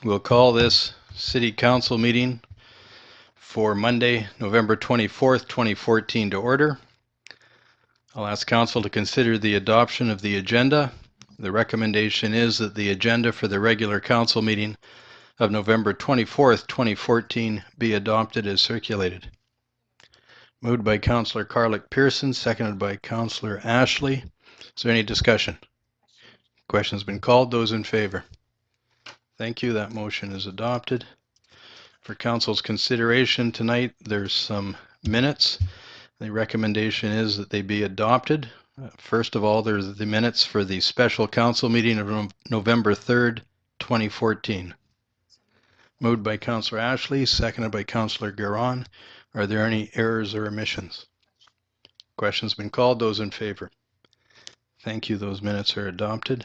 We'll call this City Council meeting for Monday, November 24th, 2014 to order. I'll ask Council to consider the adoption of the agenda. The recommendation is that the agenda for the regular Council meeting of November 24th, 2014 be adopted as circulated. Moved by Councillor Carlick Pearson, seconded by Councillor Ashley. Is there any discussion? Question's been called. Those in favor? Thank you. That motion is adopted. For Council's consideration tonight, there's some minutes. The recommendation is that they be adopted. First of all, there's the minutes for the special council meeting of November 3rd, 2014. Moved by Councillor Ashley, seconded by Councillor Garon. Are there any errors or omissions? Question's been called. Those in favor? Thank you. Those minutes are adopted.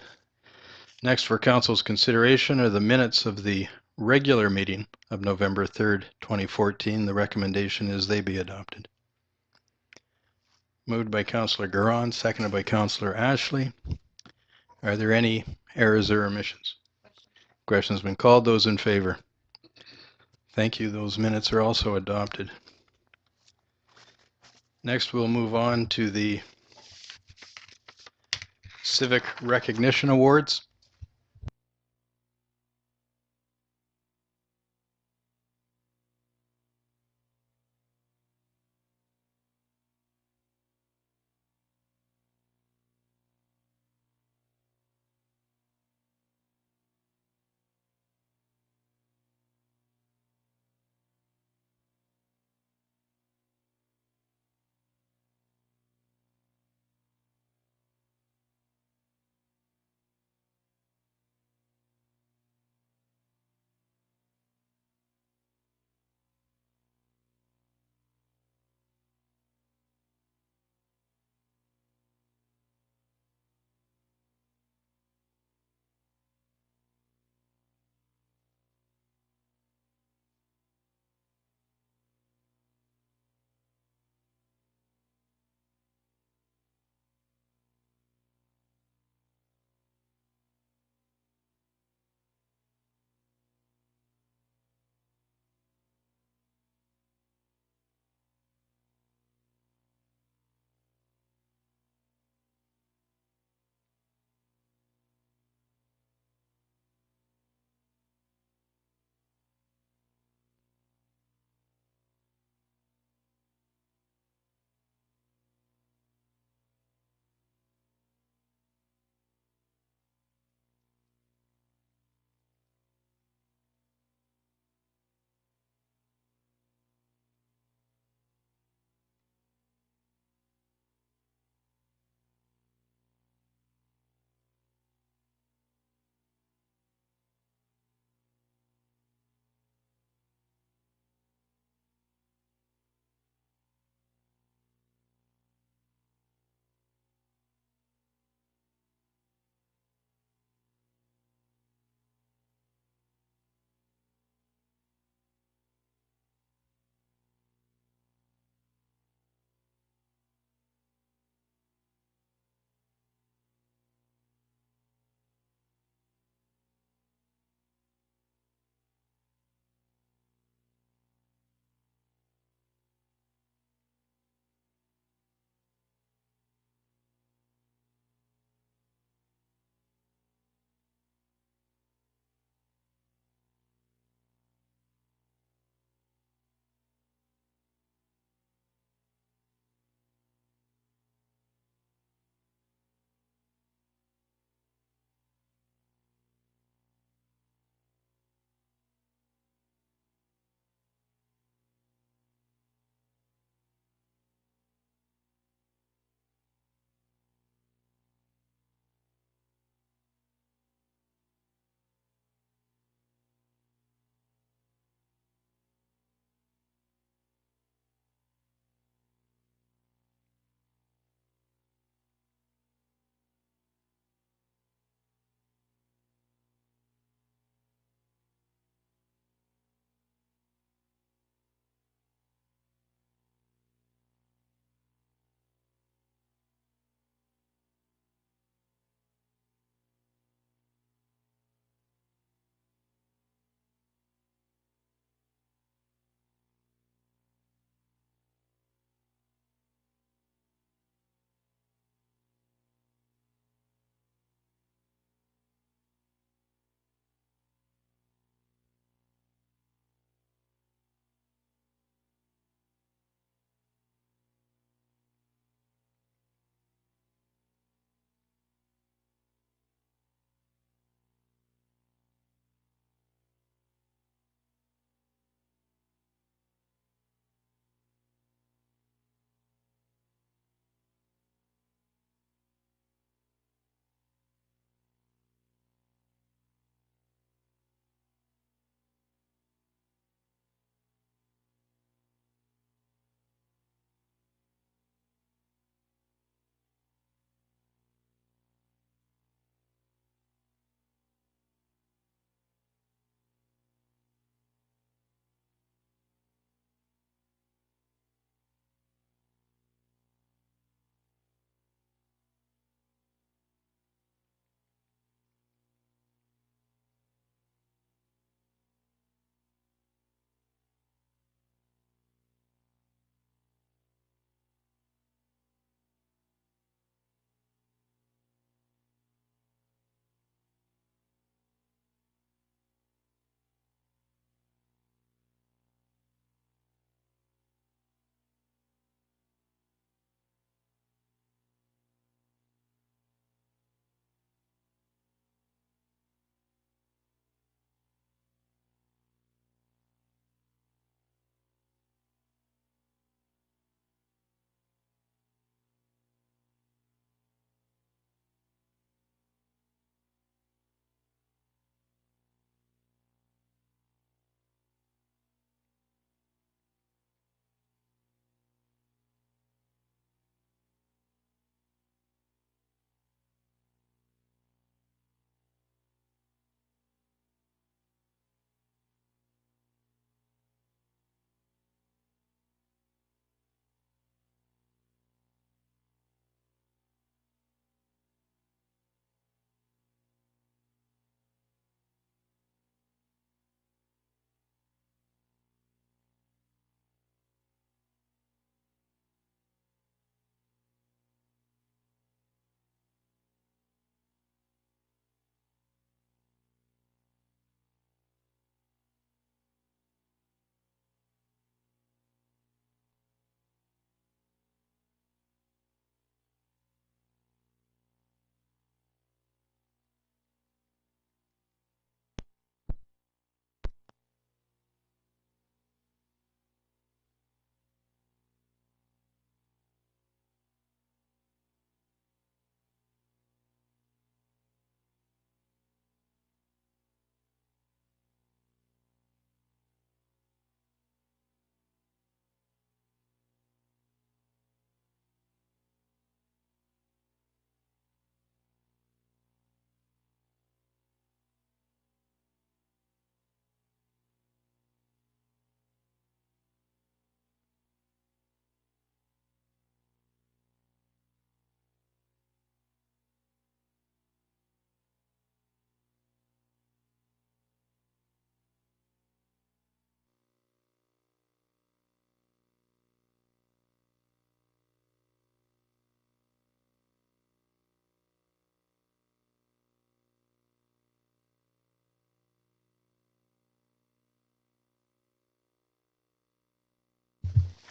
Next for Council's consideration are the minutes of the regular meeting of November 3rd, 2014. The recommendation is they be adopted. Moved by Councillor Garon, seconded by Councillor Ashley. Are there any errors or omissions? Question's been called. Those in favor? Thank you. Those minutes are also adopted. Next, we'll move on to the Civic Recognition Awards.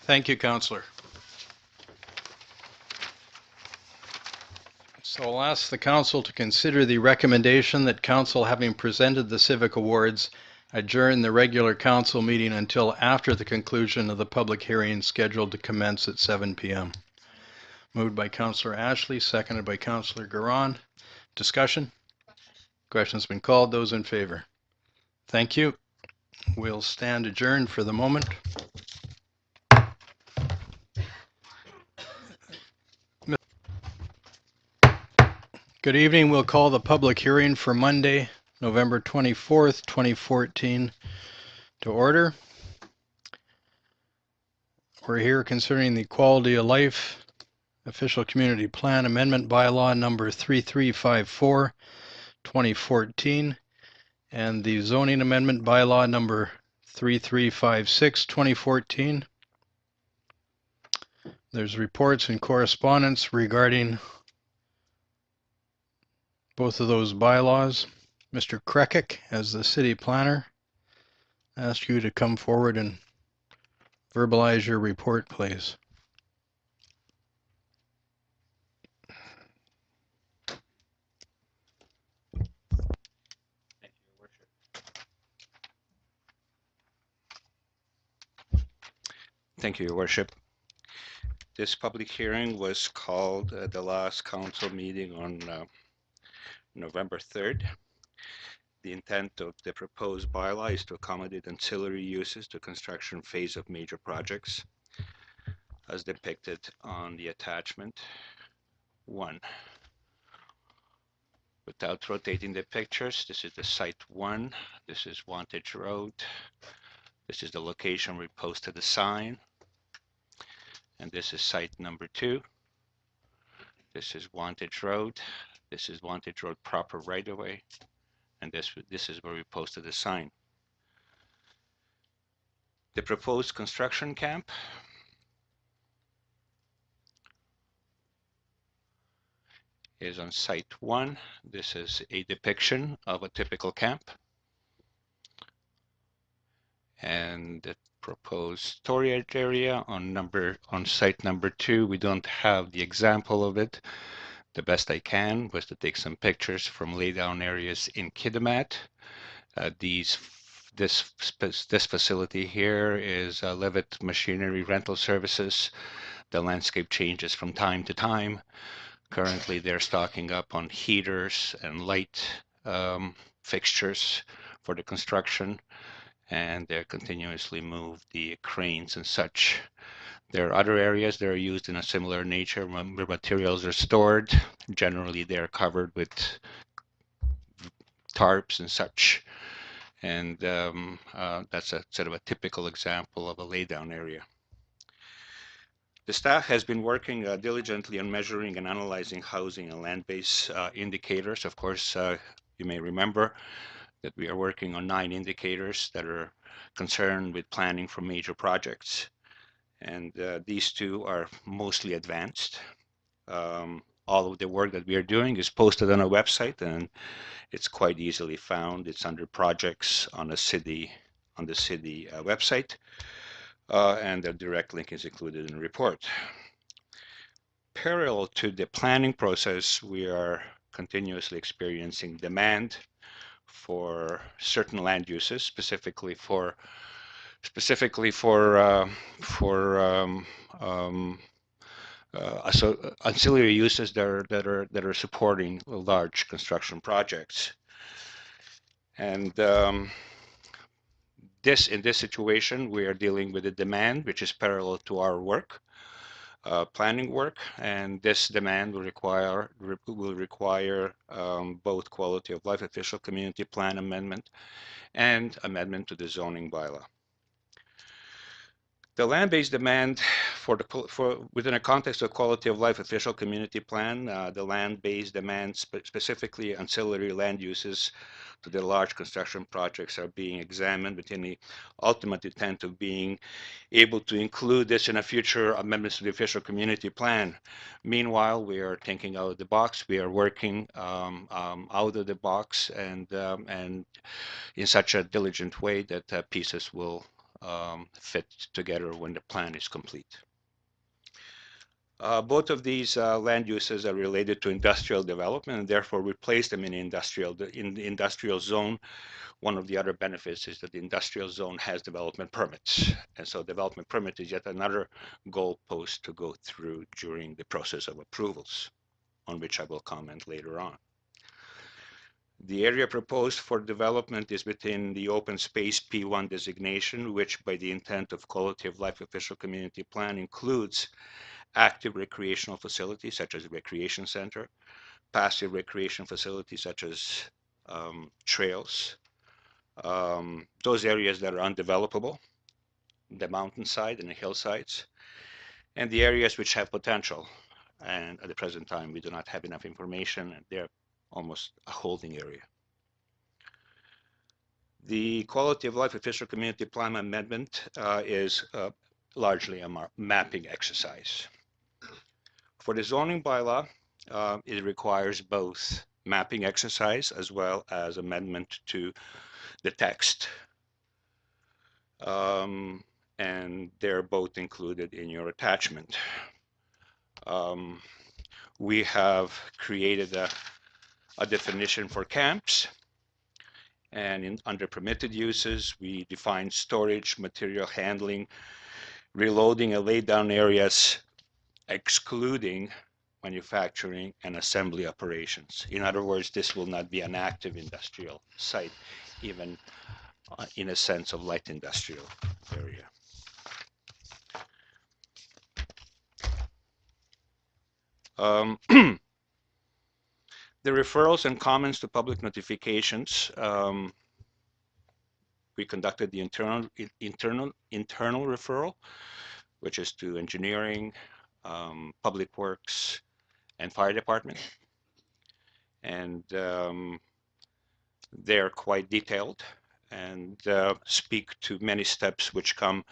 Thank you, Councillor. So I'll ask the council to consider the recommendation that council, having presented the civic awards, adjourn the regular council meeting until after the conclusion of the public hearing scheduled to commence at 7 p.m. Moved by Councillor Ashley, seconded by Councillor Garon. Discussion? Question's been called. Those in favor? Thank you. We'll stand adjourned for the moment. Good evening. We'll call the public hearing for Monday, November 24th, 2014 to order. We're here concerning the Quality of Life Official Community Plan Amendment Bylaw number 3354, 2014, and the Zoning Amendment Bylaw number 3356, 2014. There's reports and correspondence regarding both of those bylaws. Mr. Krekic, as the city planner, I ask you to come forward and verbalize your report, please. Thank you, Your Worship. This public hearing was called at the last council meeting on November 3rd. The intent of the proposed bylaw is to accommodate ancillary uses to construction phase of major projects, as depicted on the attachment 1. Without rotating the pictures, this is the site 1, this is Wantage Road, this is the location we posted the sign, and this is site number 2. This is Wantage Road. This is Wantage Road proper right-of-way, and this is where we posted the sign. The proposed construction camp is on site 1. This is a depiction of a typical camp. And the proposed storage area on site number 2, we don't have the example of it. The best I can was to take some pictures from laydown areas in Kitimat. This facility here is Levitt Machinery Rental Services. The landscape changes from time to time. Currently, they're stocking up on heaters and light fixtures for the construction, and they continuously move the cranes and such. There are other areas that are used in a similar nature where materials are stored. Generally, they're covered with tarps and such. And that's a sort of a typical example of a laydown area. The staff has been working diligently on measuring and analyzing housing and land-based indicators. Of course, you may remember that we are working on 9 indicators that are concerned with planning for major projects. And these 2 are mostly advanced. All of the work that we are doing is posted on our website, and it's quite easily found. It's under projects on the city website, and the direct link is included in the report. Parallel to the planning process, we are continuously experiencing demand for certain land uses, specifically for ancillary uses that are supporting large construction projects. And in this situation, we are dealing with a demand which is parallel to our work, planning work, and this demand will require both quality of life official community plan amendment and amendment to the zoning bylaw. The land-based demand within a context of quality of life official community plan, the land-based demand specifically ancillary land uses to the large construction projects are being examined within the ultimate intent of being able to include this in a future amendments to the official community plan. Meanwhile, we are thinking out of the box. We are working out of the box and in such a diligent way that pieces will fit together when the plan is complete. Both of these land uses are related to industrial development, and therefore we place them in the industrial zone. One of the other benefits is that the industrial zone has development permits, and so development permit is yet another goalpost to go through during the process of approvals, on which I will comment later on. The area proposed for development is within the open space P1 designation, which by the intent of quality of life official community plan includes active recreational facilities such as a recreation center, passive recreation facilities such as trails, those areas that are undevelopable, the mountainside and the hillsides, and the areas which have potential. And at the present time, we do not have enough information, and they're almost a holding area. The quality of life official community plan amendment is largely a mapping exercise. For the zoning bylaw, it requires both mapping exercise as well as amendment to the text. And they're both included in your attachment. We have created a definition for camps, and under permitted uses, we define storage, material handling, reloading and laydown areas, excluding manufacturing and assembly operations. In other words, this will not be an active industrial site, even in a sense of light industrial area. The referrals and comments to public notifications, we conducted the internal referral, which is to engineering, public works, and fire department. And they're quite detailed and speak to many steps which come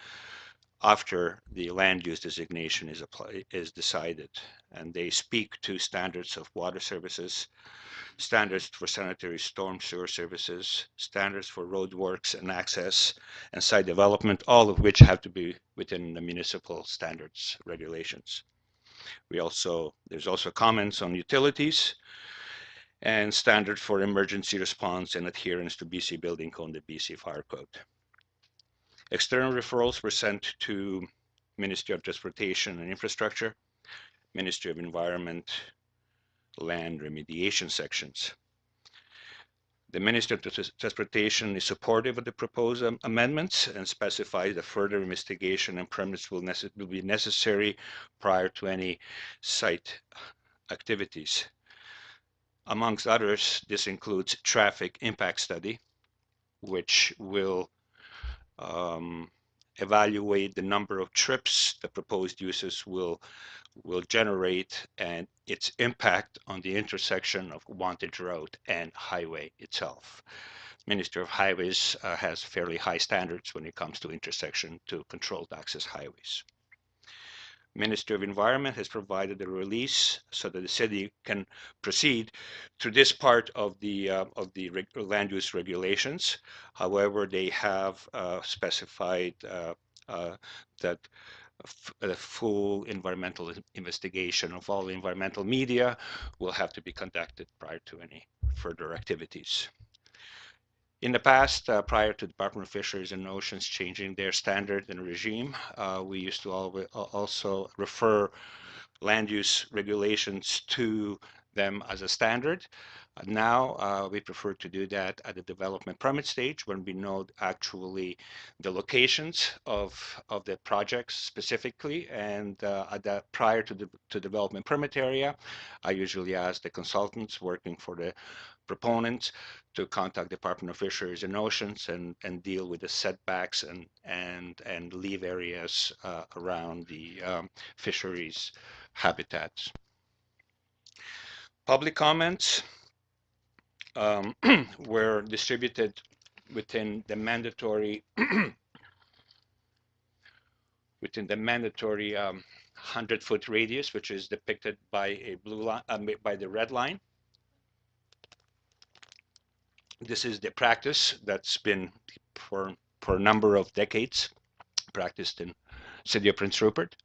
after the land use designation is decided. And they speak to standards of water services, standards for sanitary storm sewer services, standards for road works and access, and site development, all of which have to be within the municipal standards regulations. There's also comments on utilities and standard for emergency response and adherence to BC Building Code and BC Fire Code. External referrals were sent to Ministry of Transportation and Infrastructure, Ministry of Environment, Land Remediation sections. The Ministry of Transportation is supportive of the proposed amendments and specifies that further investigation and permits will be necessary prior to any site activities. Amongst others, this includes traffic impact study, which will evaluate the number of trips the proposed uses will generate and its impact on the intersection of Wantage Road and highway itself. Ministry of Highways has fairly high standards when it comes to intersection to controlled access highways. Ministry of Environment has provided a release so that the city can proceed to this part of the land use regulations. However, they have specified that a full environmental investigation of all environmental media will have to be conducted prior to any further activities. In the past, prior to Department of Fisheries and Oceans changing their standard and regime, we used to also refer land use regulations to them as a standard. Now we prefer to do that at the development permit stage when we know actually the locations of the projects specifically, and prior to the development permit area, I usually ask the consultants working for the proponents to contact Department of Fisheries and Oceans and deal with the setbacks and leave areas around the fisheries habitats. Public comments were distributed within the mandatory 100-foot radius, which is depicted by a blue line, by the red line. This is the practice that's been for a number of decades practiced in City of Prince Rupert.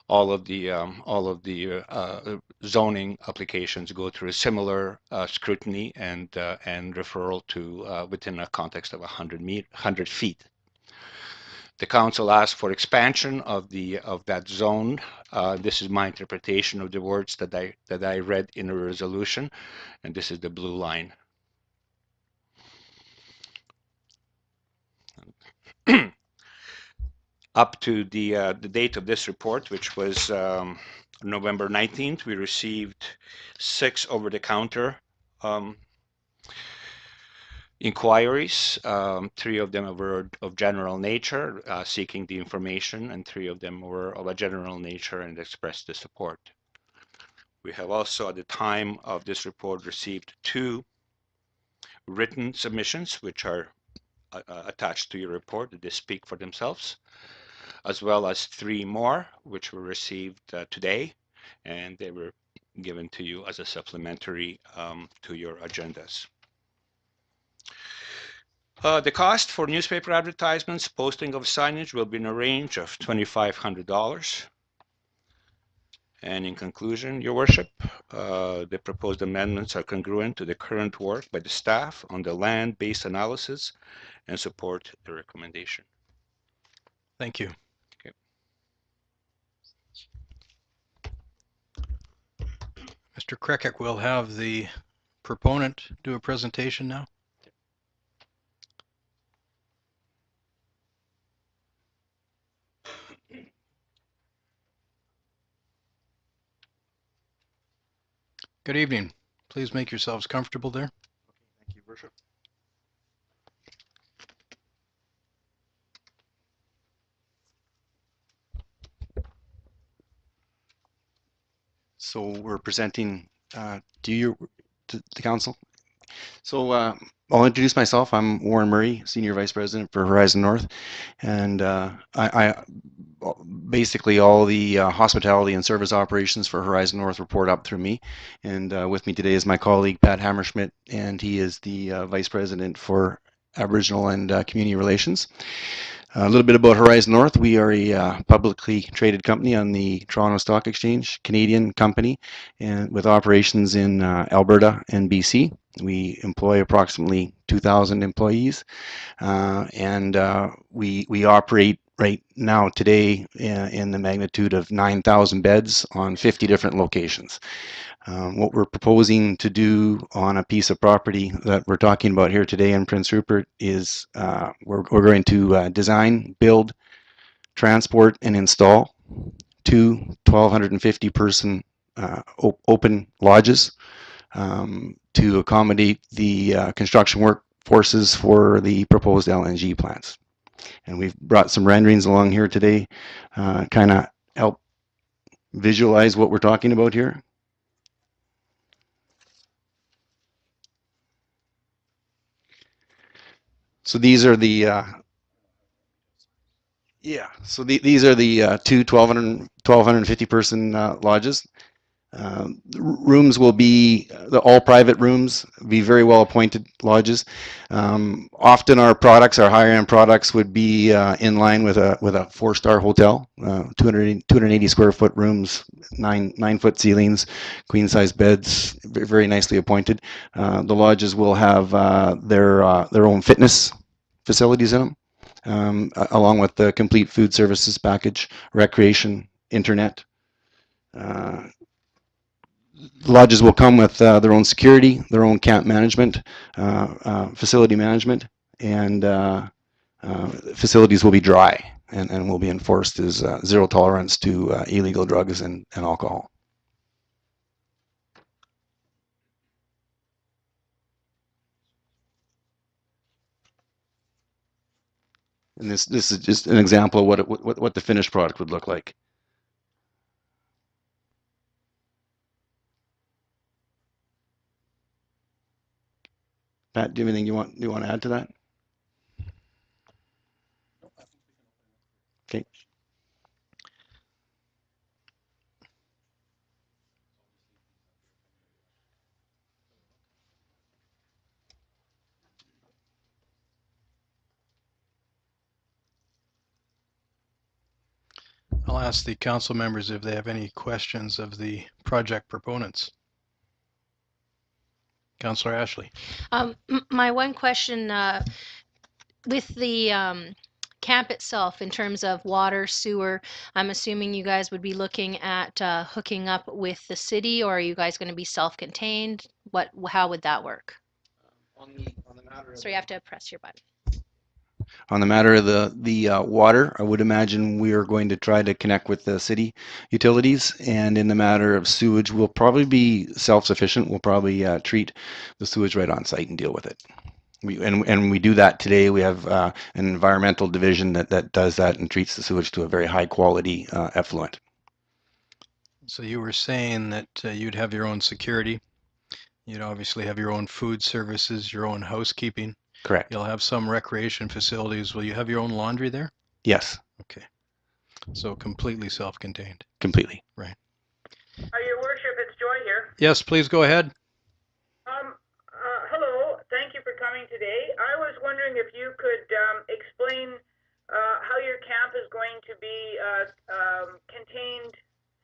All of the zoning applications go through a similar scrutiny and referral to within a context of 100 feet. The council asked for expansion of that zone. This is my interpretation of the words that I read in the resolution, and this is the blue line. Up to the date of this report, which was November 19th, we received 6 over-the-counter inquiries. 3 of them were of general nature, seeking the information, and 3 of them were of a general nature and expressed the support. We have also, at the time of this report, received 2 written submissions, which are attached to your report. They speak for themselves, as well as 3 more, which were received today, and they were given to you as a supplementary to your agendas. The cost for newspaper advertisements, posting of signage will be in a range of $2,500. And in conclusion, Your Worship, the proposed amendments are congruent to the current work by the staff on the land-based analysis and support the recommendation. Thank you. Okay. Mr. Krekek will have the proponent do a presentation now. Good evening. Please make yourselves comfortable there. Thank you, Worship. So we're presenting to the council. So I'll introduce myself. I'm Warren Murray, Senior Vice President for Horizon North, and I basically all the hospitality and service operations for Horizon North report up through me. And with me today is my colleague Pat Hammerschmidt, and he is the Vice President for Aboriginal and Community Relations. A little bit about Horizon North. We are a publicly traded company on the Toronto Stock Exchange, Canadian company, and with operations in Alberta and BC. We employ approximately 2,000 employees, and we operate right now today in the magnitude of 9,000 beds on 50 different locations. What we're proposing to do on a piece of property that we're talking about here today in Prince Rupert is we're going to design, build, transport, and install 2 1,250 person open lodges to accommodate the construction workforces for the proposed LNG plants. And we've brought some renderings along here today, kind of help visualize what we're talking about here. So these are the these are the 2 1,250 person lodges. Rooms will be all private rooms, be very well appointed lodges. Often our higher end products would be in line with a 4-star hotel. 280 square foot rooms, 9-foot ceilings, queen size beds, very nicely appointed. The lodges will have their own fitness facilities in them, along with the complete food services package, recreation, internet. Lodges will come with their own security, their own camp management, facility management, and facilities will be dry and will be enforced as zero tolerance to illegal drugs and alcohol. And this is just an example of what the finished product would look like. Pat, do you have anything you want to add to that? Okay. I'll ask the council members if they have any questions of the project proponents. Councillor Ashley. My one question with the camp itself, in terms of water, sewer, I'm assuming you guys would be looking at hooking up with the city, or are you guys going to be self-contained? How would that work? So you have to press your button. On the matter of the water, I would imagine we are going to try to connect with the city utilities. And in the matter of sewage, we'll probably be self-sufficient. We'll probably treat the sewage right on site and deal with it. We do that today. We have an environmental division that does that and treats the sewage to a very high quality effluent. So you were saying that you'd have your own security. You'd obviously have your own food services, your own housekeeping. Correct. You'll have some recreation facilities. Will you have your own laundry there? Yes. Okay. So completely self-contained. Completely. Right. Your worship, it's Joy here. Yes, please go ahead. Hello, thank you for coming today. I was wondering if you could explain how your camp is going to be contained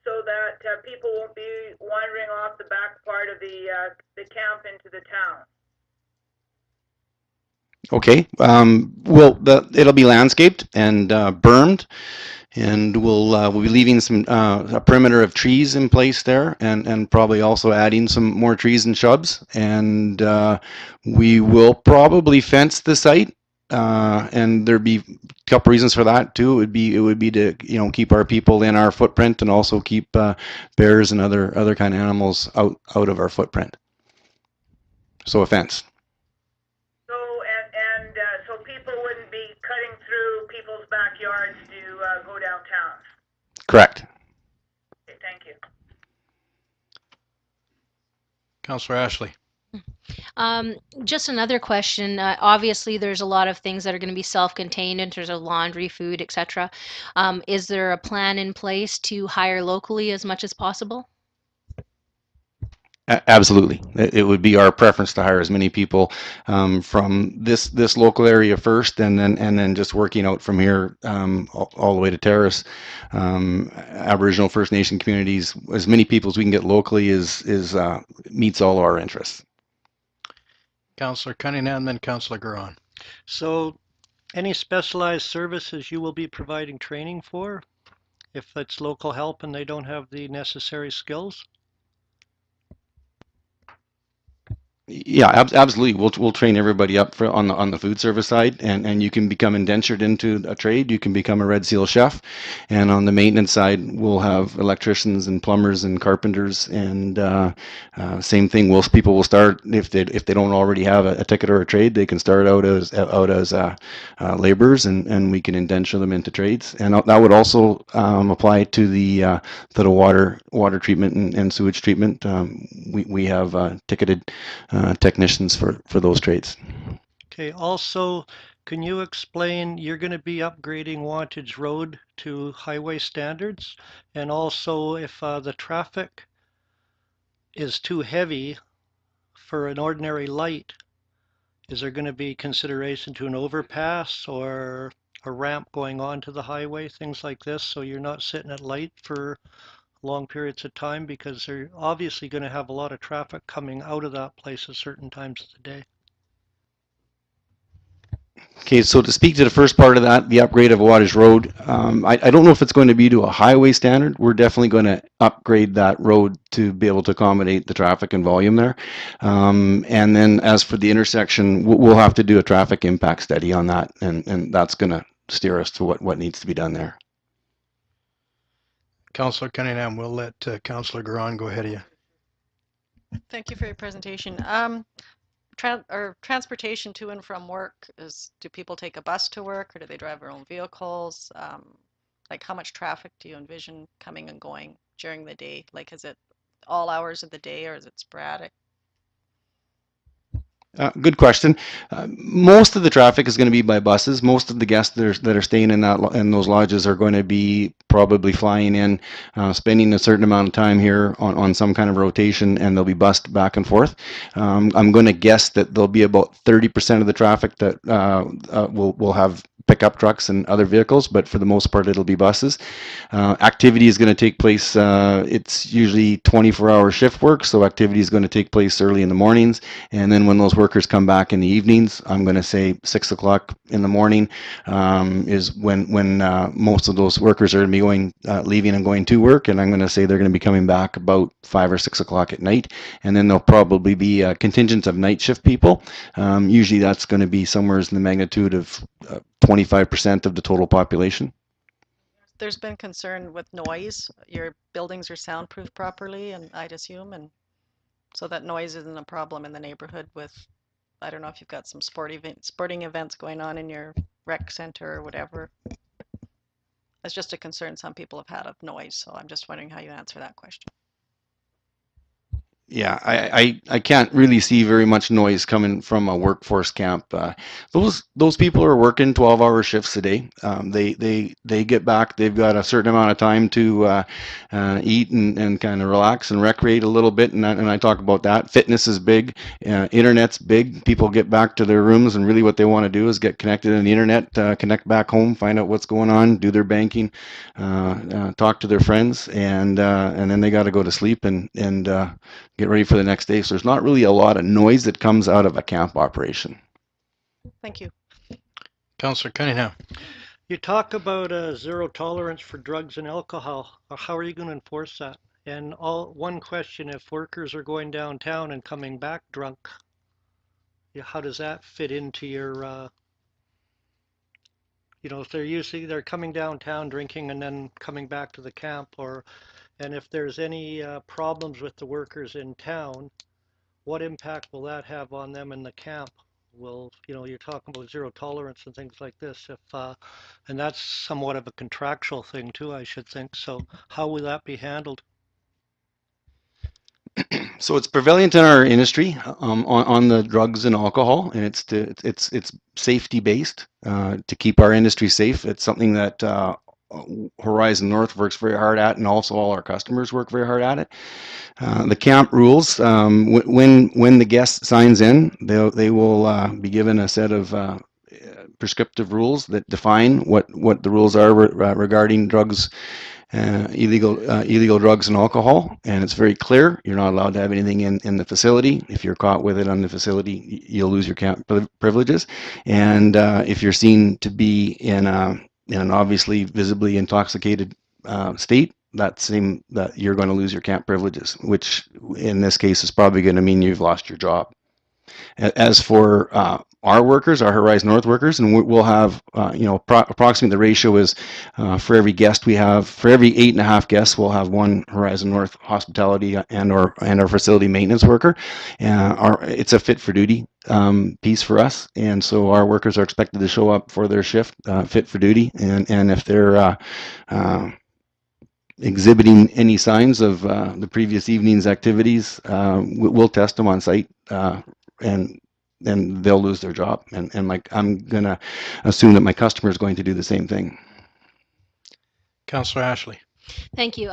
so that people won't be wandering off the back part of the camp into the town. Okay. It'll be landscaped and bermed, and we'll be leaving some a perimeter of trees in place there, and probably also adding some more trees and shrubs. And we will probably fence the site, and there'd be a couple reasons for that too. It would be to keep our people in our footprint, and also keep bears and other kind of animals out of our footprint. So a fence. So people wouldn't be cutting through people's backyards to go downtown. Correct. Okay, thank you. Councillor Ashley. Just another question. Obviously, there's a lot of things that are going to be self-contained in terms of laundry, food, etc. Is there a plan in place to hire locally as much as possible? Absolutely. It would be our preference to hire as many people from this local area first, and then just working out from here all the way to Terrace. Aboriginal First Nation communities, as many people as we can get locally is meets all our interests. Councillor Cunningham, then Councillor Garon. So any specialized services you will be providing training for, if it's local help and they don't have the necessary skills? Yeah, absolutely. We'll train everybody up on the food service side, and you can become indentured into a trade. You can become a Red Seal chef, and on the maintenance side, we'll have electricians and plumbers and carpenters, and same thing. People will start if they don't already have a ticket or a trade, they can start out as laborers, and we can indenture them into trades. And that would also apply to the water treatment and sewage treatment. We have ticketed technicians for those trades. Okay, also, can you explain, you're going to be upgrading Wantage Road to highway standards? And also, if the traffic is too heavy for an ordinary light, is there going to be consideration to an overpass or a ramp going onto the highway, things like this, so you're not sitting at light for long periods of time, because they're obviously going to have a lot of traffic coming out of that place at certain times of the day. Okay, so to speak to the first part of that, the upgrade of Wattage Road, I don't know if it's going to be to a highway standard. We're definitely going to upgrade that road to be able to accommodate the traffic and volume there. And then as for the intersection, we'll have to do a traffic impact study on that, and that's going to steer us to what needs to be done there. Councillor Cunningham, we'll let Councillor Garon go ahead of you. Thank you for your presentation. Transportation to and from work, do people take a bus to work, or do they drive their own vehicles? Like, how much traffic do you envision coming and going during the day? Like, is it all hours of the day, or is it sporadic? Good question. Most of the traffic is going to be by buses. Most of the guests that are staying in in those lodges are going to be probably flying in, spending a certain amount of time here on some kind of rotation, and they'll be bussed back and forth. I'm going to guess that there'll be about 30% of the traffic that will have pickup trucks and other vehicles, but for the most part, it'll be buses. Activity is going to take place. It's usually 24-hour shift work, so activity is going to take place early in the mornings, and then when those workers come back in the evenings, I'm going to say 6 o'clock in the morning is when most of those workers are going to be going, leaving and going to work, and I'm going to say they're going to be coming back about 5 or 6 o'clock at night, and then there'll probably be contingents of night shift people. Usually that's going to be somewhere in the magnitude of 25% of the total population. There's been concern with noise. Your buildings are soundproof properly, and I'd assume, and so that noise isn't a problem in the neighborhood with, I don't know if you've got some sporting events going on in your rec center or whatever. It's just a concern some people have had of noise, so I'm just wondering how you answer that question. Yeah, I can't really see very much noise coming from a workforce camp. Those people are working 12-hour shifts a day. They get back. They've got a certain amount of time to eat and kind of relax and recreate a little bit. And I talk about that. Fitness is big. Internet's big. People get back to their rooms, and really what they want to do is get connected to the internet, connect back home, find out what's going on, do their banking, talk to their friends, and then they got to go to sleep and get ready for the next day. So there's not really a lot of noise that comes out of a camp operation. Thank you. Councillor Cunningham. You talk about zero tolerance for drugs and alcohol. How are you going to enforce that? And one question, if workers are going downtown and coming back drunk, how does that fit into your, if they're coming downtown drinking and then coming back to the camp, and if there's any problems with the workers in town, what impact will that have on them in the camp? You're talking about zero tolerance and things like this, and that's somewhat of a contractual thing too, I should think. So how will that be handled? So it's prevalent in our industry on the drugs and alcohol, and it's safety based to keep our industry safe. It's something that Horizon North works very hard at, and also all our customers work very hard at it. The camp rules, when the guest signs in, they will be given a set of prescriptive rules that define what the rules are regarding drugs, illegal drugs and alcohol, and it's very clear. You're not allowed to have anything in the facility. If you're caught with it on the facility, you'll lose your camp privileges. And if you're seen to be in an obviously visibly intoxicated state, that you're going to lose your camp privileges, which in this case is probably going to mean you've lost your job. As for our workers, our Horizon North workers, and we'll have, approximately the ratio is for every guest we have, for every 8.5 guests, we'll have one Horizon North hospitality and our facility maintenance worker. It's a fit for duty piece for us, and so our workers are expected to show up for their shift fit for duty, and if they're exhibiting any signs of the previous evening's activities, we'll test them on site, and then they'll lose their job. And I'm going to assume that my customer is going to do the same thing. Councillor Ashley. Thank you.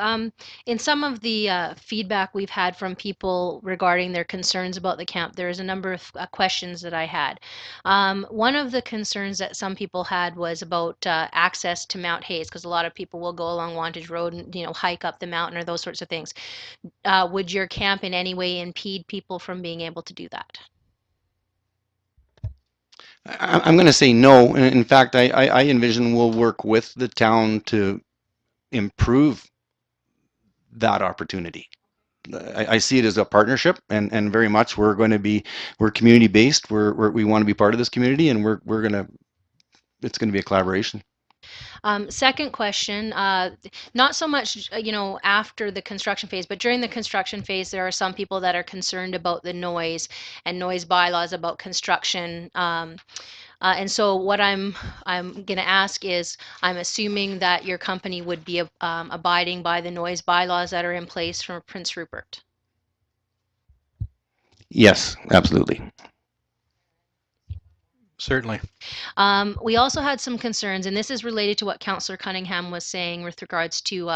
In some of the feedback we've had from people regarding their concerns about the camp, there's a number of questions that I had. One of the concerns that some people had was about access to Mount Hayes, because a lot of people will go along Wantage Road and hike up the mountain or those sorts of things. Would your camp in any way impede people from being able to do that? I'm going to say no. In fact, I envision we'll work with the town to improve that opportunity. I see it as a partnership, and very much we're community based. We want to be part of this community, and it's going to be a collaboration. Second question, not so much, after the construction phase, but during the construction phase, there are some people that are concerned about the noise and noise bylaws about construction. And so what I'm going to ask is, I'm assuming that your company would be abiding by the noise bylaws that are in place from Prince Rupert. Yes, absolutely. Certainly. We also had some concerns, and this is related to what Councillor Cunningham was saying with regards to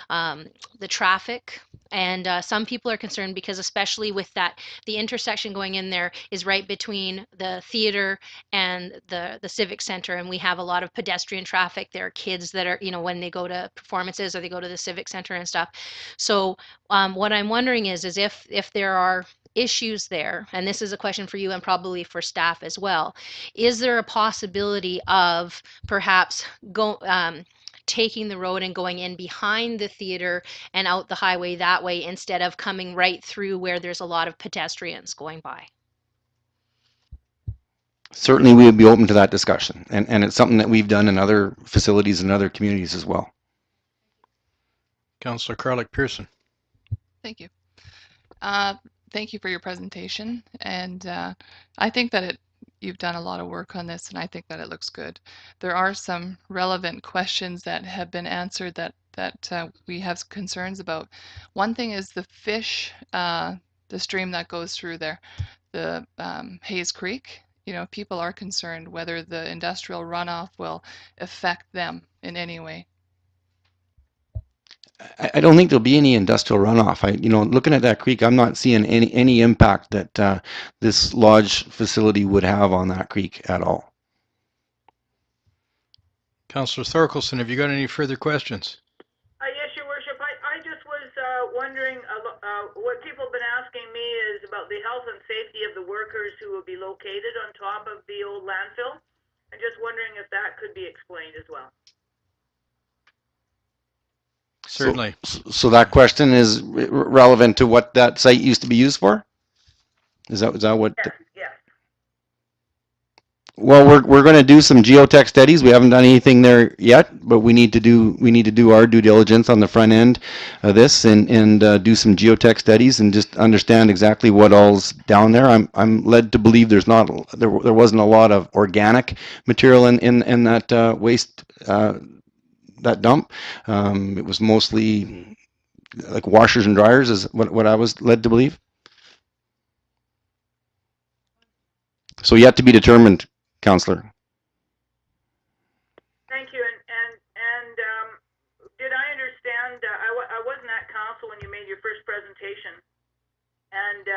the traffic. And some people are concerned because, especially with that, the intersection going in there is right between the theater and the civic center, and we have a lot of pedestrian traffic. There are kids that are, when they go to performances or they go to the civic center and stuff. So what I'm wondering is if there are issues there, and this is a question for you and probably for staff as well, is there a possibility of perhaps taking the road and going in behind the theater and out the highway that way instead of coming right through where there's a lot of pedestrians going by? Certainly, we would be open to that discussion, and it's something that we've done in other facilities and other communities as well. Councillor Carlick-Pearson. Thank you. Thank you for your presentation, and I think that you've done a lot of work on this, and I think that it looks good. There are some relevant questions that have been answered that we have concerns about. One thing is the fish, the stream that goes through there, the Hayes Creek. People are concerned whether the industrial runoff will affect them in any way. I don't think there'll be any industrial runoff. Looking at that creek, I'm not seeing any impact that this lodge facility would have on that creek at all. Councillor Thorkelson, have you got any further questions? Yes, Your Worship. I just was wondering, what people have been asking me is about the health and safety of the workers who will be located on top of the old landfill. I'm just wondering if that could be explained as well. Certainly. So that question is relevant to what that site used to be used for? Is that what? Yes, yes. Well, we're going to do some geotech studies. We haven't done anything there yet, but we need to do our due diligence on the front end of this and do some geotech studies and just understand exactly what all's down there. I'm led to believe there wasn't a lot of organic material in that waste that dump. It was mostly like washers and dryers is what I was led to believe. So yet to be determined, Councillor. Thank you. And did I understand, I wasn't at council when you made your first presentation, and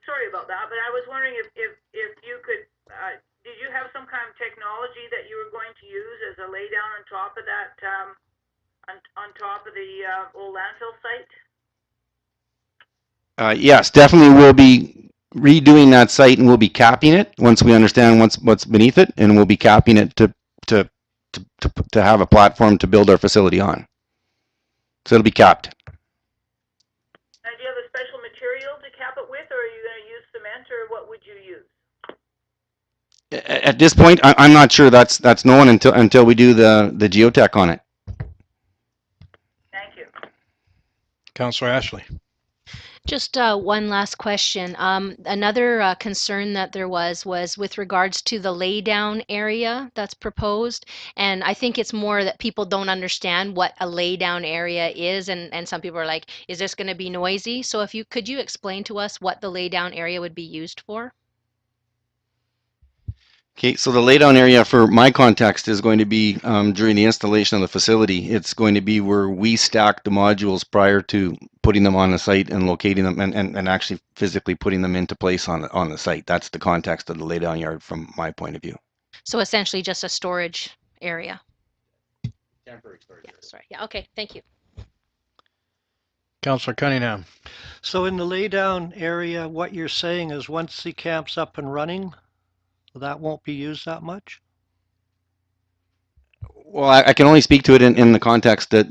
sorry about that, but I was wondering if you could, did you have some kind of technology that you were going to use as a lay down on top of that, on top of the old landfill site? Yes, definitely we'll be redoing that site and we'll be capping it once we understand what's beneath it, and we'll be capping it to have a platform to build our facility on. So it'll be capped. And do you have a special material to cap it with, or are you going to use cement, or what would you use? At this point, I'm not sure that's known until we do the geotech on it. Thank you. Councillor Ashley. Just one last question. Another concern that there was with regards to the laydown area that's proposed. And I think it's more that people don't understand what a laydown area is. And some people are like, is this going to be noisy? So could you explain to us what the laydown area would be used for? Okay, so the laydown area for my context is going to be during the installation of the facility. It's going to be where we stack the modules prior to putting them on the site and locating them and actually physically putting them into place on the site. That's the context of the laydown yard from my point of view. So essentially just a storage area. Temporary storage area. Sorry. Yeah, okay, thank you. Councillor Cunningham. So in the laydown area, what you're saying is once the camp's up and running, that won't be used that much? Well, I can only speak to it in the context that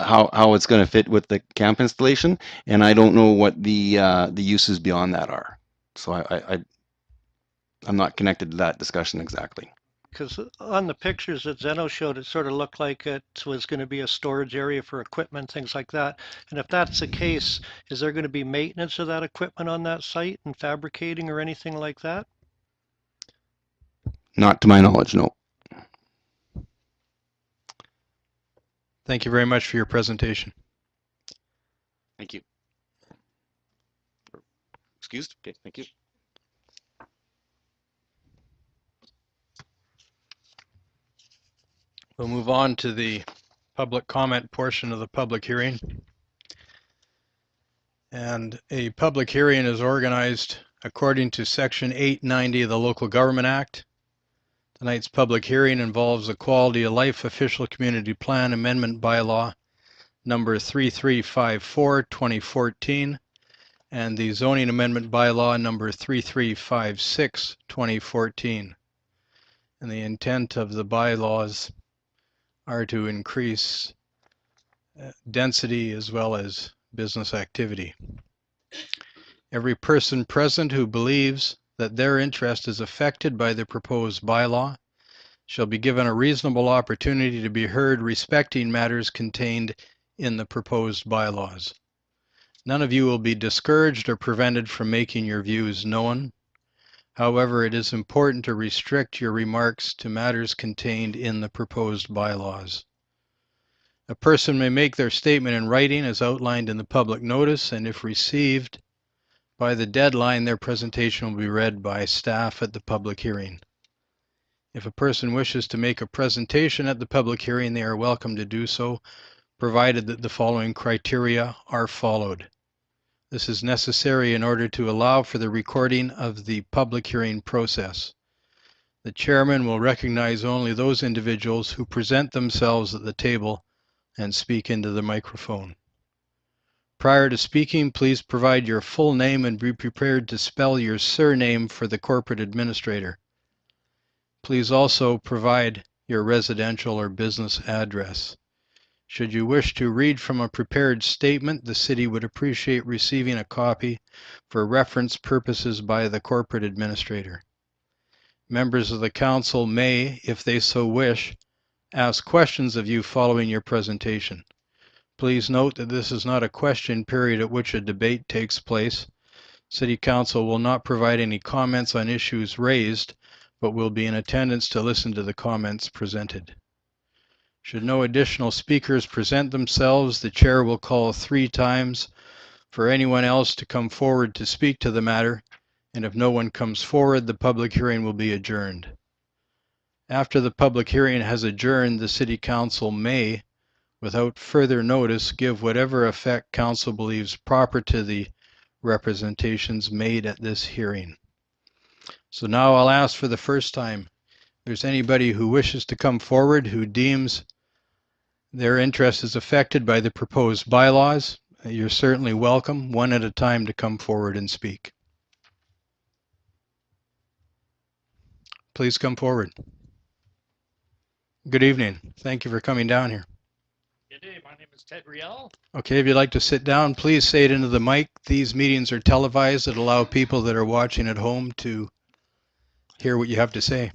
how it's going to fit with the camp installation, and I don't know what the uses beyond that are. So I'm not connected to that discussion exactly. Because on the pictures that Zeno showed, it sort of looked like it was going to be a storage area for equipment, things like that. And if that's the case, is there going to be maintenance of that equipment on that site and fabricating or anything like that? Not to my knowledge, no. Thank you very much for your presentation. Thank you. Excused? Okay, thank you. We'll move on to the public comment portion of the public hearing. And a public hearing is organized according to Section 890 of the Local Government Act. Tonight's public hearing involves the Quality of Life Official Community Plan Amendment Bylaw number 3354/2014 and the Zoning Amendment Bylaw number 3356/2014. And the intent of the bylaws are to increase density as well as business activity. Every person present who believes that their interest is affected by the proposed bylaw shall be given a reasonable opportunity to be heard respecting matters contained in the proposed bylaws. None of you will be discouraged or prevented from making your views known. However, it is important to restrict your remarks to matters contained in the proposed bylaws. A person may make their statement in writing as outlined in the public notice, and if received by the deadline, their presentation will be read by staff at the public hearing. If a person wishes to make a presentation at the public hearing, they are welcome to do so, provided that the following criteria are followed. This is necessary in order to allow for the recording of the public hearing process. The chairman will recognize only those individuals who present themselves at the table and speak into the microphone. Prior to speaking, please provide your full name and be prepared to spell your surname for the corporate administrator. Please also provide your residential or business address. Should you wish to read from a prepared statement, the city would appreciate receiving a copy for reference purposes by the corporate administrator. Members of the council may, if they so wish, ask questions of you following your presentation. Please note that this is not a question period at which a debate takes place. City Council will not provide any comments on issues raised, but will be in attendance to listen to the comments presented. Should no additional speakers present themselves, the chair will call 3 times for anyone else to come forward to speak to the matter, and if no one comes forward, the public hearing will be adjourned. After the public hearing has adjourned, the City Council may, without further notice, give whatever effect council believes proper to the representations made at this hearing. So now I'll ask for the first time, if there's anybody who wishes to come forward who deems their interest is affected by the proposed bylaws, you're certainly welcome, one at a time, to come forward and speak. Please come forward. Good evening. Thank you for coming down here. Good day. My name is Ted Riel. Okay, if you'd like to sit down, please say it into the mic. These meetings are televised that allow people that are watching at home to hear what you have to say.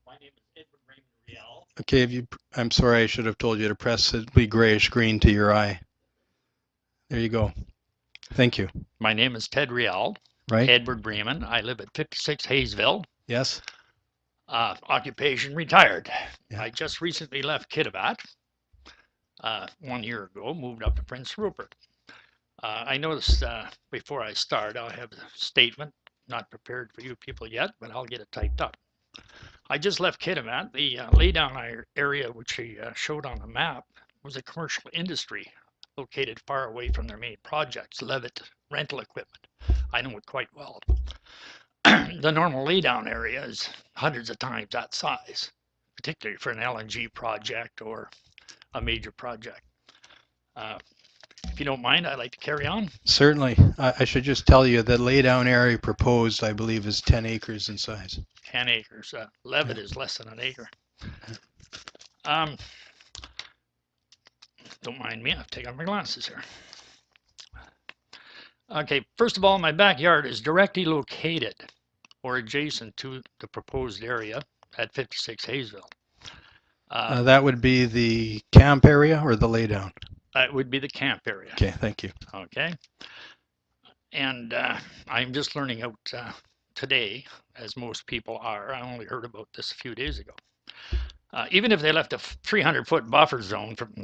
My name is Edward Raymond Riel. Okay, I'm sorry, I should have told you to press the grayish green to your eye. There you go. Thank you. My name is Ted Riel. Right? Edward Bremen. I live at 56 Hayesville. Yes? Occupation retired. Yeah. I just recently left Kitivat 1 year ago, moved up to Prince Rupert. I noticed before I start, I'll have a statement, not prepared for you people yet, but I'll get it typed up. I just left Kitimat. The laydown area, which he showed on the map, was a commercial industry located far away from their main projects, Levitt Rental Equipment. I know it quite well. The normal laydown area is hundreds of times that size, particularly for an LNG project or a major project. If you don't mind, I'd like to carry on. Certainly. I should just tell you that laydown area proposed, I believe, is 10 acres in size. 10 acres. Levitt is less than an acre. Don't mind me, I've taken off my glasses here. Okay, first of all, my backyard is directly located or adjacent to the proposed area at 56 Hayesville. That would be the camp area or the laydown? It would be the camp area. Okay, thank you. Okay. And I'm just learning out today, as most people are. I only heard about this a few days ago. Even if they left a 300-foot buffer zone from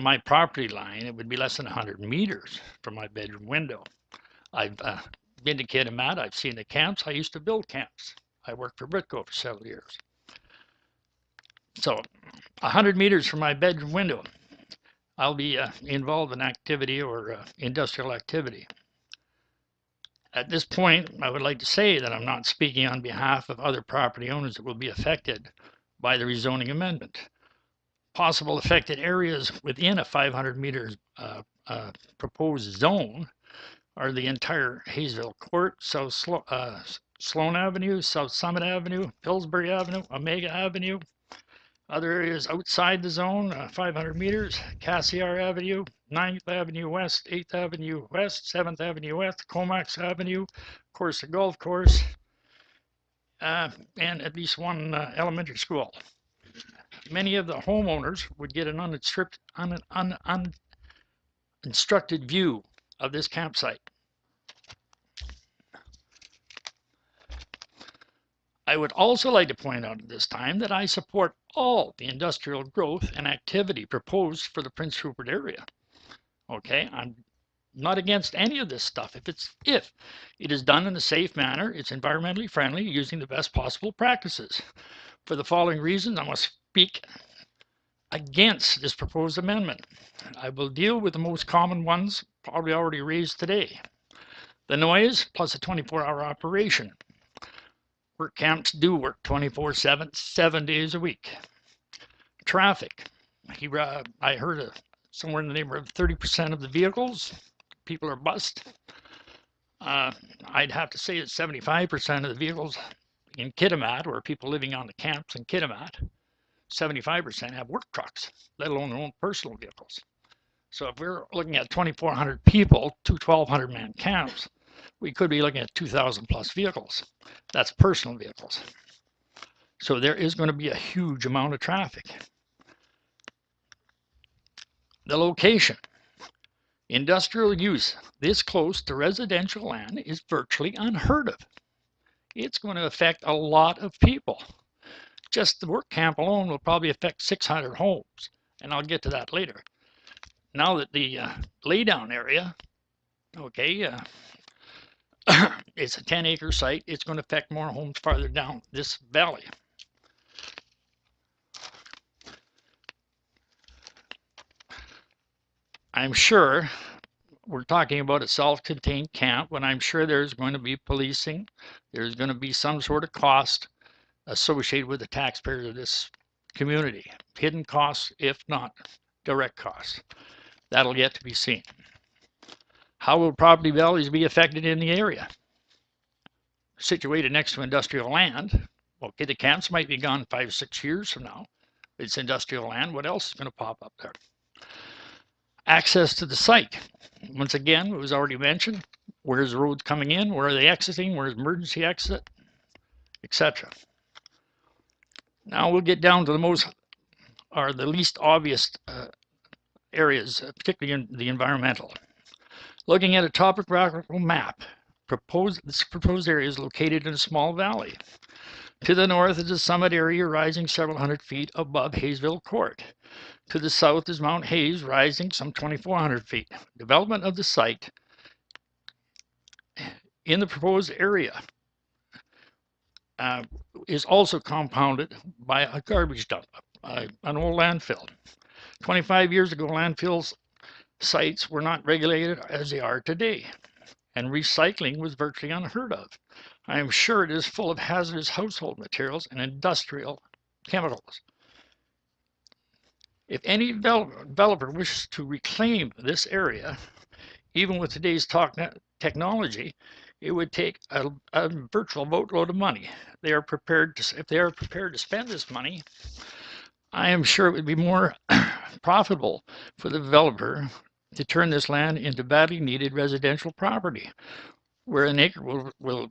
my property line, it would be less than 100 meters from my bedroom window. I've been to Kitimat. I've seen the camps. I used to build camps. I worked for Britco for several years. So 100 meters from my bedroom window, I'll be involved in activity or industrial activity. At this point, I would like to say that I'm not speaking on behalf of other property owners that will be affected by the rezoning amendment. Possible affected areas within a 500 meters proposed zone are the entire Hayesville Court, South Sloan Avenue, South Summit Avenue, Pillsbury Avenue, Omega Avenue. Other areas outside the zone, 500 meters, Cassiar Avenue, 9th Avenue West, 8th Avenue West, 7th Avenue West, Comax Avenue, of course the golf course, and at least one elementary school. Many of the homeowners would get an uninstructed view of this campsite. I would also like to point out at this time that I support all the industrial growth and activity proposed for the Prince Rupert area. Okay, I'm not against any of this stuff if it is done in a safe manner, it's environmentally friendly, using the best possible practices. For the following reasons, I must speak against this proposed amendment. I will deal with the most common ones probably already raised today. The noise plus a 24-hour operation. Work camps do work 24/7, 7 days a week. Traffic. I heard somewhere in the neighborhood of 30% of the vehicles, people are bused. I'd have to say that 75% of the vehicles in Kitimat, or people living on the camps in Kitimat, 75% have work trucks, let alone their own personal vehicles. So if we're looking at 2,400 people, 1,200 man camps, we could be looking at 2,000 plus vehicles. That's personal vehicles. So there is going to be a huge amount of traffic. The location. Industrial use this close to residential land is virtually unheard of. It's going to affect a lot of people. Just the work camp alone will probably affect 600 homes, and I'll get to that later. Now that the laydown area, okay, it's a 10-acre site, it's going to affect more homes farther down this valley. I'm sure we're talking about a self-contained camp, but I'm sure there's going to be policing. There's going to be some sort of cost associated with the taxpayers of this community. Hidden costs, if not direct costs. That'll yet to be seen. How will property values be affected in the area? Situated next to industrial land, okay, the camps might be gone 5 or 6 years from now. It's industrial land. What else is going to pop up there? Access to the site. Once again, it was already mentioned. Where's the road coming in? Where are they exiting? Where's emergency exit? Etc. Now we'll get down to the least obvious areas, particularly in the environmental. Looking at a topographical map, this proposed area is located in a small valley. To the north is the summit area rising several hundred feet above Hayesville Court. To the south is Mount Hayes rising some 2,400 feet. Development of the site in the proposed area is also compounded by a garbage dump, an old landfill. 25 years ago, landfills sites were not regulated as they are today, and recycling was virtually unheard of. I am sure it is full of hazardous household materials and industrial chemicals. If any developer wishes to reclaim this area, even with today's technology, it would take a virtual boatload of money. If they are prepared to spend this money, I am sure it would be more profitable for the developer to turn this land into badly needed residential property, where an acre will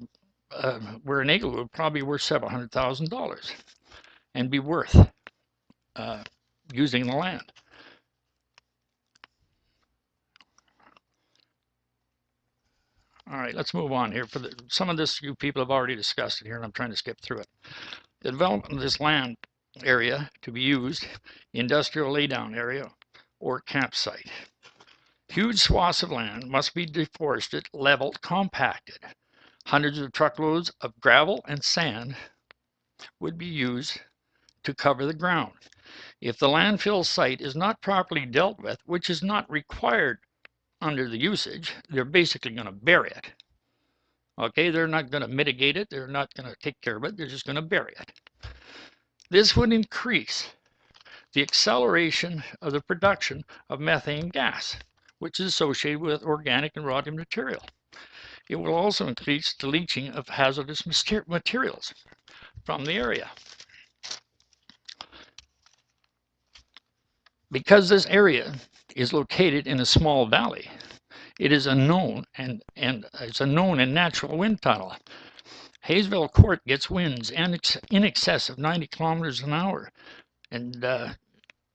probably be worth several $100,000 and be worth using the land. All right, let's move on here. Some of this you people have already discussed it here, and I'm trying to skip through it. The development of this land area to be used, industrial laydown area or campsite. Huge swaths of land must be deforested, leveled, compacted. Hundreds of truckloads of gravel and sand would be used to cover the ground. If the landfill site is not properly dealt with, which is not required under the usage, they're basically going to bury it. Okay, they're not going to mitigate it. They're not going to take care of it. They're just going to bury it. This would increase the acceleration of the production of methane gas, which is associated with organic and rotting material. It will also increase the leaching of hazardous materials from the area. Because this area is located in a small valley, it is a known and it's a known and natural wind tunnel. Hayesville Court gets winds in excess of 90 kilometers an hour and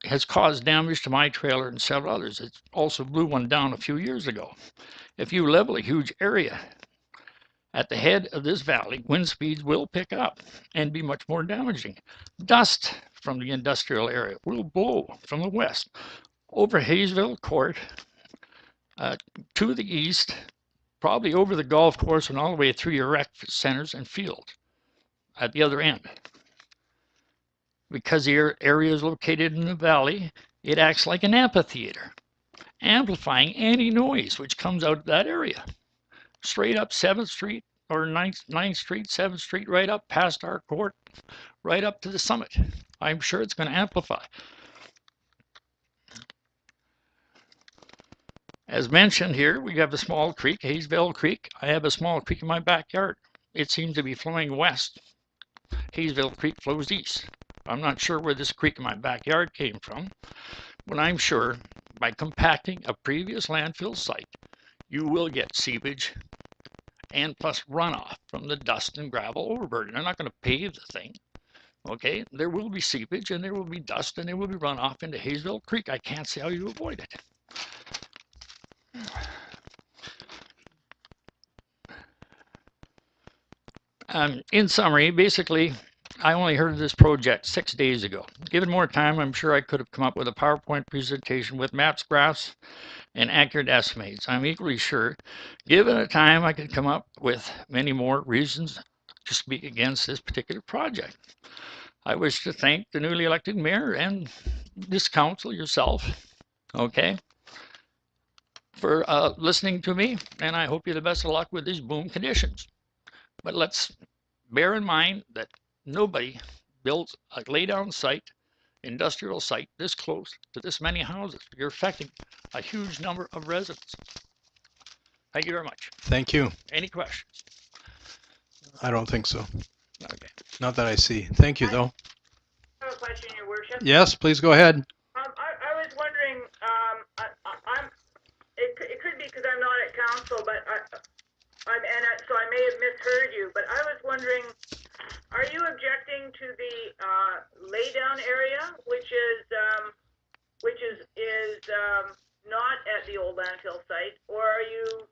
has caused damage to my trailer and several others. It also blew one down a few years ago. If you level a huge area at the head of this valley, wind speeds will pick up and be much more damaging. Dust from the industrial area will blow from the west over Hayesville Court to the east, probably over the golf course and all the way through your rec centers and fields at the other end. Because the area is located in the valley, it acts like an amphitheater, amplifying any noise which comes out of that area. Straight up 7th Street or 9th Street, 7th Street, right up past our court, right up to the summit. I'm sure it's going to amplify. As mentioned here, we have a small creek, Hayesville Creek. I have a small creek in my backyard. It seems to be flowing west. Hayesville Creek flows east. I'm not sure where this creek in my backyard came from, but I'm sure by compacting a previous landfill site, you will get seepage and plus runoff from the dust and gravel overburden. They're not going to pave the thing. Okay, there will be seepage and there will be dust and there will be runoff into Hayesville Creek. I can't see how you avoid it. In summary, basically, I only heard of this project 6 days ago. Given more time, I'm sure I could have come up with a PowerPoint presentation with maps, graphs, and accurate estimates. I'm equally sure, given a time, I could come up with many more reasons to speak against this particular project. I wish to thank the newly elected mayor and this council, yourself, okay, for listening to me, and I hope you the best of luck with these boom conditions. But let's bear in mind that nobody builds a laydown site, industrial site this close to this many houses. You're affecting a huge number of residents. Thank you very much. Thank you. Any questions? I don't think so. Okay. Not that I see. Thank you, though. I have a question, Your Worship. Yes, please go ahead. I was wondering, it could be because I'm not at council, but so I may have misheard you, but I was wondering, are you objecting to the laydown area, which is not at the old landfill site, or are you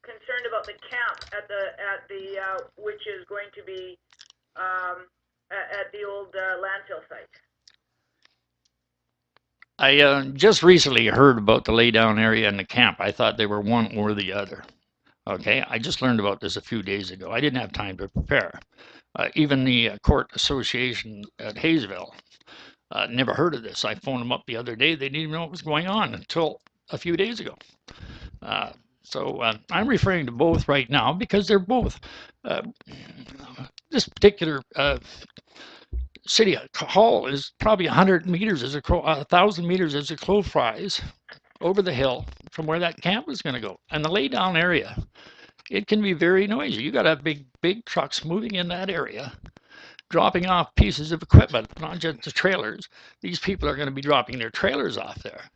concerned about the camp at the which is going to be at the old landfill site? I just recently heard about the laydown area and the camp. I thought they were one or the other. Okay, I just learned about this a few days ago. I didn't have time to prepare. Even the court association at Hayesville never heard of this. I phoned them up the other day. They didn't even know what was going on until a few days ago. So I'm referring to both right now because they're both, this particular city hall is probably 100 meters as a crow, 1,000 meters as a crow flies over the hill from where that camp is going to go. And the laydown area, it can be very noisy. You got to have big trucks moving in that area, dropping off pieces of equipment, not just the trailers. These people are going to be dropping their trailers off there.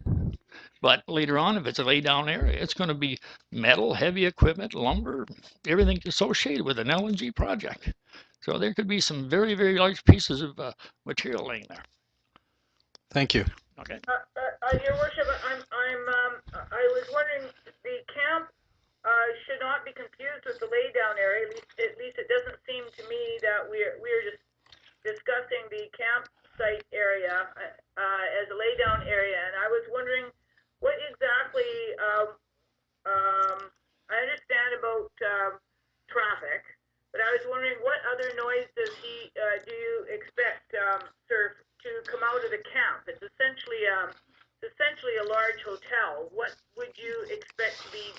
But later on, if it's a laydown area, it's going to be metal, heavy equipment, lumber, everything associated with an LNG project. So there could be some very, very large pieces of material laying there. Thank you. Okay. Your Worship, I was wondering, the camp should not be confused with the laydown area. At least it doesn't seem to me that we're just discussing the campsite area as a laydown area. And I was wondering what exactly. I understand about traffic, but I was wondering what other noise do you expect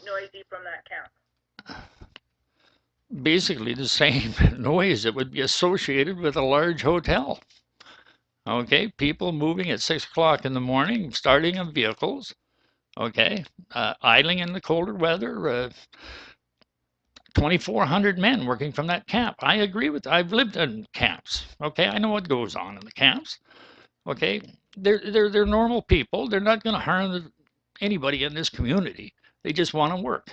noisy from that camp? Basically the same noise that would be associated with a large hotel. Okay, people moving at 6 o'clock in the morning, starting of vehicles, okay, idling in the colder weather, 2,400 men working from that camp. I agree with, I've lived in camps, okay, I know what goes on in the camps, okay, they're normal people, they're not going to harm anybody in this community, they just want to work,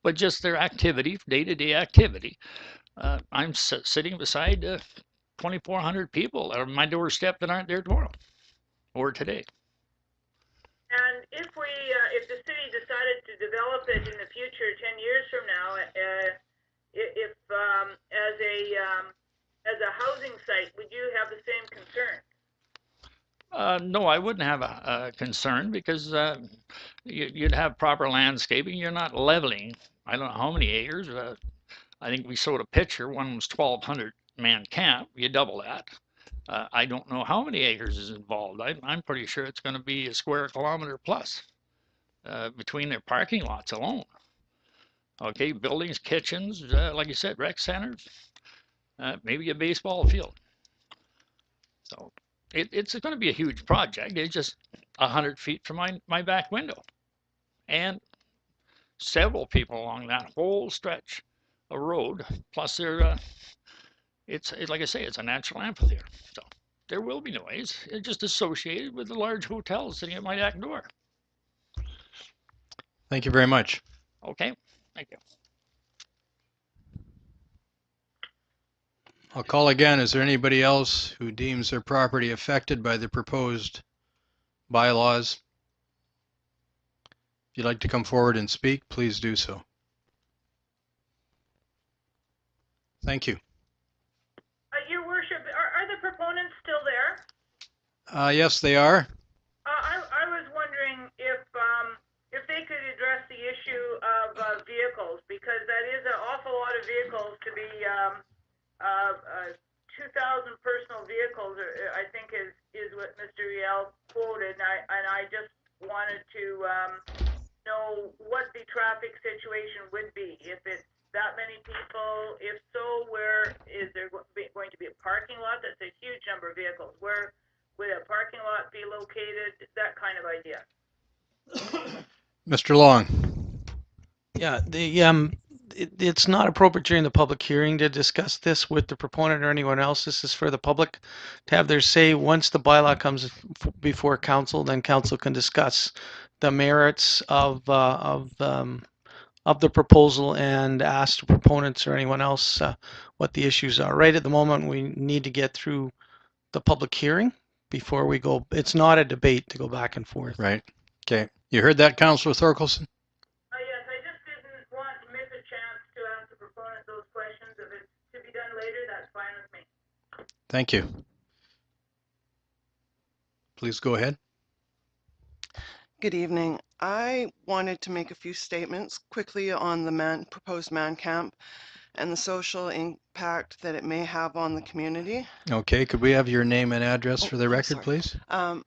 but just their activity, day-to-day activity. I'm sitting beside 2,400 people at my doorstep that aren't there tomorrow or today. And if the city decided to develop it in the future, 10 years from now, as a housing site, would you have the same concern? No, I wouldn't have a concern because you'd have proper landscaping. You're not leveling. I don't know how many acres. I think we showed a picture. One was 1,200 man camp. You double that. I don't know how many acres is involved. I'm pretty sure it's going to be a square kilometer plus between their parking lots alone. Okay, buildings, kitchens, like you said, rec centers, maybe a baseball field. So it's going to be a huge project. It's just 100 feet from my back window. And several people along that whole stretch of road, plus it's like I say, it's a natural amphitheater. So there will be noise. It's just associated with the large hotels sitting at my back door. Thank you very much. Okay, thank you. I'll call again. Is there anybody else who deems their property affected by the proposed bylaws? If you'd like to come forward and speak, please do so. Thank you. Your worship, are the proponents still there? Yes, they are. I was wondering if they could address the issue of vehicles, because that is an awful lot of vehicles to be 2,000 personal vehicles, I think is what Mr. Riel quoted, and I just wanted to know what the traffic situation would be if it's that many people. If so, where is there going to be a parking lot? That's a huge number of vehicles. Where would a parking lot be located? That kind of idea. Mr. Long. Yeah, it's not appropriate during the public hearing to discuss this with the proponent or anyone else. This is for the public to have their say. Once the bylaw comes before council, then council can discuss the merits of the proposal and ask the proponents or anyone else what the issues are. Right at the moment, we need to get through the public hearing before we go. It's not a debate to go back and forth. Right. Okay. You heard that, Councillor Thorkelson? Yes, I just didn't want to miss a chance to ask the proponent those questions. If it's to be done later, that's fine with me. Thank you. Please go ahead. Good evening. I wanted to make a few statements quickly on the proposed man camp and the social impact that it may have on the community. Okay, could we have your name and address for the record, sorry. please?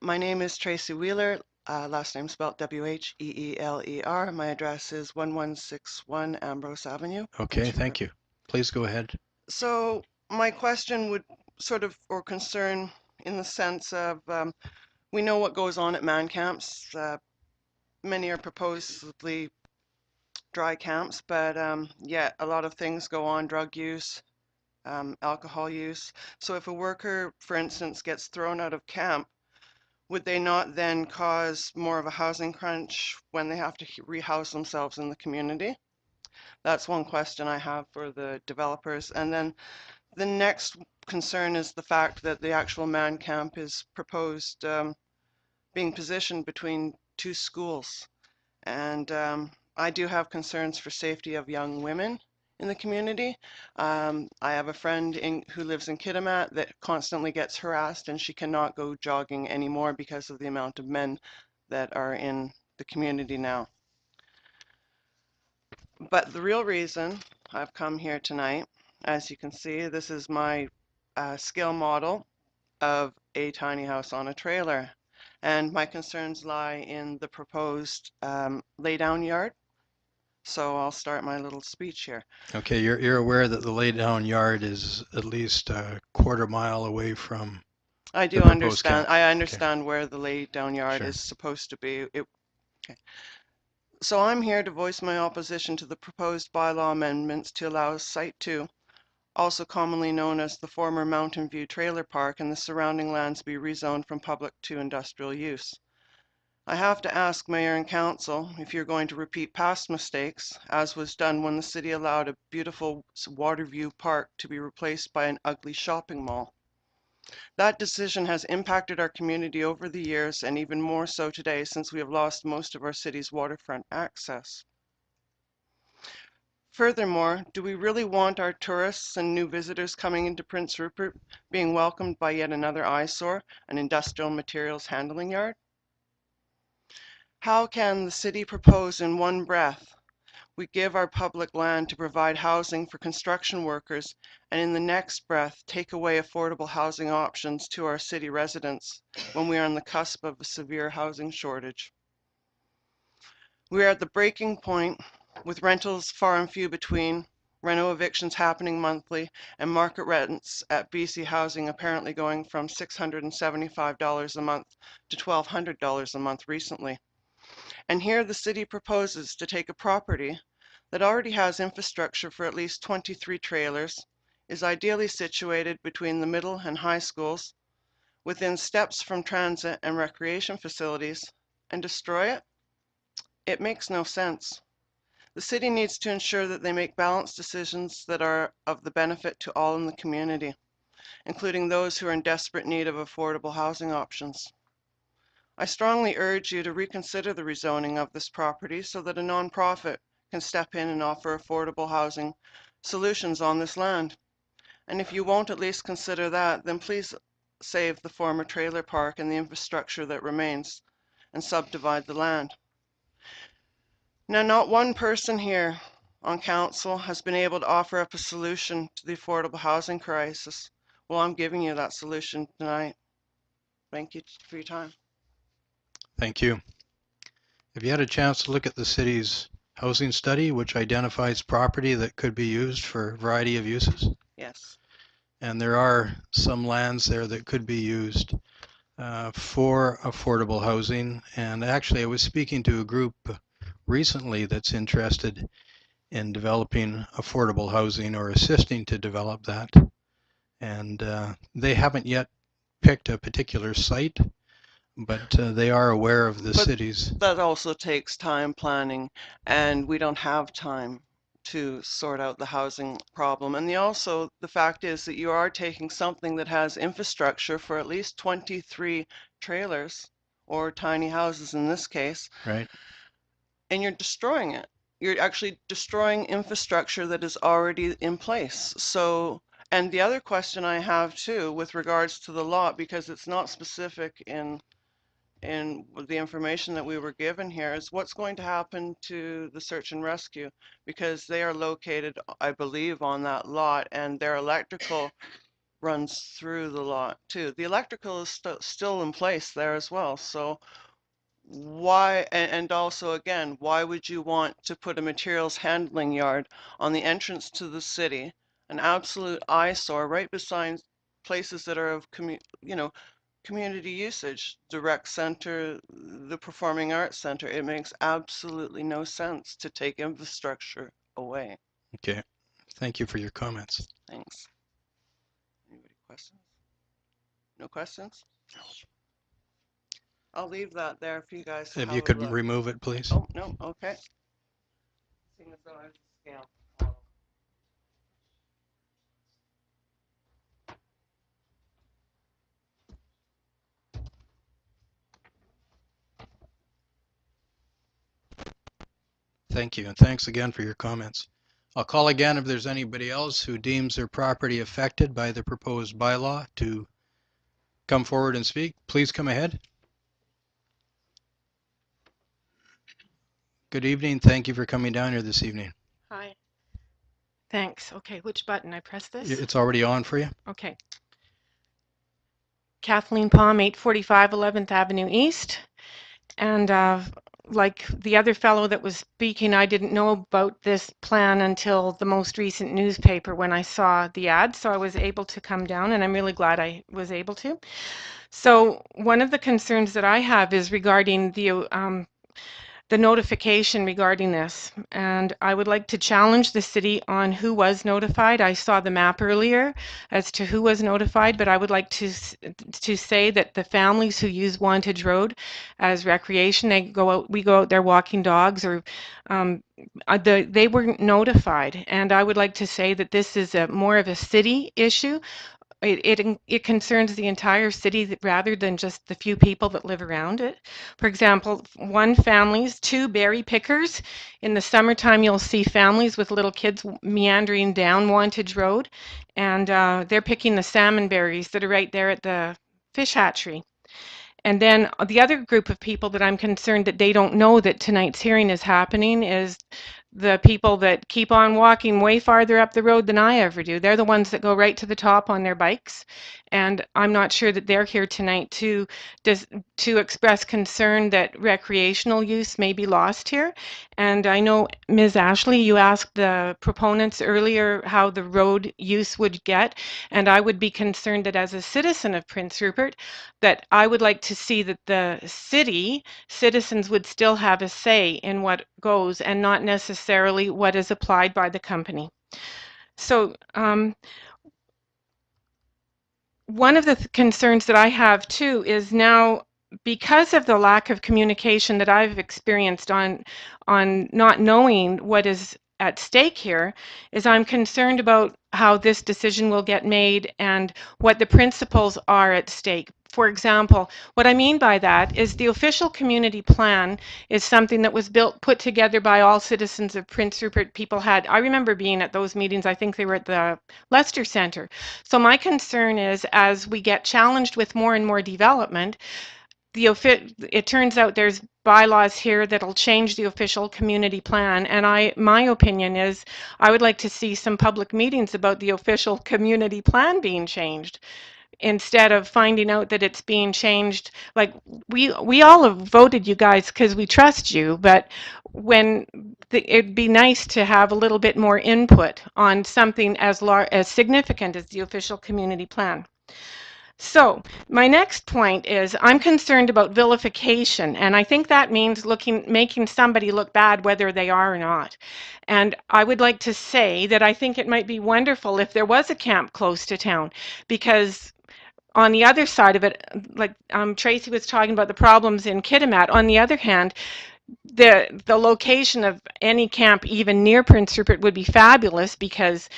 My name is Tracy Wheeler, last name spelled W-H-E-E-L-E-R. My address is 1161 Ambrose Avenue. Okay, thank you. Please go ahead. So my question would or concern in the sense of, we know what goes on at man camps. Many are supposedly dry camps, but yet a lot of things go on: drug use, alcohol use. So if a worker, for instance, gets thrown out of camp, would they not then cause more of a housing crunch when they have to rehouse themselves in the community? That's one question I have for the developers. And then the next concern is the fact that the actual man camp is proposed being positioned between two schools. And I do have concerns for safety of young women in the community. I have a friend who lives in Kitimat that constantly gets harassed, and she cannot go jogging anymore because of the amount of men that are in the community now. But the real reason I've come here tonight, as you can see, this is my scale model of a tiny house on a trailer. And my concerns lie in the proposed laydown yard. So I'll start my little speech here. Okay, you're aware that the laydown yard is at least a quarter-mile away from I the do proposed understand. camp. I Okay, understand where the laid down yard sure. is supposed to be. Okay. So I'm here to voice my opposition to the proposed bylaw amendments to allow Site 2, also commonly known as the former Mountain View Trailer Park, and the surrounding lands be rezoned from public to industrial use. I have to ask Mayor and Council if you're going to repeat past mistakes, as was done when the city allowed a beautiful Waterview Park to be replaced by an ugly shopping mall. That decision has impacted our community over the years, and even more so today since we have lost most of our city's waterfront access. Furthermore, do we really want our tourists and new visitors coming into Prince Rupert being welcomed by yet another eyesore, an industrial materials handling yard? How can the city propose in one breath we give our public land to provide housing for construction workers, and in the next breath take away affordable housing options to our city residents when we are on the cusp of a severe housing shortage? We are at the breaking point, with rentals far and few between, reno evictions happening monthly, and market rents at BC Housing apparently going from $675 a month to $1,200 a month recently. And here the city proposes to take a property that already has infrastructure for at least 23 trailers, is ideally situated between the middle and high schools, within steps from transit and recreation facilities, and destroy it? It makes no sense. The city needs to ensure that they make balanced decisions that are of the benefit to all in the community, including those who are in desperate need of affordable housing options. I strongly urge you to reconsider the rezoning of this property so that a nonprofit can step in and offer affordable housing solutions on this land. And if you won't at least consider that, then please save the former trailer park and the infrastructure that remains and subdivide the land. Now, not one person here on council has been able to offer up a solution to the affordable housing crisis. Well, I'm giving you that solution tonight. Thank you for your time. Thank you. Have you had a chance to look at the city's housing study, which identifies property that could be used for a variety of uses? Yes. And there are some lands there that could be used for affordable housing. And actually, I was speaking to a group recently that's interested in developing affordable housing or assisting to develop that. And they haven't yet picked a particular site, but they are aware of the city's. That also takes time planning, and we don't have time to sort out the housing problem. And the fact is that you are taking something that has infrastructure for at least 23 trailers or tiny houses in this case, right, and you're destroying it. You're actually destroying infrastructure that is already in place. So, and the other question I have too, with regards to the lot, because it's not specific in the information that we were given here, is what's going to happen to the search and rescue, because they are located, I believe, on that lot, and their electrical runs through the lot too. The electrical is still in place there as well. So why, and also again, why would you want to put a materials handling yard on the entrance to the city, an absolute eyesore right beside places that are of community usage, the rec center, the performing arts center? It makes absolutely no sense to take infrastructure away. Okay, thank you for your comments. Thanks. Anybody questions? No questions? No. I'll leave that there for you guys to If have you a could look. remove it, please. Oh, no, okay. Seeing as though I have the scale. Thank you, and thanks again for your comments. I'll call again if there's anybody else who deems their property affected by the proposed bylaw to come forward and speak. Please come ahead. Good evening. Thank you for coming down here this evening. Hi. Thanks. Okay, which button? I press this? It's already on for you. Okay. Kathleen Palm, 845 11th Avenue East. And like the other fellow that was speaking, I didn't know about this plan until the most recent newspaper when I saw the ad. So I was able to come down, and I'm really glad I was able to. So one of the concerns that I have is regarding the notification regarding this, and I would like to challenge the city on who was notified. I saw the map earlier as to who was notified, but I would like to say that the families who use Wantage Road as recreation, we go out there walking dogs, or they weren't notified, and I would like to say that this is more of a city issue. It concerns the entire city rather than just the few people that live around it. For example, one family's 2 berry pickers. In the summertime, you'll see families with little kids meandering down Wantage Road, and they're picking the salmon berries that are right there at the fish hatchery. And then the other group of people that I'm concerned that they don't know that tonight's hearing is happening is the people that keep on walking way farther up the road than I ever do. They're the ones that go right to the top on their bikes. And I'm not sure that they're here tonight to express concern that recreational use may be lost here. And I know, Ms. Ashley, you asked the proponents earlier how the road use would get. And I would be concerned that as a citizen of Prince Rupert, that I would like to see that the city citizens would still have a say in what goes and not necessarily what is applied by the company. So one of the concerns that I have too is now, because of the lack of communication that I've experienced on not knowing what is at stake here, is I'm concerned about how this decision will get made and what the principles are at stake. For example, what I mean by that is the official community plan is something that was put together by all citizens of Prince Rupert. I remember being at those meetings. I think they were at the Lester Center. So my concern is, as we get challenged with more and more development, it turns out there's bylaws here that'll change the official community plan, and my opinion is I would like to see some public meetings about the official community plan being changed, instead of finding out that it's being changed. Like, we all have voted you guys because we trust you, but it'd be nice to have a little bit more input on something as significant as the official community plan. So my next point is I'm concerned about vilification, and I think that means making somebody look bad whether they are or not. And I would like to say that I think it might be wonderful if there was a camp close to town, because on the other side of it, like Tracy was talking about the problems in Kitimat, on the other hand, the location of any camp even near Prince Rupert would be fabulous, because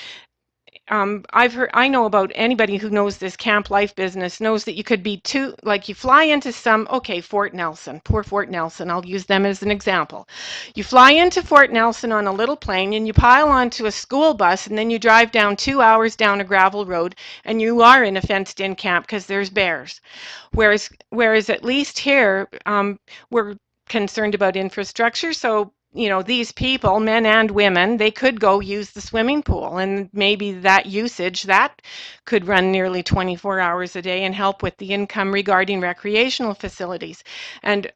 I know about anybody who knows this camp life business knows that you could be you fly into Fort Nelson, poor Fort Nelson, I'll use them as an example. You fly into Fort Nelson on a little plane and you pile onto a school bus, and then you drive down 2 hours down a gravel road and you are in a fenced-in camp because there's bears. Whereas at least here, we're concerned about infrastructure, so these people, men and women, they could go use the swimming pool, and maybe that usage that could run nearly 24 hours a day and help with the income regarding recreational facilities. And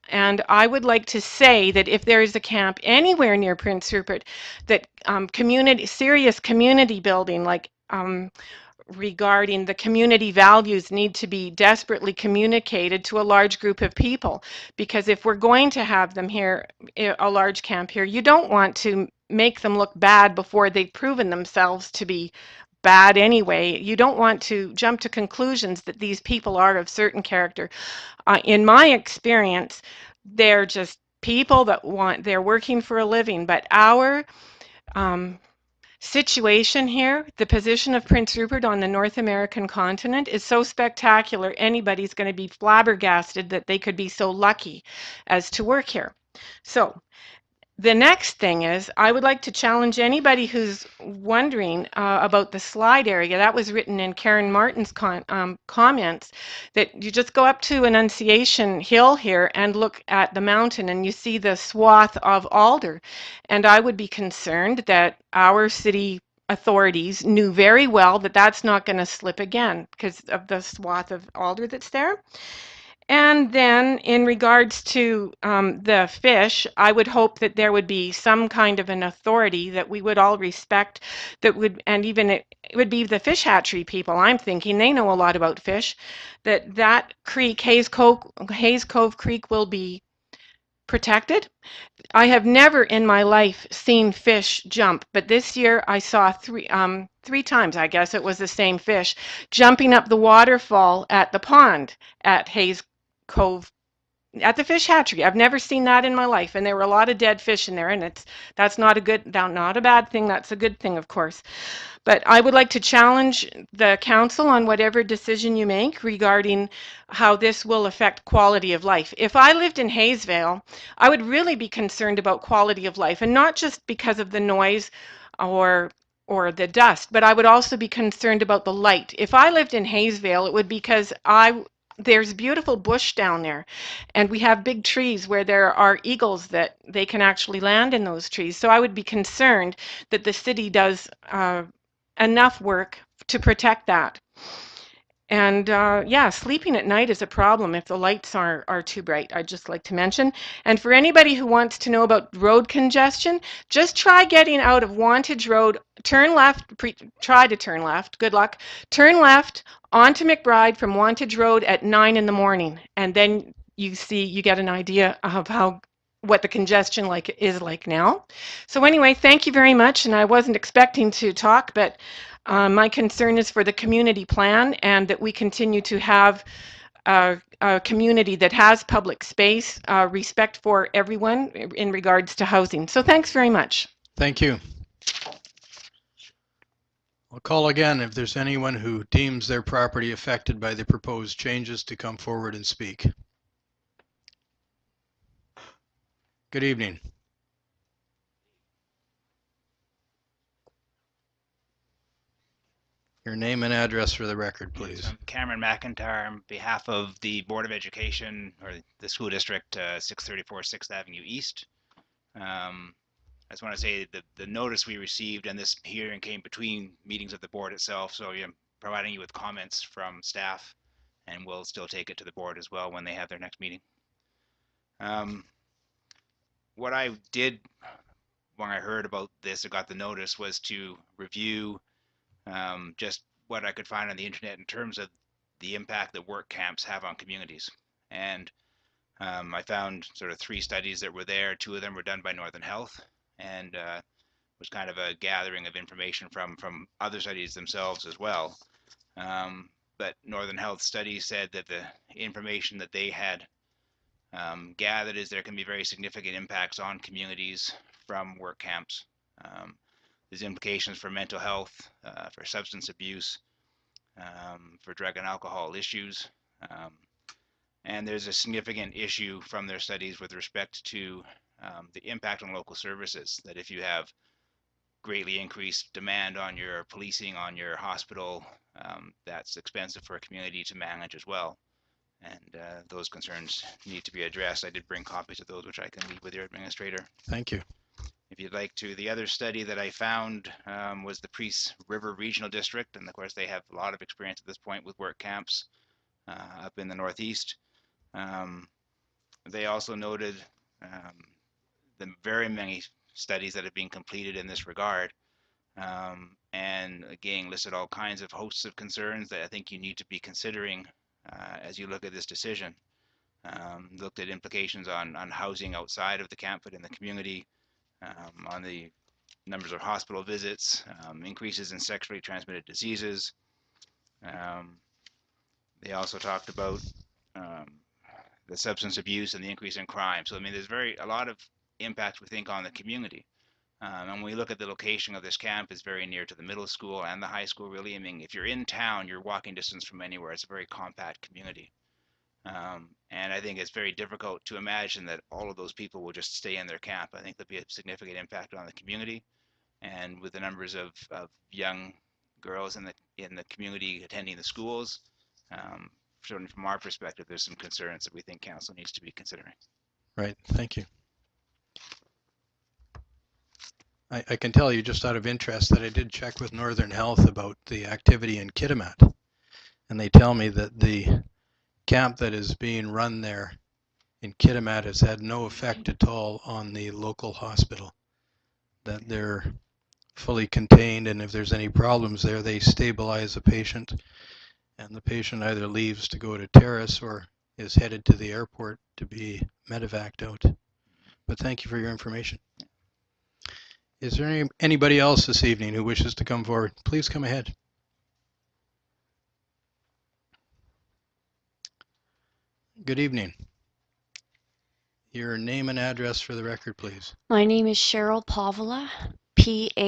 I would like to say that if there is a camp anywhere near Prince Rupert, that serious community building, like regarding the community values, need to be desperately communicated to a large group of people, because if we're going to have them here, a large camp here, you don't want to make them look bad before they've proven themselves to be bad anyway. You don't want to jump to conclusions that these people are of certain character. In my experience, they're just people that they're working for a living, but our situation here, the position of Prince Rupert on the North American continent, is so spectacular, anybody's going to be flabbergasted that they could be so lucky as to work here. So the next thing is, I would like to challenge anybody who's wondering about the slide area. That was written in Karen Martin's comments, that you just go up to Annunciation Hill here and look at the mountain and you see the swath of alder. And I would be concerned that our city authorities knew very well that that's not going to slip again because of the swath of alder that's there. And then in regards to the fish, I would hope that there would be some kind of an authority that we would all respect that would, and even it would be the fish hatchery people, I'm thinking, they know a lot about fish, that creek, Hayes Cove Creek will be protected. I have never in my life seen fish jump, but this year I saw three times, I guess it was the same fish, jumping up the waterfall at the pond at Hayes Cove at the fish hatchery. I've never seen that in my life, and there were a lot of dead fish in there, and that's not a bad thing. That's a good thing, of course. But I would like to challenge the council on whatever decision you make regarding how this will affect quality of life. If I lived in Hayesvale, I would really be concerned about quality of life, and not just because of the noise or the dust, but I would also be concerned about the light. If I lived in Hayesvale, it would be because there's beautiful bush down there, and we have big trees where there are eagles that they can actually land in those trees. So I would be concerned that the city does enough work to protect that. And yeah, sleeping at night is a problem if the lights are too bright, I'd just like to mention. And for anybody who wants to know about road congestion, just try getting out of Wantage Road, turn left, try to turn left, good luck, turn left onto McBride from Wantage Road at 9 in the morning. And then you get an idea of what the congestion is like now. So anyway, thank you very much. And I wasn't expecting to talk, but my concern is for the community plan and that we continue to have a community that has public space, respect for everyone in regards to housing. So thanks very much. Thank you. I'll call again if there's anyone who deems their property affected by the proposed changes to come forward and speak. Good evening. Your name and address for the record, please. I'm Cameron McIntyre on behalf of the Board of Education, or the school district, 634 6th Avenue East. I just want to say that the notice we received and this hearing came between meetings of the board itself, so I'm providing you with comments from staff, and we'll still take it to the board as well when they have their next meeting. What I did when I heard about this or got the notice was to review just what I could find on the internet in terms of the impact that work camps have on communities. And I found sort of 3 studies that were there. 2 of them were done by Northern Health, and was kind of a gathering of information from other studies themselves as well. But Northern Health study said that the information that they had gathered is there can be very significant impacts on communities from work camps. There's implications for mental health, for substance abuse, for drug and alcohol issues. And there's a significant issue from their studies with respect to the impact on local services, that if you have greatly increased demand on your policing, on your hospital, that's expensive for a community to manage as well. And those concerns need to be addressed. I did bring copies of those, which I can leave with your administrator. Thank you. If you'd like to, the other study that I found was the Priest River Regional District, and of course they have a lot of experience at this point with work camps up in the Northeast. They also noted the very many studies that have been completed in this regard, and again listed all kinds of hosts of concerns that I think you need to be considering as you look at this decision. Looked at implications on housing outside of the camp but in the community, on the numbers of hospital visits, increases in sexually transmitted diseases. They also talked about the substance abuse and the increase in crime. So I mean, there's a lot of impact, we think, on the community. And when we look at the location of this camp, it's very near to the middle school and the high school, really. I mean, if you're in town, you're walking distance from anywhere. It's a very compact community. And I think it's very difficult to imagine that all of those people will just stay in their camp. I think there'll be a significant impact on the community. And with the numbers of young girls in the community attending the schools, certainly from our perspective, there's some concerns that we think council needs to be considering. Right, thank you. I can tell you just out of interest that I did check with Northern Health about the activity in Kitimat, and they tell me that the camp that is being run there in Kitimat has had no effect at all on the local hospital. That they're fully contained, and if there's any problems there, they stabilize the patient, and the patient either leaves to go to Terrace or is headed to the airport to be medevaced out. But thank you for your information. Is there anybody else this evening who wishes to come forward? Please come ahead. Good evening. Your name and address for the record, please. My name is Cheryl Pavola, Paavola,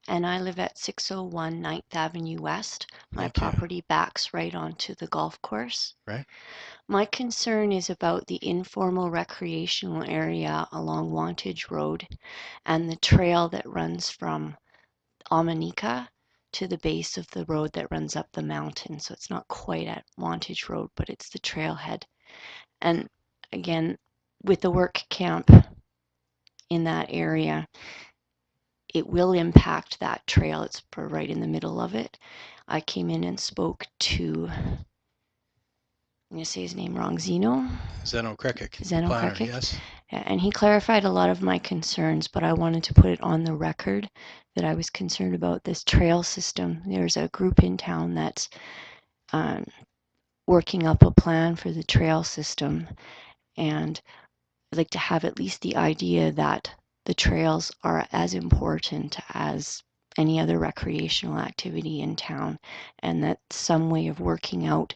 and I live at 601 9th Avenue West. My Thank you. property backs right onto the golf course. Right. My concern is about the informal recreational area along Wantage Road and the trail that runs from Omanika to the base of the road that runs up the mountain. So it's not quite at Wantage Road, but it's the trailhead. And again, with the work camp in that area, it will impact that trail. It's right in the middle of it. I came in and spoke to, I'm going to say his name wrong, Zeno Krekic. Zeno Planner, Krekic. yes. And he clarified a lot of my concerns, but I wanted to put it on the record that I was concerned about this trail system. There's a group in town that's working up a plan for the trail system, and I'd like to have at least the idea that the trails are as important as any other recreational activity in town, and that some way of working out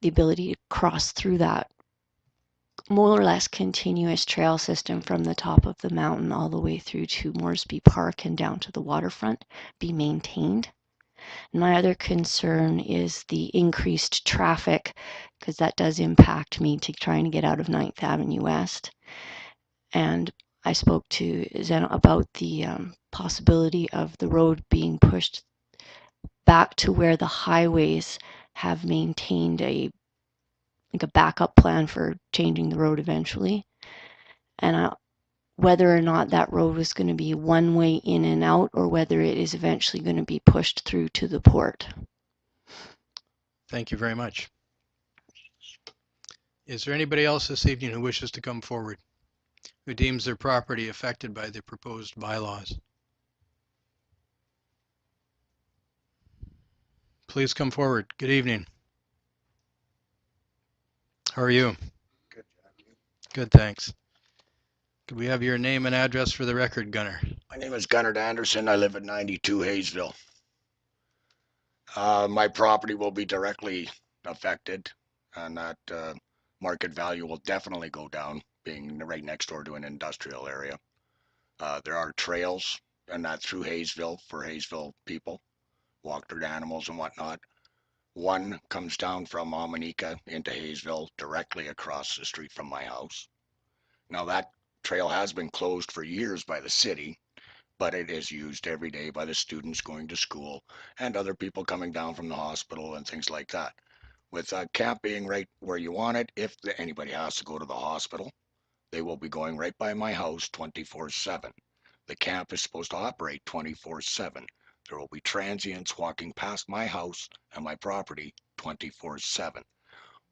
the ability to cross through that more or less continuous trail system from the top of the mountain all the way through to Moresby Park and down to the waterfront be maintained. My other concern is the increased traffic, because that does impact me to trying to get out of 9th Avenue West. And I spoke to Zeno about the possibility of the road being pushed back to where the highways have maintained a backup plan for changing the road eventually. And whether or not that road was going to be one way in and out, or whether it is eventually going to be pushed through to the port. Thank you very much. Is there anybody else this evening who wishes to come forward, who deems their property affected by the proposed bylaws? Please come forward. Good evening. How are you? Good, Jack. Good, thanks. Could we have your name and address for the record, Gunnar? My name is Gunnar Anderson. I live at 92 Hayesville. My property will be directly affected, and that market value will definitely go down, being right next door to an industrial area. There are trails, and that through Hayesville for Hayesville people, walked animals and whatnot. One comes down from Omanika into Hayesville directly across the street from my house. Now that trail has been closed for years by the city, but it is used every day by the students going to school and other people coming down from the hospital and things like that. With camp being right where you want it, if anybody has to go to the hospital, they will be going right by my house 24/7. The camp is supposed to operate 24/7. There will be transients walking past my house and my property 24/7.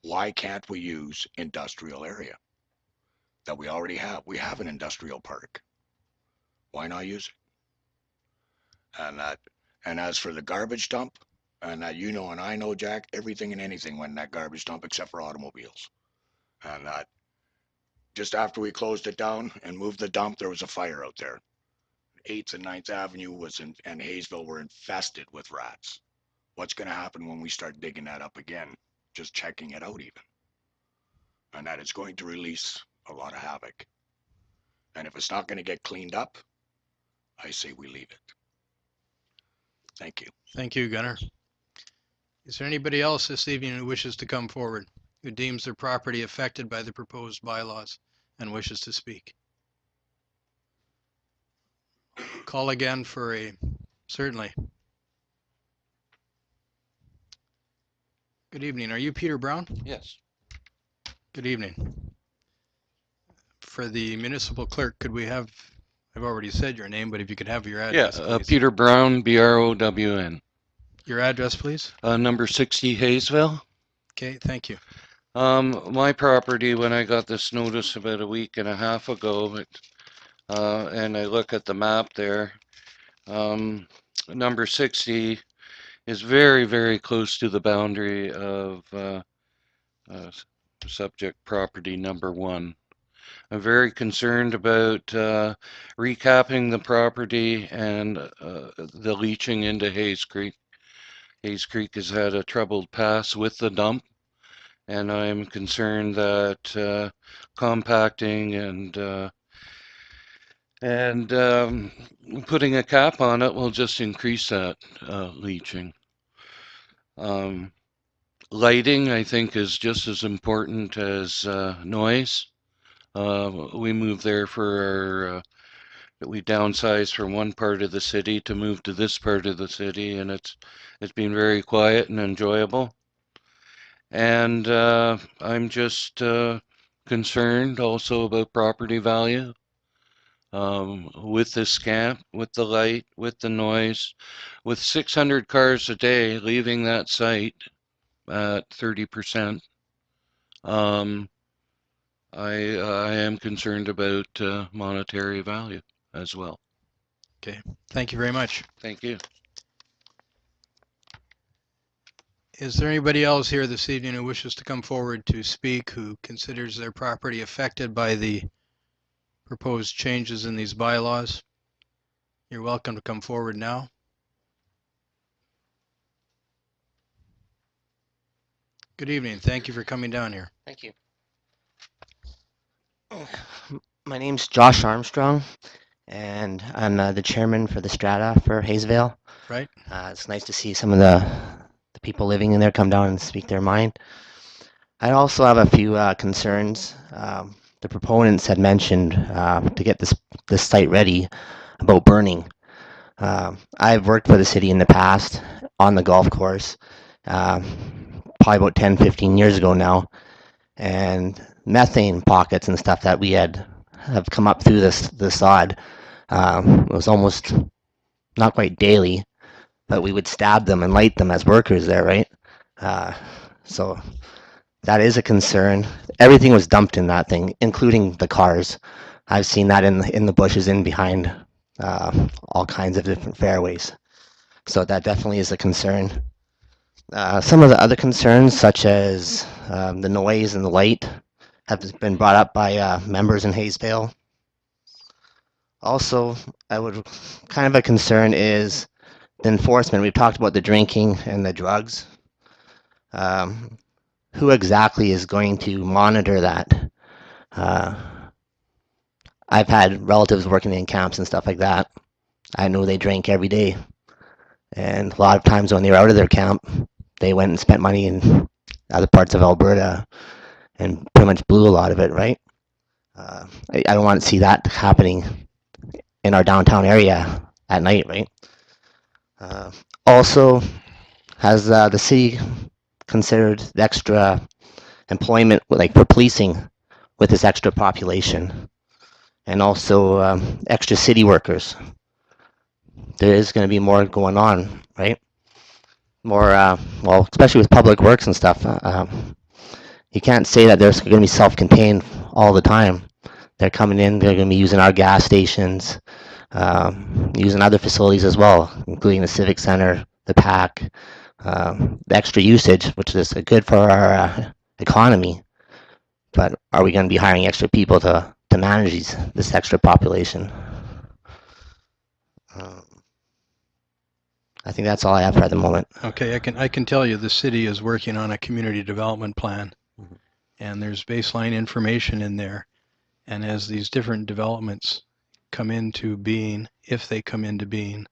Why can't we use industrial area that we already have? We have an industrial park. Why not use it? And as for the garbage dump, and that you know and I know, Jack, everything and anything went in that garbage dump except for automobiles. And just after we closed it down and moved the dump, there was a fire out there. 8th and 9th Avenue and Hayesville were infested with rats. What's going to happen when we start digging that up again? Just checking it out even. And that it's going to release a lot of havoc. And if it's not going to get cleaned up, I say we leave it. Thank you. Thank you, Gunnar. Is there anybody else this evening who wishes to come forward, who deems their property affected by the proposed bylaws and wishes to speak? Call again for certainly. Good evening. Are you Peter Brown? Yes. Good evening. For the municipal clerk, could we have, I've already said your name, but if you could have your address, Yeah, please. Peter Brown, BROWN. Your address, please. Number 60 Hayesville. Okay, thank you. My property, when I got this notice about a week and a half ago, and I look at the map there, number 60 is very, very close to the boundary of subject property number 1. I'm very concerned about recapping the property and the leaching into Hayes Creek. Hayes Creek has had a troubled past with the dump, and I'm concerned that compacting and putting a cap on it will just increase that leaching. Lighting, I think, is just as important as noise. We moved there for we downsized from one part of the city to move to this part of the city, and it's been very quiet and enjoyable. And I'm just concerned also about property value with this camp, with the light, with the noise, with 600 cars a day leaving that site at 30%. I am concerned about monetary value as well. Okay, thank you very much. Thank you. Is there anybody else here this evening who wishes to come forward to speak, who considers their property affected by the proposed changes in these bylaws? You're welcome to come forward now. Good evening. Thank you for coming down here. Thank you. My name's Josh Armstrong, and I'm the chairman for the Strata for Hayesville. Right. It's nice to see some of the people living in there come down and speak their mind. I also have a few concerns. The proponents had mentioned to get this site ready about burning. I've worked for the city in the past on the golf course, probably about 10-15 years ago now, and methane pockets and stuff that we have come up through the sod. It was almost not quite daily, but we would stab them and light them as workers there, right? So that is a concern. Everything was dumped in that thing, including the cars. I've seen that in the bushes in behind all kinds of different fairways. So that definitely is a concern. Some of the other concerns, such as the noise and the light, have been brought up by members in Hayesville. Also, kind of a concern is the enforcement. We've talked about the drinking and the drugs. Who exactly is going to monitor that? I've had relatives working in camps and stuff like that. I know they drank every day. And a lot of times when they were out of their camp, they went and spent money in other parts of Alberta and pretty much blew a lot of it, right? I don't want to see that happening in our downtown area at night, right? Also, has the city considered the extra employment, like for policing, with this extra population, and also extra city workers? There is going to be more going on, right? More, well, especially with public works and stuff. You can't say that they're going to be self-contained all the time. They're coming in, they're going to be using our gas stations, using other facilities as well, including the Civic Center, the PAC, the extra usage, which is good for our economy. But are we going to be hiring extra people to manage this extra population? I think that's all I have for the moment. Okay, I can tell you the city is working on a community development plan, and there's baseline information in there. And as these different developments come into being, if they come into being,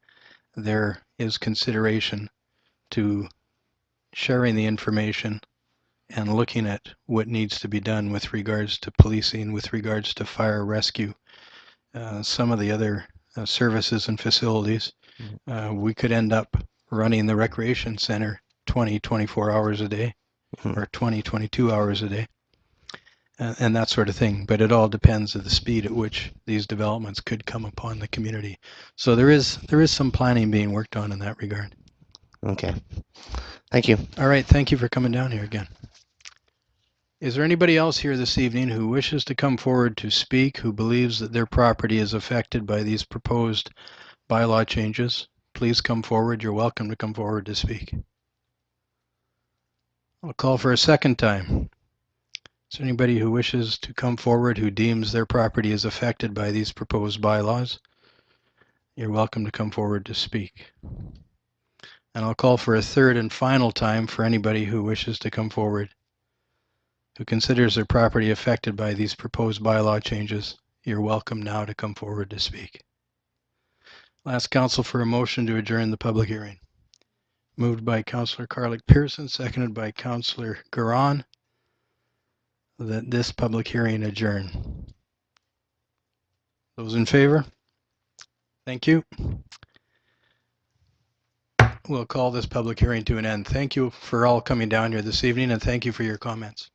there is consideration to sharing the information and looking at what needs to be done with regards to policing, with regards to fire rescue, some of the other services and facilities. We could end up running the recreation center 24 hours a day, or 22 hours a day, and that sort of thing. But it all depends on the speed at which these developments could come upon the community. So there is some planning being worked on in that regard. Okay. Thank you. All right, thank you for coming down here again. Is there anybody else here this evening who wishes to come forward to speak, who believes that their property is affected by these proposed bylaw changes? Please come forward. You're welcome to come forward to speak. I'll call for a second time. Is there anybody who wishes to come forward who deems their property is affected by these proposed bylaws? You're welcome to come forward to speak. And I'll call for a third and final time for anybody who wishes to come forward, who considers their property affected by these proposed bylaw changes. You're welcome now to come forward to speak. I'll ask council for a motion to adjourn the public hearing. Moved by Councillor Carlick-Pearson, seconded by Councillor Garon, that this public hearing adjourn. Those in favor? Thank you. We'll call this public hearing to an end. Thank you for all coming down here this evening, and thank you for your comments.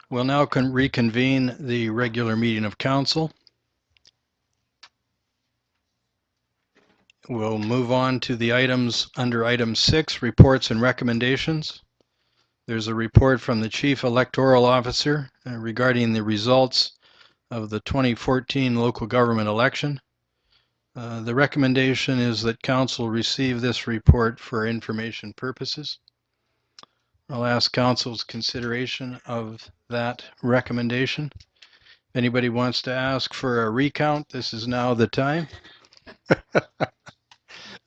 We'll now reconvene the regular meeting of council. We'll move on to the items under item 6, reports and recommendations. There's a report from the Chief Electoral Officer regarding the results of the 2014 local government election. The recommendation is that council receive this report for information purposes. I'll ask council's consideration of that recommendation. If anybody wants to ask for a recount, this is now the time.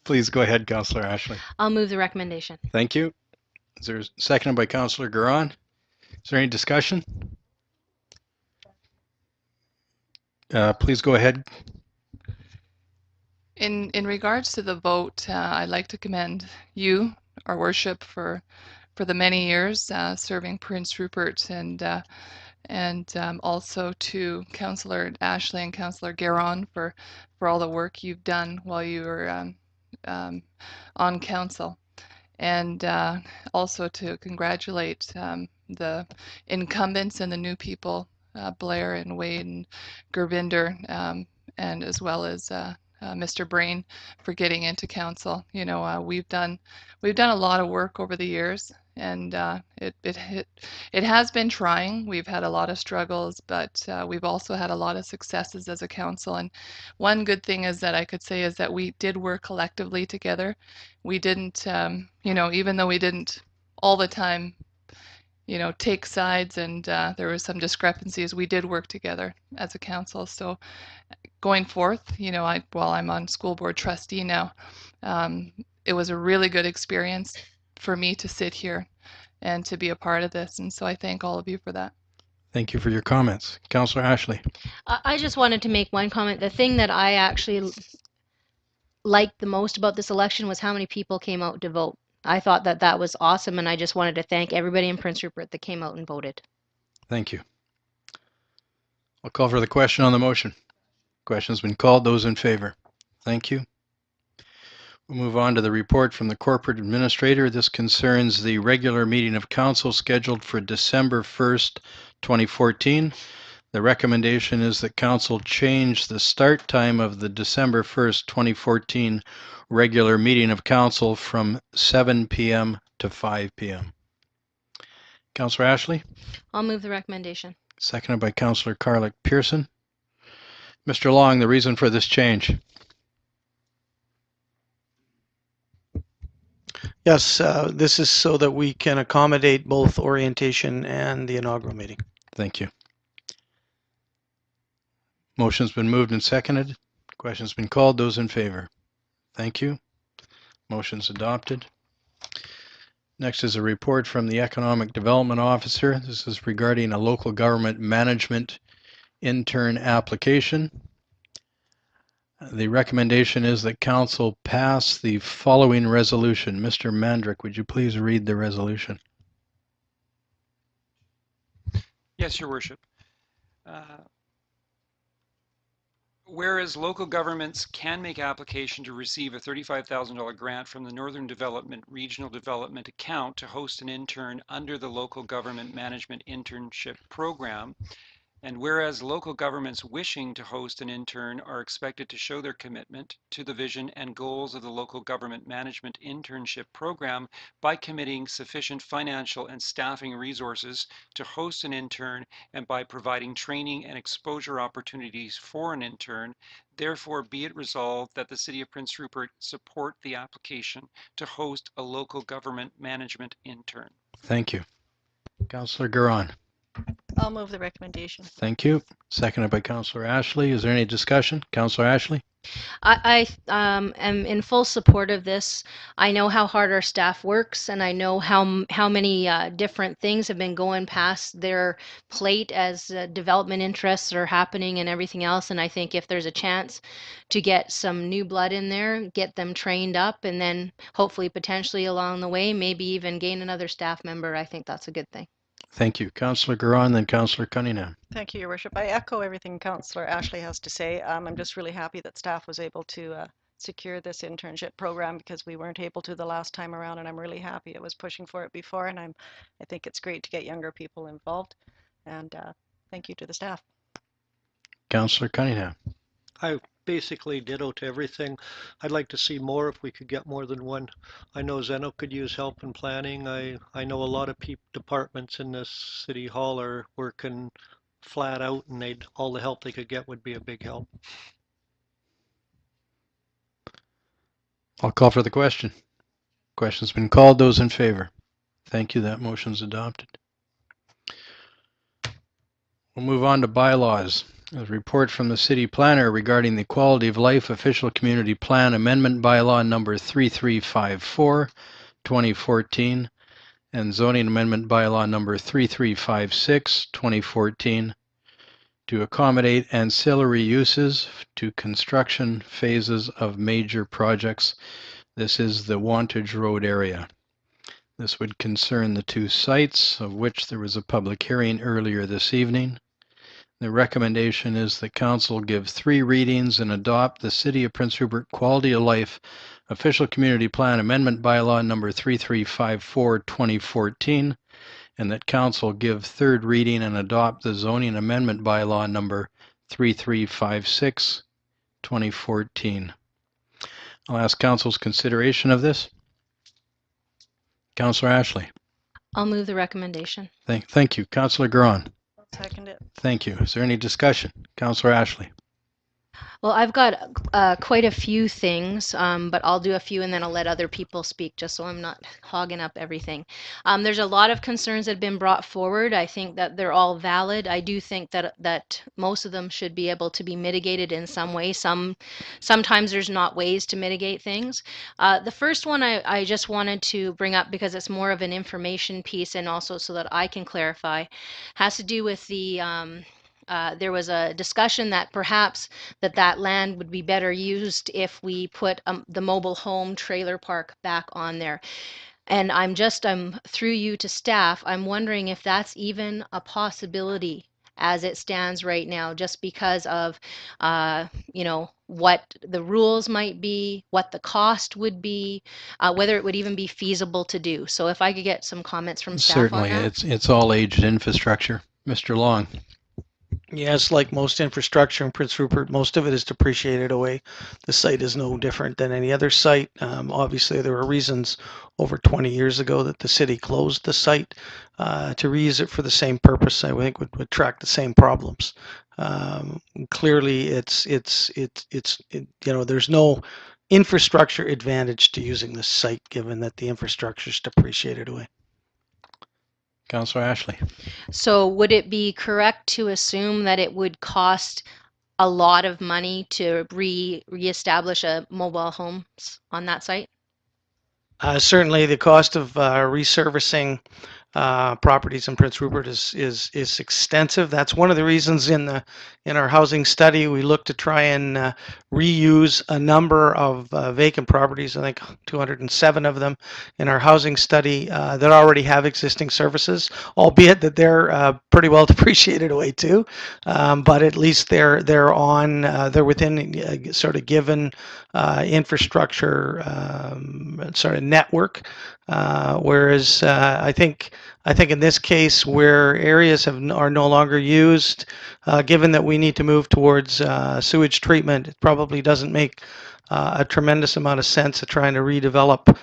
Please go ahead, Councillor Ashley. I'll move the recommendation. Thank you. Is there a second by Councillor Garon? Is there any discussion? Please go ahead. In regards to the vote, I'd like to commend you, our worship, for the many years serving Prince Rupert, and also to Councillor Ashley and Councillor Garon for all the work you've done while you were on council, and also to congratulate the incumbents and the new people, Blair and Wade and Gurvinder, and as well as Mr. Brain, for getting into council. You know, we've done a lot of work over the years, and it has been trying. We've had a lot of struggles, but we've also had a lot of successes as a council. And one good thing is that I could say is that we did work collectively together. We didn't, you know, even though we didn't all the time, you know, take sides, and there was some discrepancies, we did work together as a council. So going forth, you know, while I'm on school board trustee now, it was a really good experience for me to sit here and to be a part of this. And so I thank all of you for that. Thank you for your comments. Councillor Ashley. I just wanted to make one comment. The thing that I actually liked the most about this election was how many people came out to vote. I thought that that was awesome, and I just wanted to thank everybody in Prince Rupert that came out and voted. Thank you. I'll call for the question on the motion. Question's been called. Those in favor? Thank you. We'll move on to the report from the corporate administrator. This concerns the regular meeting of council scheduled for December 1st, 2014. The recommendation is that council change the start time of the December 1st, 2014 regular meeting of council from 7 p.m. to 5 p.m. Councillor Ashley? I'll move the recommendation. Seconded by Councillor Carlick-Pearson. Mr. Long, the reason for this change? Yes, this is so that we can accommodate both orientation and the inaugural meeting. Thank you. Motion's been moved and seconded. Question's been called. Those in favor? Thank you. Motion's adopted. Next is a report from the Economic Development Officer. This is regarding a local government management intern application. The recommendation is that council pass the following resolution. Mr. Mandrick, would you please read the resolution? Yes, Your Worship. Whereas local governments can make application to receive a $35,000 grant from the Northern Development Regional Development account to host an intern under the Local Government Management Internship Program, and whereas local governments wishing to host an intern are expected to show their commitment to the vision and goals of the Local Government Management Internship Program by committing sufficient financial and staffing resources to host an intern and by providing training and exposure opportunities for an intern, therefore be it resolved that the City of Prince Rupert support the application to host a local government management intern. Thank you. Councillor Garon. I'll move the recommendation. Thank you. Seconded by Councillor Ashley. Is there any discussion? Councillor Ashley? I am in full support of this. I know how hard our staff works, and I know how many different things have been going past their plate as development interests are happening and everything else. And I think if there's a chance to get some new blood in there, get them trained up, and then hopefully potentially along the way, maybe even gain another staff member, I think that's a good thing. Thank you. Councillor Garon, then Councillor Cunningham. Thank you, Your Worship. I echo everything Councillor Ashley has to say. I'm just really happy that staff was able to secure this internship program because we weren't able to the last time around, and I'm really happy it was pushing for it before, and I think it's great to get younger people involved, and thank you to the staff. Councillor Cunningham. I basically ditto to everything. I'd like to see more if we could get more than one. I know Zeno could use help in planning. I know a lot of departments in this city hall are working flat out, and all the help they could get would be a big help. I'll call for the question. Question's been called. Those in favor? Thank you. That motion's adopted. We'll move on to bylaws. A report from the city planner regarding the Quality of Life Official Community Plan Amendment Bylaw number 3354, 2014, and Zoning Amendment Bylaw number 3356, 2014, to accommodate ancillary uses to construction phases of major projects. This is the Wantage Road area. This would concern the two sites, of which there was a public hearing earlier this evening. The recommendation is that council give 3 readings and adopt the City of Prince Rupert Quality of Life Official Community Plan Amendment Bylaw number 3354, 2014, and that council give 3rd reading and adopt the Zoning Amendment Bylaw number 3356, 2014. I'll ask council's consideration of this. Councillor Ashley. I'll move the recommendation. Thank you. Councillor Garon. Second it. Thank you. Is there any discussion? Councillor Ashley. Well, I've got quite a few things, but I'll do a few and then I'll let other people speak just so I'm not hogging up everything. There's a lot of concerns that have been brought forward. I think that they're all valid. I do think that most of them should be able to be mitigated in some way. Sometimes there's not ways to mitigate things. The first one I just wanted to bring up because it's more of an information piece and also so that I can clarify, has to do with the there was a discussion that perhaps that land would be better used if we put the mobile home trailer park back on there. And I'm through you to staff, I'm wondering if that's even a possibility as it stands right now, just because of, what the rules might be, what the cost would be, whether it would even be feasible to do. So if I could get some comments from staff on that. Certainly, it's all aged infrastructure. Mr. Long. Yes, like most infrastructure in Prince Rupert, most of it is depreciated away. The site is no different than any other site. Obviously, there were reasons over 20 years ago that the city closed the site to reuse it for the same purpose. I think would track the same problems. Clearly, there's no infrastructure advantage to using this site, given that the infrastructure is depreciated away. Councillor Ashley. So would it be correct to assume that it would cost a lot of money to reestablish a mobile homes on that site? Certainly, the cost of resurfacing properties in Prince Rupert is extensive. That's one of the reasons in our housing study we look to try and reuse a number of vacant properties. I think 207 of them in our housing study that already have existing services, albeit that they're pretty well depreciated away too. But at least they're within sort of given infrastructure sort of network. Whereas I think in this case, where areas are no longer used, given that we need to move towards sewage treatment, it probably doesn't make a tremendous amount of sense of trying to redevelop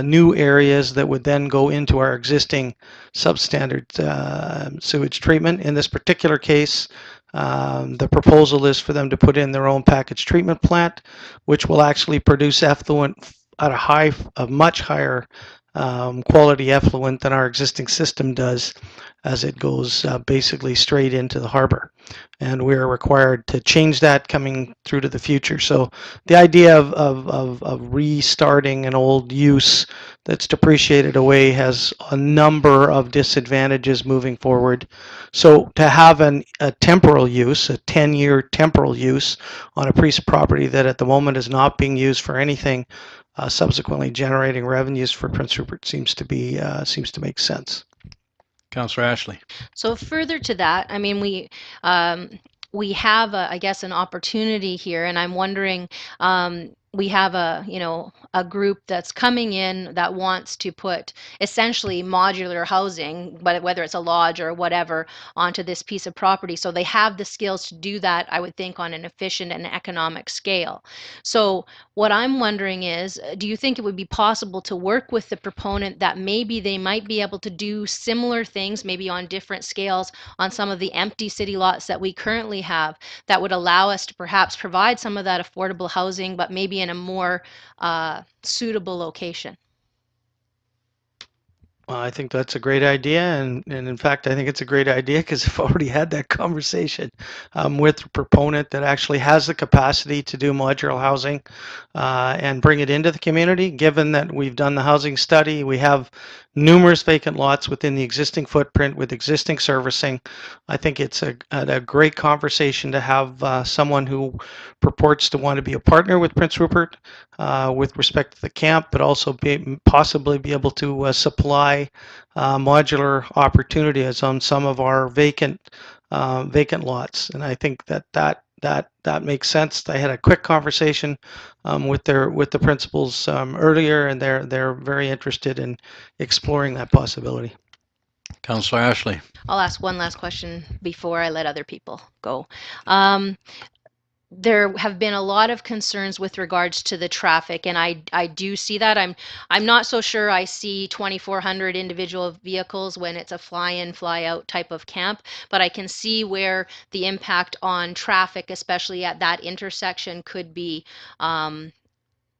new areas that would then go into our existing substandard sewage treatment. In this particular case, the proposal is for them to put in their own package treatment plant, which will actually produce effluent at a much higher quality effluent than our existing system does, as it goes basically straight into the harbor. And we are required to change that coming through to the future. So the idea of restarting an old use that's depreciated away has a number of disadvantages moving forward. So to have a temporal use, a 10-year temporal use on a piece of property that at the moment is not being used for anything, subsequently generating revenues for Prince Rupert seems to make sense. Councillor Ashley. So further to that, I mean, we have, I guess, an opportunity here, and I'm wondering, we have a group that's coming in that wants to put essentially modular housing, but whether it's a lodge or whatever, onto this piece of property. So they have the skills to do that, I would think, on an efficient and economic scale. So what I'm wondering is, do you think it would be possible to work with the proponent that maybe they might be able to do similar things, maybe on different scales, on some of the empty city lots that we currently have, that would allow us to perhaps provide some of that affordable housing, but maybe in a more suitable location? Well, I think that's a great idea, and in fact, I think it's a great idea because I've already had that conversation with the proponent that actually has the capacity to do modular housing and bring it into the community. Given that we've done the housing study, we have numerous vacant lots within the existing footprint with existing servicing. I think it's a great conversation to have someone who purports to want to be a partner with Prince Rupert with respect to the camp, but also possibly be able to supply modular opportunities on some of our vacant lots. And I think that makes sense. I had a quick conversation with the principals earlier, and they're very interested in exploring that possibility. Councillor Ashley. I'll ask one last question before I let other people go. There have been a lot of concerns with regards to the traffic, and I do see that. I'm not so sure I see 2,400 individual vehicles when it's a fly-in, fly-out type of camp, but I can see where the impact on traffic, especially at that intersection, could be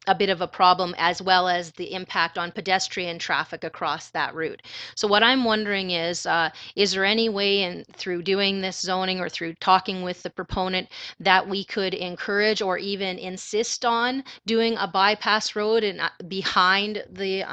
a bit of a problem, as well as the impact on pedestrian traffic across that route. So what I'm wondering is there any way through doing this zoning or through talking with the proponent that we could encourage or even insist on doing a bypass road and behind the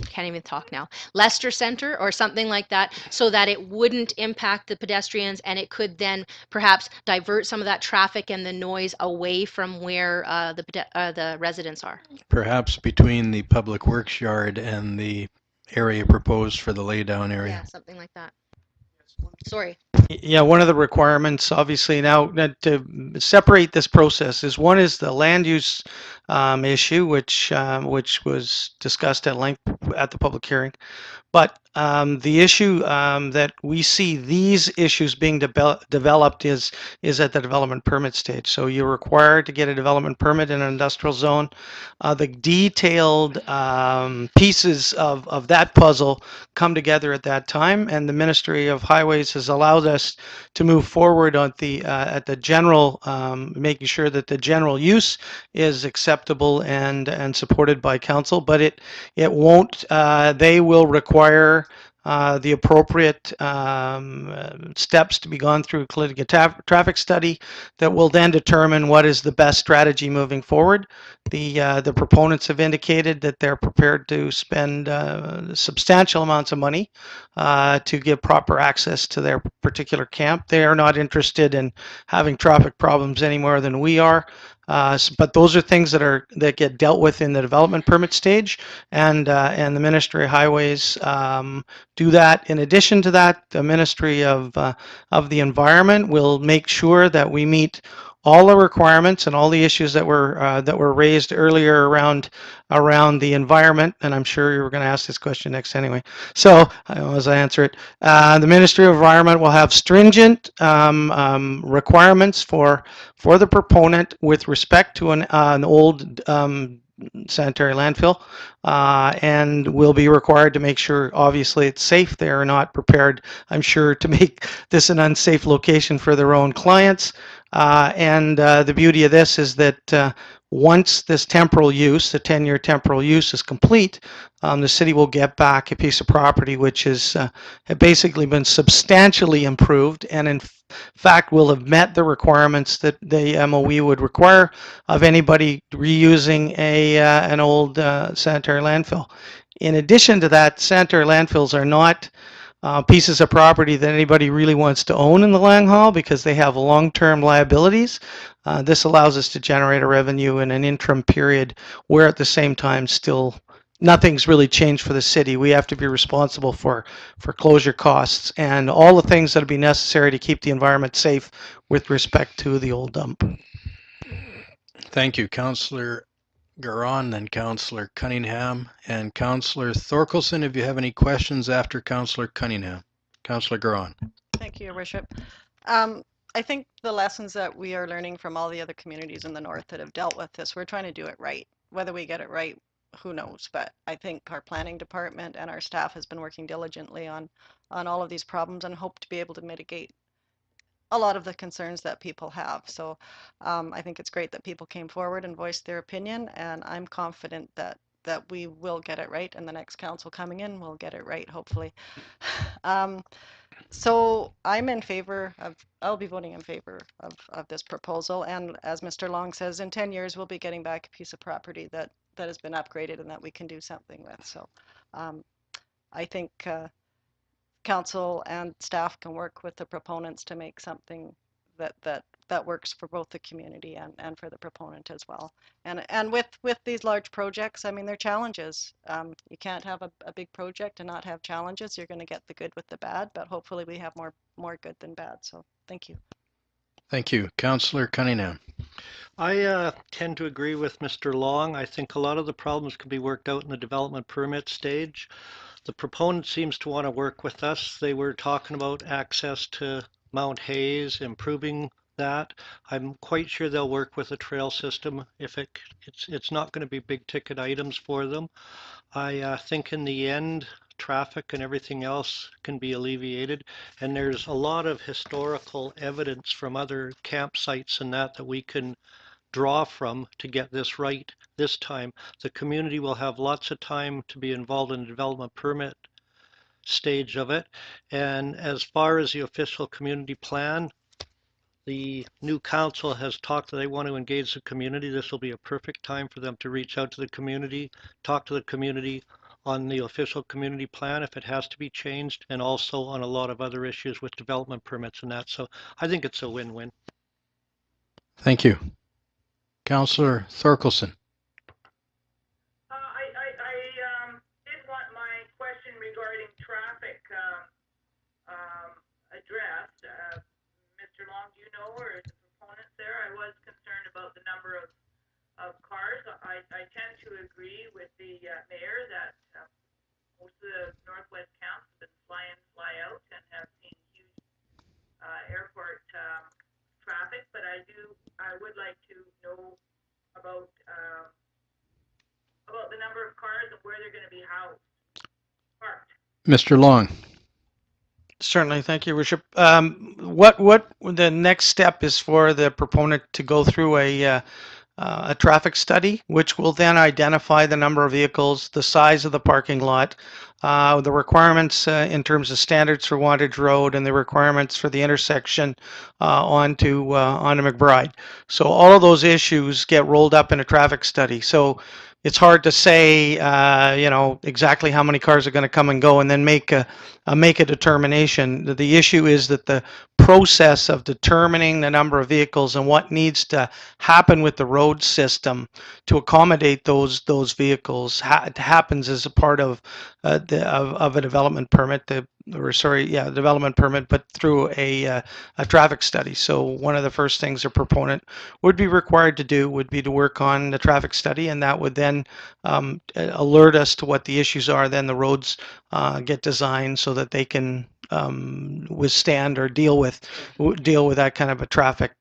can't even talk now, Leicester Center or something like that, so that it wouldn't impact the pedestrians and it could then perhaps divert some of that traffic and the noise away from where the residents are? Perhaps between the public works yard and the area proposed for the laydown area. Yeah, something like that. Sorry. Yeah, one of the requirements, obviously, now to separate this process is one is the land use issue, which was discussed at length at the public hearing. But the issue that we see these issues being developed is at the development permit stage. So you're required to get a development permit in an industrial zone. The detailed pieces of that puzzle come together at that time, and the Ministry of Highways has allowed us to move forward on at the general, making sure that the general use is acceptable and supported by council. But it won't. They will require the appropriate steps to be gone through, including a traffic study that will then determine what is the best strategy moving forward. The proponents have indicated that they're prepared to spend substantial amounts of money to give proper access to their particular camp. They are not interested in having traffic problems any more than we are. But those are things that get dealt with in the development permit stage, and the Ministry of Highways do that. In addition to that, the Ministry of the Environment will make sure that we meet all the requirements and all the issues that were raised earlier around the environment. And I'm sure you were going to ask this question next anyway. So as I answer it, the Ministry of Environment will have stringent requirements for the proponent with respect to an old sanitary landfill, and will be required to make sure, obviously, it's safe. They are not prepared, I'm sure, to make this an unsafe location for their own clients. And the beauty of this is that once this temporal use, the 10-year temporal use, is complete, the city will get back a piece of property which has basically been substantially improved, and in fact will have met the requirements that the MOE would require of anybody reusing an old sanitary landfill. In addition to that, sanitary landfills are not pieces of property that anybody really wants to own in the long haul because they have long-term liabilities. This allows us to generate a revenue in an interim period where at the same time still nothing's really changed for the city. We have to be responsible for closure costs and all the things that would be necessary to keep the environment safe with respect to the old dump. Thank you, Councillor Garon, then Councillor Cunningham, and Councillor Thorkelson, if you have any questions after Councillor Cunningham. Councillor Garon. Thank you, Your Worship. I think the lessons that we are learning from all the other communities in the north that have dealt with this, we're trying to do it right. Whether we get it right, who knows? But I think our planning department and our staff has been working diligently on all of these problems and hope to be able to mitigate a lot of the concerns that people have. So I think it's great that people came forward and voiced their opinion, and I'm confident that we will get it right, and the next council coming in will get it right, hopefully. So I'm in favor of, I'll be voting in favor of this proposal. And as Mr. Long says, in 10 years, we'll be getting back a piece of property that has been upgraded and that we can do something with. So I think council and staff can work with the proponents to make something that works for both the community and for the proponent as well. And with these large projects, I mean, they're challenges. You can't have a big project and not have challenges. You're going to get the good with the bad, but hopefully we have more good than bad. So thank you. Thank you. Councillor Cunningham. I tend to agree with Mr. Long. I think a lot of the problems can be worked out in the development permit stage. The proponent seems to want to work with us. They were talking about access to Mount Hayes, improving that. I'm quite sure they'll work with a trail system if it's not going to be big ticket items for them. I think in the end, traffic and everything else can be alleviated, and there's a lot of historical evidence from other campsites and that we can draw from to get this right this time. The community will have lots of time to be involved in the development permit stage of it. And as far as the official community plan, the new council has talked that they want to engage the community. This will be a perfect time for them to reach out to the community, talk to the community on the official community plan if it has to be changed, and also on a lot of other issues with development permits and that. So I think it's a win-win. Thank you. Councillor Thorkelson. I did want my question regarding traffic addressed. Mr. Long, do you know, or is the proponents there? I was concerned about the number of cars. I tend to agree with the mayor that most of the Northwest camps have been fly in, fly out and have seen huge airport traffic, but I would like to know about the number of cars and where they're going to be housed, parked. Mr. Long. Certainly, thank you, Worship. What the next step is for the proponent to go through a a traffic study, which will then identify the number of vehicles, the size of the parking lot, the requirements in terms of standards for Wantage Road, and the requirements for the intersection onto McBride. So all of those issues get rolled up in a traffic study. So it's hard to say, exactly how many cars are going to come and go, and then make a determination. The issue is that the process of determining the number of vehicles and what needs to happen with the road system to accommodate those vehicles happens as a part of a development permit. Development permit, but through a traffic study. So one of the first things a proponent would be required to do would be to work on the traffic study, and that would then alert us to what the issues are. Then the roads get designed so that they can withstand or deal with that kind of a traffic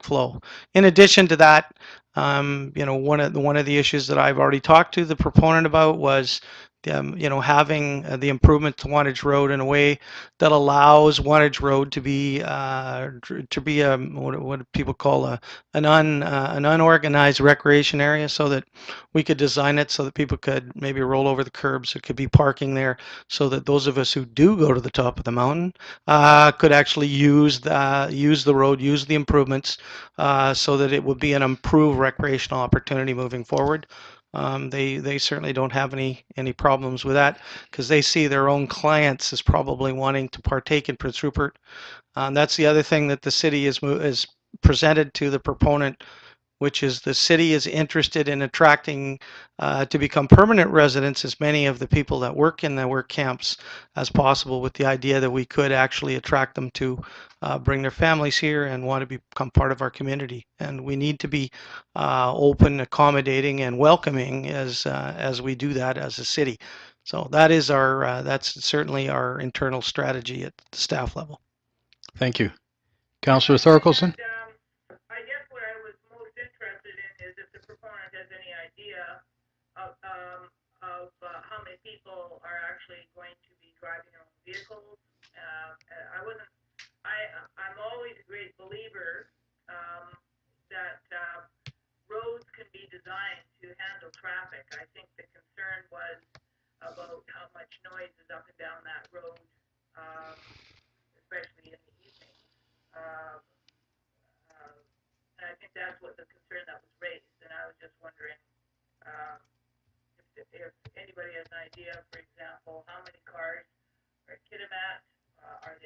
flow. In addition to that, one of the issues that I've already talked to the proponent about was having the improvement to Wantage Road in a way that allows Wantage Road to be what people call an unorganized recreation area, so that we could design it so that people could maybe roll over the curbs. It could be parking there, so that those of us who do go to the top of the mountain could actually use the road, use the improvements, so that it would be an improved recreational opportunity moving forward. They certainly don't have any problems with that, because they see their own clients as probably wanting to partake in Prince Rupert. That's the other thing that the city is presented to the proponent, which is the city is interested in attracting to become permanent residents as many of the people that work in the work camps as possible, with the idea that we could actually attract them to bring their families here and want to become part of our community. And we need to be open, accommodating, and welcoming as we do that as a city. So that is that's certainly our internal strategy at the staff level. Thank you. Councillor Thorkelson? I guess what I was most interested in is if the proponent has any idea of how many people are actually going to be driving their own vehicles. I'm always a great believer that roads can be designed to handle traffic. I think the concern was about how much noise is up and down that road, especially in the evening. And I think that's what the concern that was raised. And I was just wondering if anybody has an idea, for example, how many cars are at Kitimat? Are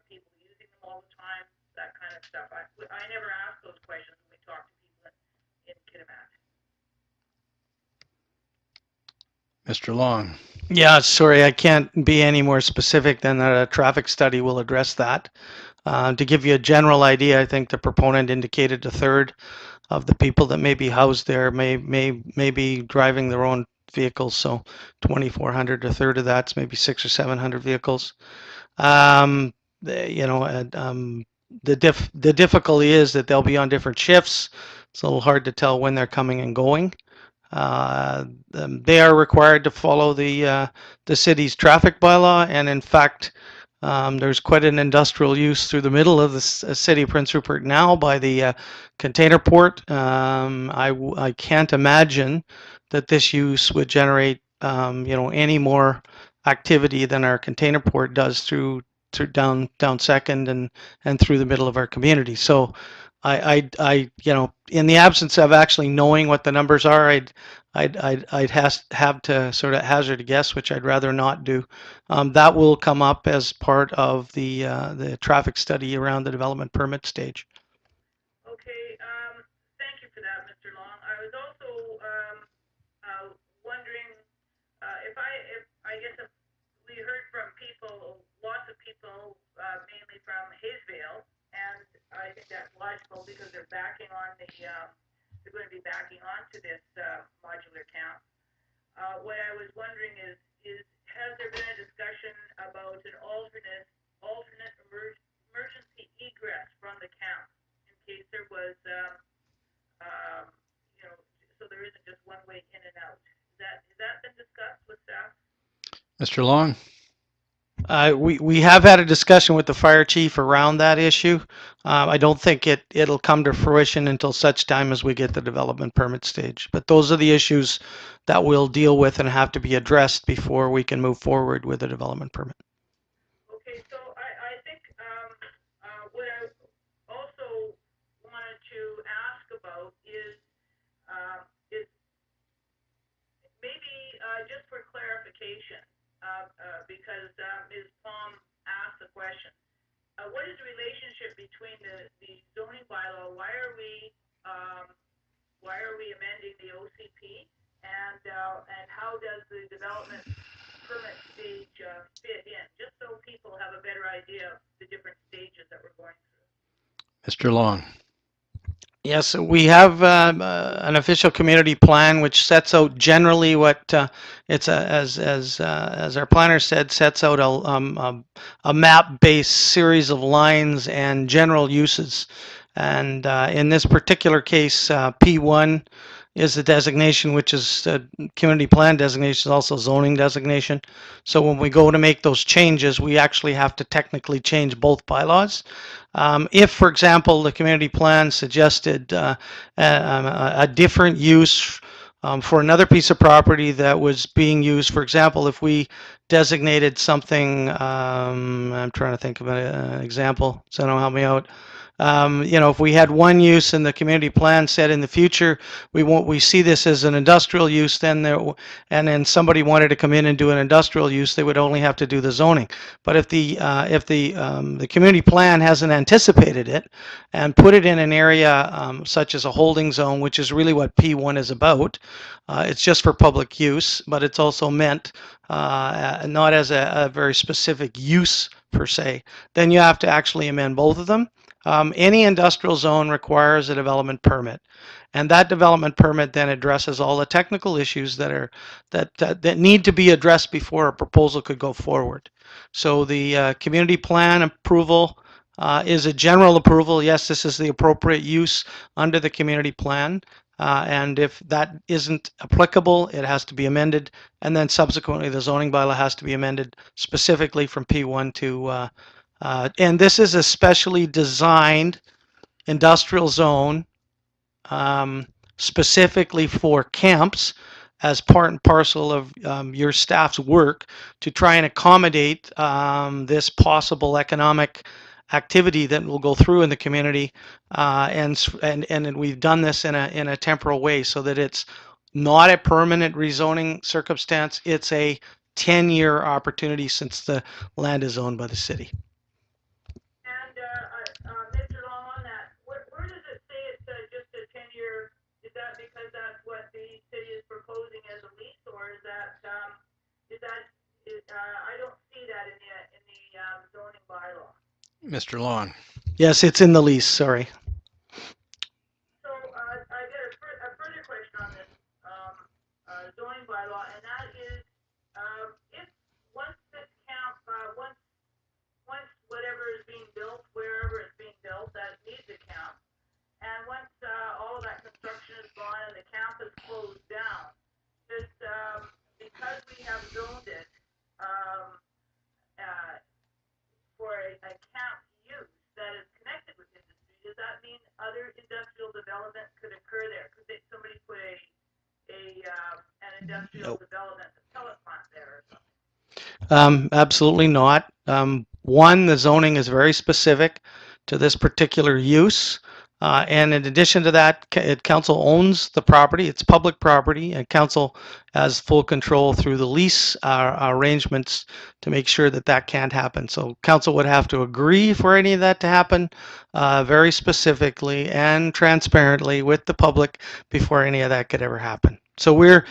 people using them all the time? That kind of stuff. I never ask those questions when we talk to people in Kitimat. Mr. Long? Yeah, sorry, I can't be any more specific than that a traffic study will address that. To give you a general idea, I think the proponent indicated a third of the people that may be housed there may be driving their own vehicles. So 2,400, a third of that's maybe 600 or 700 vehicles. The difficulty is that they'll be on different shifts. It's a little hard to tell when they're coming and going. They are required to follow the city's traffic bylaw, and in fact, there's quite an industrial use through the middle of the city of Prince Rupert now by the container port. I can't imagine that this use would generate any more activity than our container port does through down Second and through the middle of our community. So I in the absence of actually knowing what the numbers are, I'd have to sort of hazard a guess, which I'd rather not do. That will come up as part of the traffic study around the development permit stage. Okay, thank you for that, Mr. Long. I was also wondering if we heard from people, lots of people, mainly from Hayesville, and I think that's logical because they're backing on they're going to be backing onto this modular camp. What I was wondering is has there been a discussion about an alternate emergency egress from the camp in case there was, so there isn't just one way in and out? Has that been discussed with staff? Mr. Long? We have had a discussion with the fire chief around that issue. I don't think it'll come to fruition until such time as we get the development permit stage. But those are the issues that we'll deal with and have to be addressed before we can move forward with a development permit. Okay, so I think what I also wanted to ask about is maybe just for clarification, because Ms. Palm asked the question. What is the relationship between the zoning bylaw? Why are we amending the OCP? And how does the development permit stage fit in? Just so people have a better idea of the different stages that we're going through. Mr. Long. Yes, we have an official community plan which sets out generally what it's as our planner said, sets out a map-based series of lines and general uses. And in this particular case, P1 is the designation, which is community plan designation, is also zoning designation. So when we go to make those changes, we actually have to technically change both bylaws. If, for example, the community plan suggested a different use for another piece of property that was being used, for example, if we designated something, I'm trying to think of an example, so don't help me out. If we had one use and the community plan said in the future we see this as an industrial use, and then somebody wanted to come in and do an industrial use, they would only have to do the zoning. But if the community plan hasn't anticipated it and put it in an area such as a holding zone, which is really what P1 is about, it's just for public use, but it's also meant not as a very specific use per se, then you have to actually amend both of them. Any industrial zone requires a development permit, and that development permit then addresses all the technical issues that need to be addressed before a proposal could go forward. So the community plan approval is a general approval. Yes, this is the appropriate use under the community plan. And if that isn't applicable, it has to be amended. And then subsequently, the zoning bylaw has to be amended specifically from P1 to and this is a specially designed industrial zone specifically for camps as part and parcel of your staff's work to try and accommodate this possible economic activity that will go through in the community. And we've done this in a temporal way so that it's not a permanent rezoning circumstance. It's a 10-year opportunity since the land is owned by the city. Mr. Long, on that, where does it say it's just a 10-year? Is that because that's what the city is proposing as a lease, or is that I don't see that in the zoning bylaw. Mr. Long. Yes, it's in the lease. Sorry. So I get a further question on this zoning bylaw, and that is if once this camp once whatever is being built, wherever it's being built, that needs a camp, and once all of that construction is gone and the camp is closed down, this because we have zoned it for a camp use that is connected with industry, does that mean other industrial development could occur there? Could somebody put an industrial development, a pellet plant there or something? Absolutely not. One, the zoning is very specific to this particular use. And in addition to that, council owns the property. It's public property, and council has full control through the lease arrangements to make sure that that can't happen. So council would have to agree for any of that to happen very specifically and transparently with the public before any of that could ever happen. So we're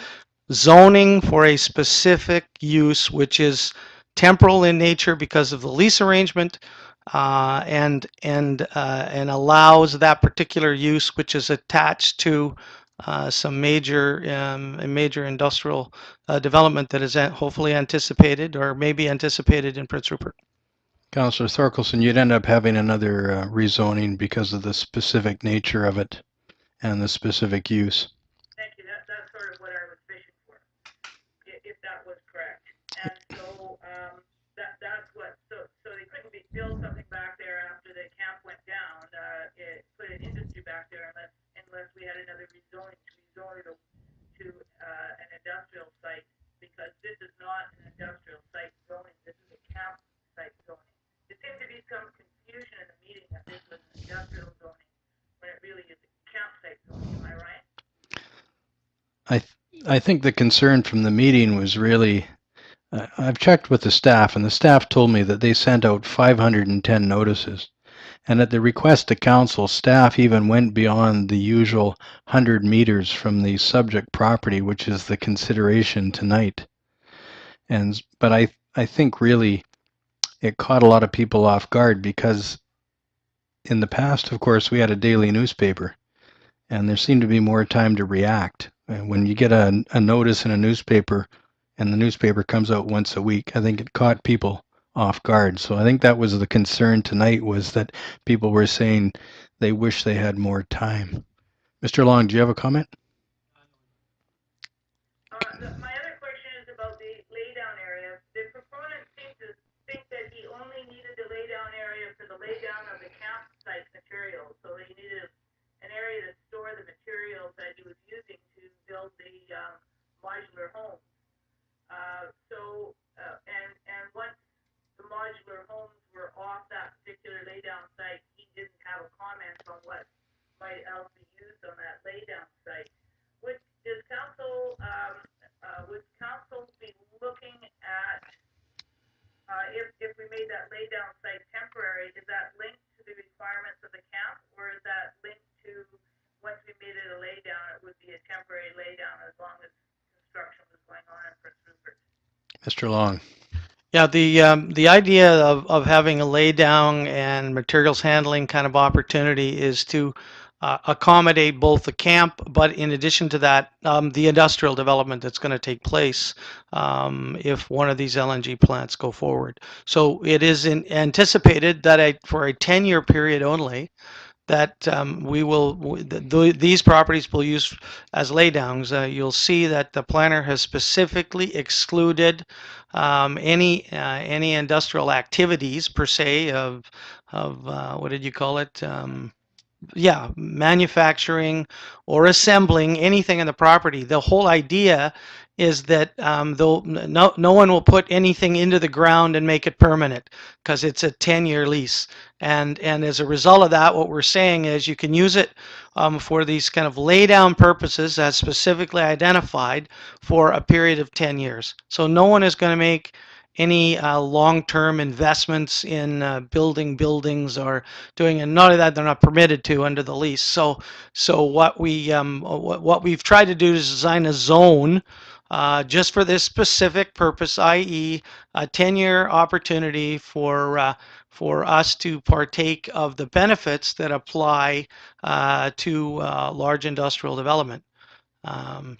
zoning for a specific use, which is temporal in nature because of the lease arrangement, and allows that particular use, which is attached to some major industrial development that is hopefully anticipated or maybe anticipated in Prince Rupert. Councillor Thorkelson, you'd end up having another rezoning because of the specific nature of it and the specific use. Thank you. That's sort of what I was fishing for, if that was correct. And so that's I think the concern from the meeting was really, I've checked with the staff, and the staff told me that they sent out 510 notices. And at the request of council, staff even went beyond the usual 100 meters from the subject property, which is the consideration tonight. But I think really it caught a lot of people off guard because in the past, of course, we had a daily newspaper, and there seemed to be more time to react. When you get a notice in a newspaper and the newspaper comes out once a week, I think it caught people off guard. So I think that was the concern tonight, was that people were saying they wish they had more time. Mr. Long, do you have a comment? My other question is about the laydown area. The proponent seemed to think that he only needed the laydown area for the laydown of the campsite materials. So he needed an area to store the materials that he was using to build the modular homes. And once the modular homes were off that particular laydown site, he didn't have a comment on what might else be used on that laydown site. Would council be looking at if we made that laydown site temporary? Is that linked to the requirements of the camp, or is that linked to once we made it a laydown, it would be a temporary laydown as long as construction was going on in Prince Rupert? Mr. Long. Yeah, the idea of having a laydown and materials handling kind of opportunity is to accommodate both the camp, but in addition to that, the industrial development that's going to take place if one of these LNG plants go forward. So it is anticipated that for a 10-year period only, that these properties will use as laydowns. You'll see that the planner has specifically excluded any industrial activities per se of what did you call it? Yeah, manufacturing or assembling anything in the property. The whole idea is that no one will put anything into the ground and make it permanent because it's a 10-year lease. And as a result of that, what we're saying is you can use it for these kind of lay down purposes as specifically identified for a period of 10 years. So no one is going to make any long-term investments in building buildings or doing, and none of that they're not permitted to under the lease. So what we've tried to do is design a zone just for this specific purpose, i.e., a 10-year opportunity for us to partake of the benefits that apply to large industrial development. Okay, thank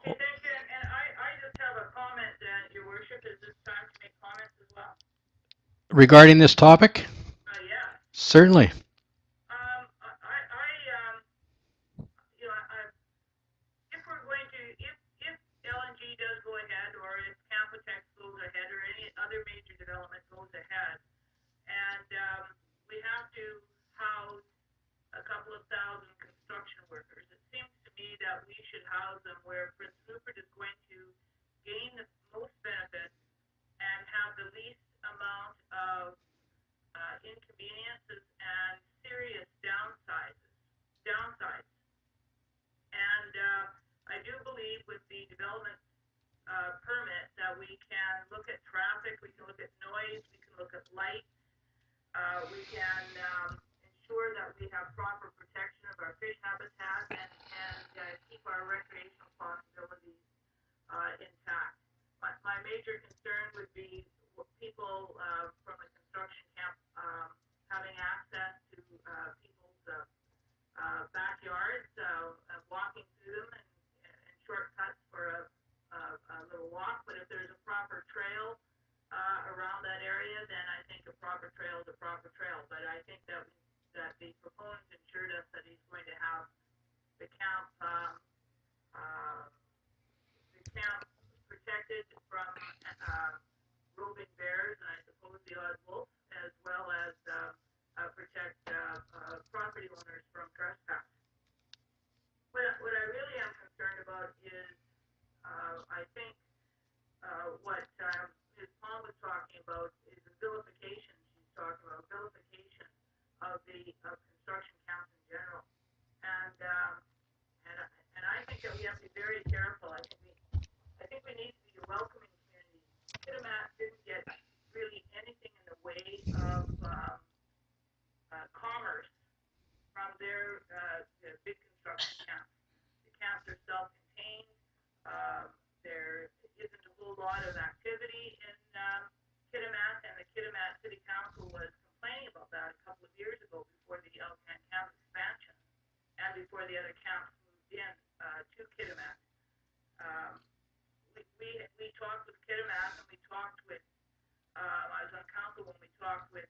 you. And I just have a comment, Your Worship. Is this time to make comments as well? Regarding this topic? Yeah. Certainly. If we're going to, if LNG does go ahead, or if Campotex goes ahead, or any other major development goes ahead, and we have to house a couple of thousand construction workers, it seems to me that we should house them where Prince Rupert is going to gain the most benefits and have the least amount of inconveniences and serious downsides. And I do believe with the development permit that we can look at traffic, we can look at noise, we can look at light, we can ensure that we have proper protection of our fish habitat and keep our recreational possibilities intact. My major concern would be people from a construction camp having access to people's backyards, walking through them, and shortcuts for a little walk. But if there's a proper trail around that area, then I think a proper trail is a proper trail. But I think that the proponent assured us that he's going to have the camp protected from roving bears, and I suppose the odd wolf, as well as protect property owners from trespass. What I really am concerned about is, I think, what Ms. Palm was talking about is the vilification. She's talking about vilification of construction camps in general, and and I think that we have to be very careful. I think we need to be a welcoming community. Kitimat didn't get really anything in the way of commerce from their big construction camps. The camps are self-contained. There isn't a whole lot of activity in Kitimat, and the Kitimat City Council was complaining about that a couple of years ago before the Elgin camp expansion and before the other camps moved in to Kitimat. We talked with Kitimat, and we talked with, I was on council when we talked with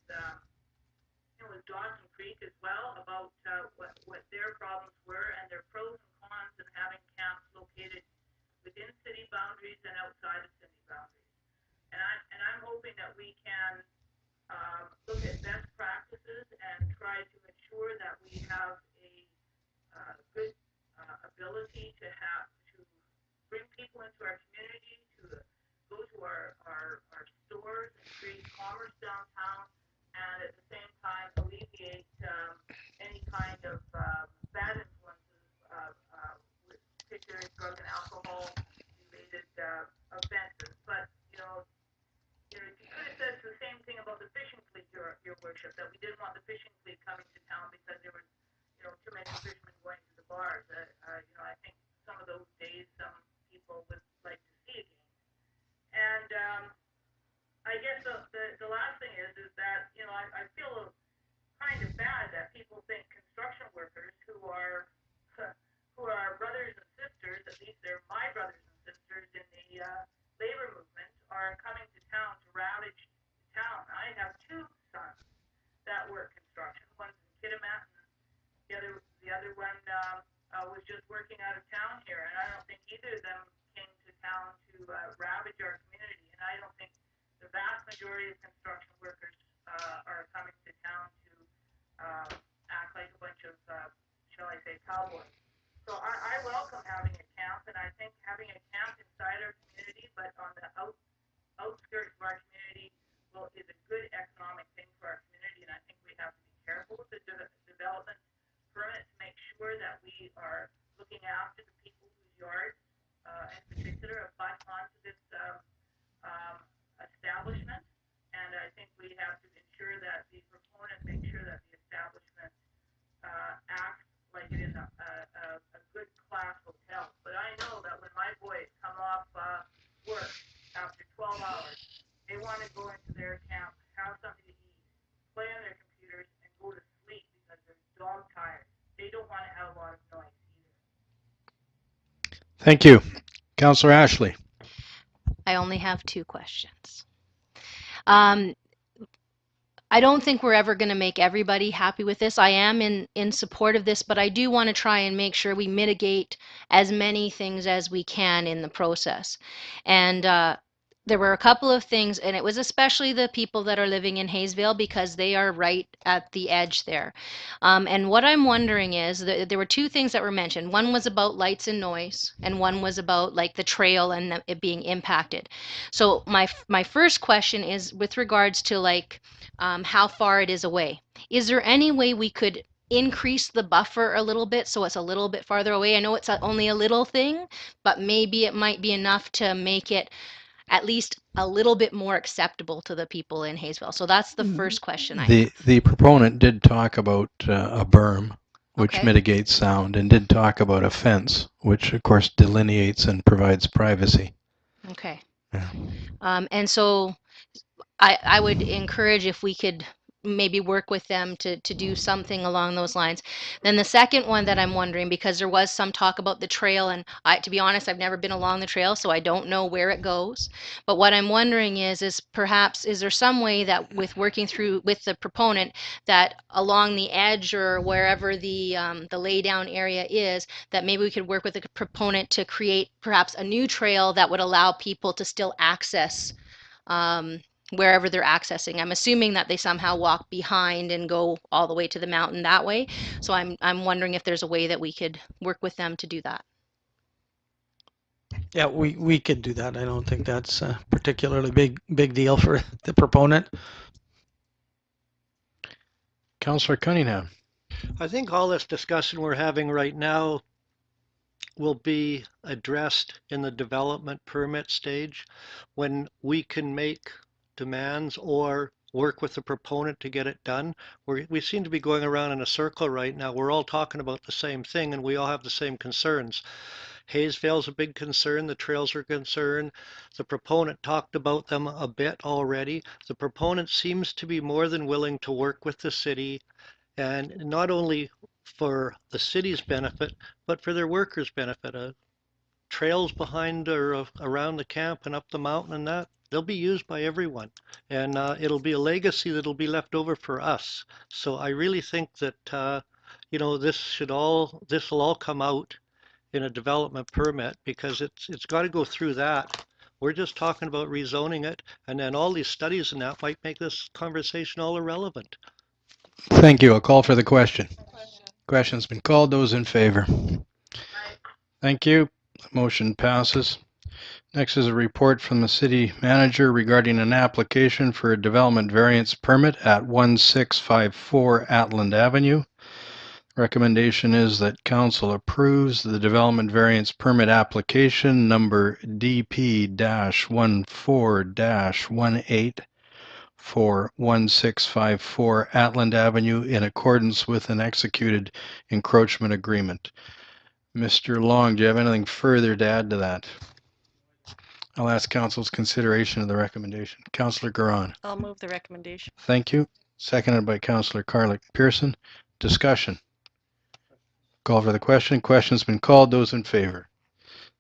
Dawson Creek as well about what their problems were and their pros and cons of having camps located within city boundaries and outside of city boundaries. And I'm hoping that we can look at best practices and try to ensure that we have a good ability to bring people into our community, to go to our stores and create commerce downtown, and at the same time alleviate any kind of bad influences, particularly drug and alcohol related offenses. But you could have said the same thing about the fishing fleet, your worship, that we didn't want the fishing fleet coming to town because there was too many fishermen going to the bars. I think some of those days some people would like to see again. And I guess the last thing is that I feel kind of bad that people think construction workers who are brothers and sisters, at least they're my brothers and sisters in the labor movement, are coming to town to ravage the town. I have two sons that work construction. One's in Kitimat, and the other one was just working out of town here, and I don't think either of them came to town to ravage our community. And I don't think the vast majority of construction workers are coming to town to act like a bunch of, shall I say, cowboys. So I welcome having a camp, and I think having a camp inside our community, but on the outskirts of our community, is a good economic thing for our community. And I think we have to be careful with the development permit to make sure that we are looking after the people whose yards, in particular, apply onto this establishment. And I think we have to ensure that the proponent makes sure that the establishment acts like it is a good class hotel. But I know that when my boys come off work after 12 hours, they want to go into their camp, have something to eat, play on their computers, and go to sleep because they're dog tired. They don't want to have a lot of noise either. Thank you. Councillor Ashley. I only have two questions. I don't think we're ever going to make everybody happy with this. I am in support of this, but I do want to try and make sure we mitigate as many things as we can in the process. And there were a couple of things, and it was especially the people that are living in Hayesville because they are right at the edge there. And what I'm wondering is that there were two things that were mentioned. One was about lights and noise, and one was about like the trail and it being impacted. So my first question is with regards to like how far it is away. Is there any way we could increase the buffer a little bit so it's a little bit farther away? I know it's only a little thing, but maybe it might be enough to make it at least a little bit more acceptable to the people in Hayesville. So that's the first question I have. The proponent did talk about a berm, which Okay. mitigates sound, and did talk about a fence, which of course delineates and provides privacy. Okay. Yeah. And so I would encourage if we could maybe work with them to do something along those lines. Then the second one that I'm wondering, because there was some talk about the trail, and to be honest, I've never been along the trail, so I don't know where it goes. But what I'm wondering is perhaps, is there some way that with working through with the proponent that along the edge or wherever the lay down area is, that maybe we could work with the proponent to create perhaps a new trail that would allow people to still access wherever they're accessing. I'm assuming that they somehow walk behind and go all the way to the mountain that way. So I'm wondering if there's a way that we could work with them to do that. Yeah, we could do that. I don't think that's a particularly big deal for the proponent. Councillor Cunningham. I think all this discussion we're having right now will be addressed in the development permit stage when we can make demands or work with the proponent to get it done. We seem to be going around in a circle right now. We're all talking about the same thing and we all have the same concerns. Hayesville's a big concern. The trails are a concern. The proponent talked about them a bit already. The proponent seems to be more than willing to work with the city, and not only for the city's benefit, but for their workers' benefit. Trails behind or around the camp and up the mountain and that, they'll be used by everyone. And it'll be a legacy that'll be left over for us. So I really think that, this will all come out in a development permit because it's got to go through that. We're just talking about rezoning it, and then all these studies and that might make this conversation all irrelevant. Thank you. I'll call for the question. Question's been called. Those in favor? Thank you. Motion passes. Next is a report from the city manager regarding an application for a development variance permit at 1654 Atland Avenue. Recommendation is that council approves the development variance permit application number DP-14-18 for 1654 Atland Avenue in accordance with an executed encroachment agreement. Mr. Long, do you have anything further to add to that? I'll ask council's consideration of the recommendation. Councillor Garon. I'll move the recommendation. Thank you. Seconded by Councillor Carlick Pearson. Discussion. Call for the question. Question's been called. Those in favor?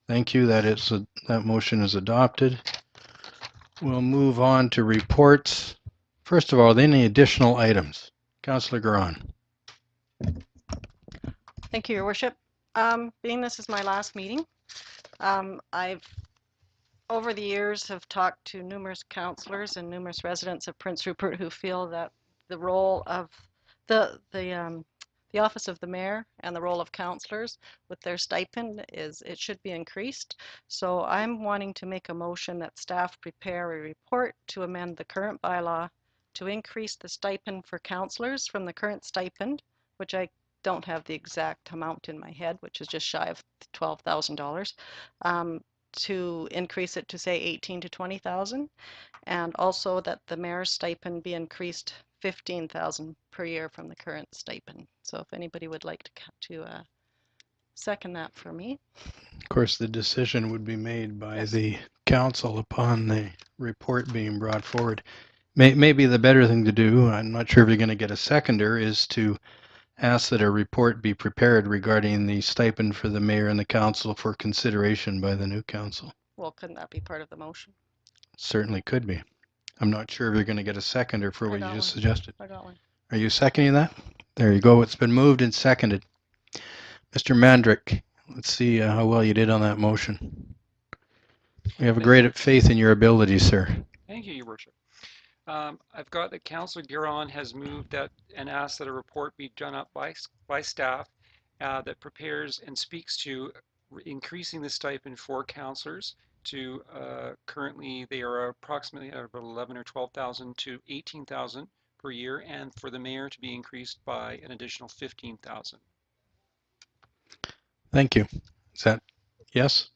Thank you. That motion is adopted. We'll move on to reports. First of all, any additional items? Councillor Garon. Thank you, Your Worship. Being this is my last meeting, I've over the years have talked to numerous councillors and numerous residents of Prince Rupert who feel that the role of the office of the mayor and the role of councillors with their stipend it should be increased. So I'm wanting to make a motion that staff prepare a report to amend the current bylaw to increase the stipend for councillors from the current stipend, which I don't have the exact amount in my head, which is just shy of $12,000, to increase it to say 18 to 20,000, and also that the mayor's stipend be increased 15,000 per year from the current stipend. So if anybody would like to second that for me. Of course, the decision would be made by the council upon the report being brought forward. Maybe the better thing to do, I'm not sure if you're going to get a seconder, is to ask that a report be prepared regarding the stipend for the mayor and the council for consideration by the new council. Well, couldn't that be part of the motion? Certainly could be. I'm not sure if you're going to get a seconder for what you just suggested. I got one. Are you seconding that? There you go. It's been moved and seconded. Mr. Mandrick, let's see how well you did on that motion. We have a great faith in your abilities, sir. Thank you, Your Worship. I've got that Councillor Giron has moved that and asked that a report be done up by staff that prepares and speaks to increasing the stipend for councillors to currently they are approximately about 11 or 12,000 to 18,000 per year, and for the mayor to be increased by an additional 15,000. Thank you. Is that yes?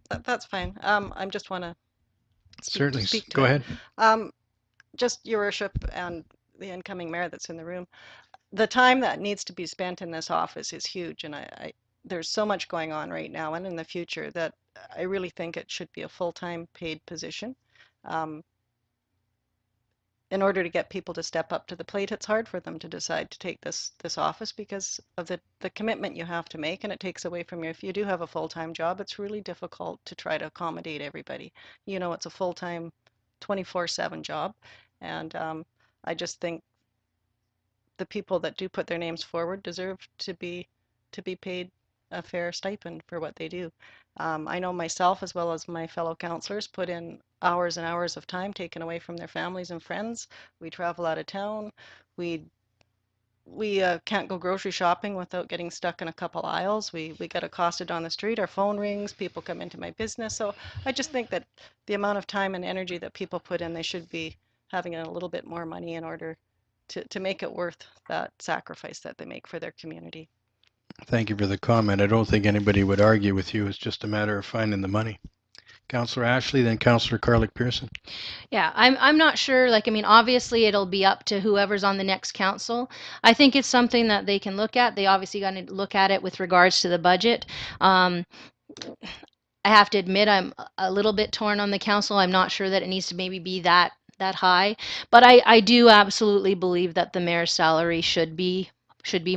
That's fine. I just want to certainly speak to go it. ahead. Just Your Worship and the incoming mayor that's in the room, the time that needs to be spent in this office is huge, and there's so much going on right now and in the future that I really think it should be a full-time paid position. In order to get people to step up to the plate, it's hard for them to decide to take this office because of the commitment you have to make, and it takes away from you. If you do have a full-time job, it's really difficult to try to accommodate everybody. You know, it's a full-time 24/7 job, and I just think the people that do put their names forward deserve to be paid a fair stipend for what they do. I know myself as well as my fellow councillors put in hours and hours of time taken away from their families and friends. We travel out of town. We can't go grocery shopping without getting stuck in a couple aisles. We get accosted on the street, our phone rings, people come into my business. So I just think that the amount of time and energy that people put in, they should be having a little bit more money in order to make it worth that sacrifice that they make for their community. Thank you for the comment. I don't think anybody would argue with you. It's just a matter of finding the money. Councillor Ashley, then Councillor Carlick Pearson. Yeah, I'm not sure. Like, I mean, obviously it'll be up to whoever's on the next council. I think it's something that they can look at. They obviously got to look at it with regards to the budget. I have to admit I'm a little bit torn on the council. I'm not sure that it needs to maybe be that high, but I do absolutely believe that the mayor's salary should be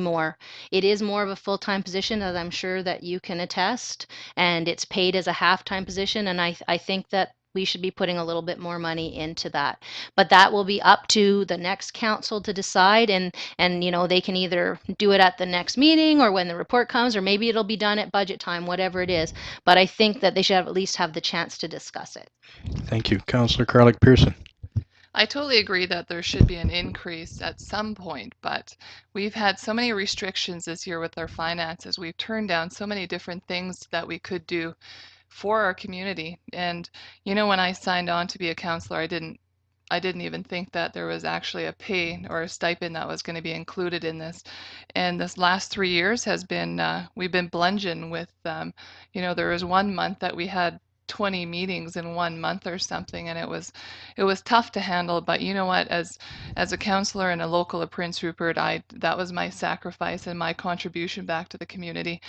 more. It is more of a full-time position, as I'm sure that you can attest, and it's paid as a half-time position, and I think that we should be putting a little bit more money into that. But that will be up to the next council to decide, and you know, they can either do it at the next meeting or when the report comes, or maybe it'll be done at budget time, whatever it is. But I think that they should at least have the chance to discuss it. Thank you. Councillor Carlick Pearson. I totally agree that there should be an increase at some point, but we've had so many restrictions this year with our finances. We've turned down so many different things that we could do for our community. And you know, when I signed on to be a counselor, I didn't even think that there was actually a pay or a stipend that was going to be included in this. And this last 3 years has been, we've been bludgeoned with, you know, there was 1 month that we had 20 meetings in 1 month or something, and it was tough to handle. But you know what, as a counselor and a local of Prince Rupert, that was my sacrifice and my contribution back to the community.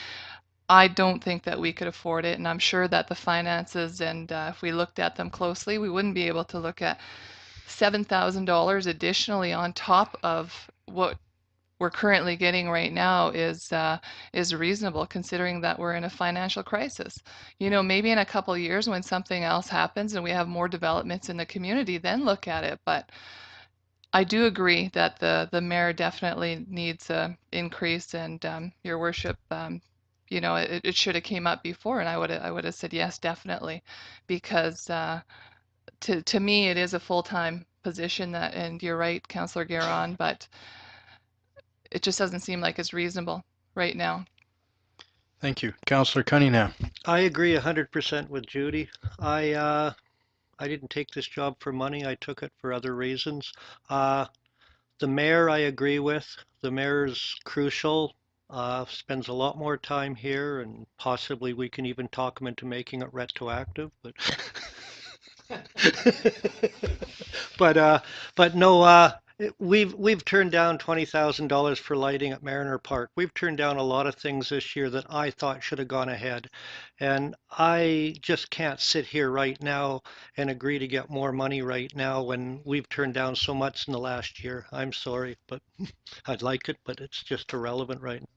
I don't think that we could afford it, and I'm sure that the finances, and if we looked at them closely, we wouldn't be able to look at $7,000 additionally on top of what we're currently getting right now is reasonable, considering that we're in a financial crisis. You know, maybe in a couple of years when something else happens and we have more developments in the community, then look at it. But I do agree that the mayor definitely needs an increase, and your worship, you know, it should have came up before, and I would have said yes, definitely, because to me it is a full-time position, that, and you're right, Councillor Guerin, but it just doesn't seem like it's reasonable right now. Thank you. Councillor Cunningham. I agree 100% with Judy. I didn't take this job for money. I took it for other reasons. The mayor, I agree with. The mayor's crucial. Spends a lot more time here, and possibly we can even talk him into making it retroactive. But no, we've turned down $20,000 for lighting at Mariner Park. We've turned down a lot of things this year that I thought should have gone ahead, and I just can't sit here right now and agree to get more money right now when we've turned down so much in the last year. I'm sorry, but I'd like it, but it's just irrelevant right now.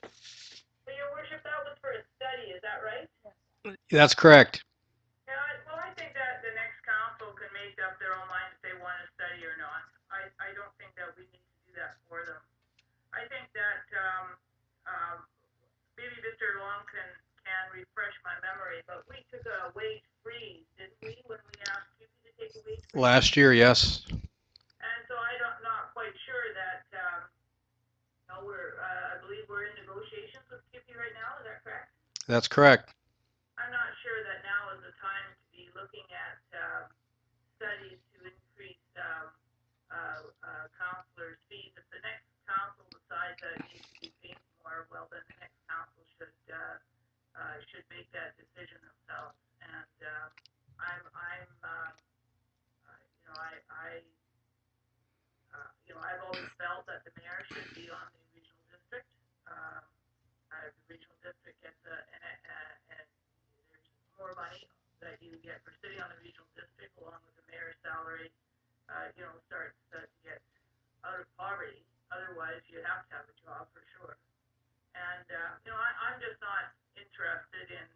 So, Your Worship, that was for a study, is that right? That's correct. Yeah, well, I think that the next council can make up their own mind if they want to study or not. I don't think that we need to do that for them. I think that maybe Mr. Long can refresh my memory, but we took a wage freeze, didn't we, when we asked you to take a wage freeze? Last year, yes. And so I'm not quite sure that, no, I believe we're in negotiations with Skippy right now, is that correct? That's correct. I'm not sure that now is the time to be looking at studies to increase counselors' fees. If the next council decides that it needs to be paid more, well, then the next council should make that decision themselves. And I've always felt that the mayor should be on the regional district. The regional district gets more money that you get for sitting on the regional district, along with the mayor's salary, starts to get out of poverty. Otherwise, you have to have a job for sure. And I'm just not interested in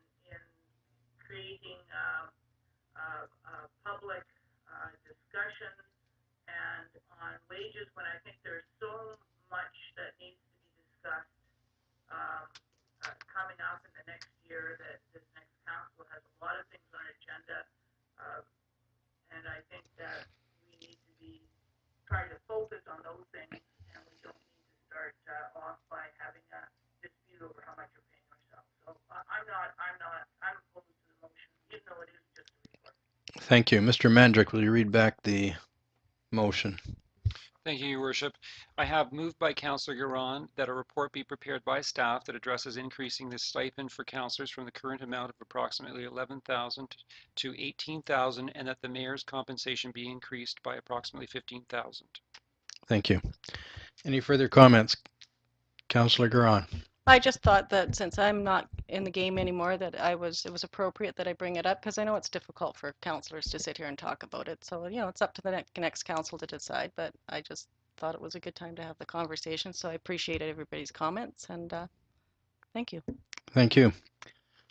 creating public discussion and on wages when I think there's so much that needs to be discussed coming up in the next year, that this next council has a lot of things on our agenda, and I think that we need to be trying to focus on those things, and we don't need to start off by having a dispute over how much we're paying ourselves. So I'm opposed to the motion, even though it is just a report. Thank you. Mr. Mandrick, will you read back the motion? Thank you, Your Worship. I have moved by Councillor Garon that a report be prepared by staff that addresses increasing the stipend for councillors from the current amount of approximately 11,000 to 18,000, and that the mayor's compensation be increased by approximately 15,000. Thank you. Any further comments? Councillor Garon. I just thought that since I'm not in the game anymore, that it was appropriate that I bring it up because I know it's difficult for councillors to sit here and talk about it. So, you know, it's up to the next council to decide, but I just thought it was a good time to have the conversation. So I appreciated everybody's comments and thank you. Thank you.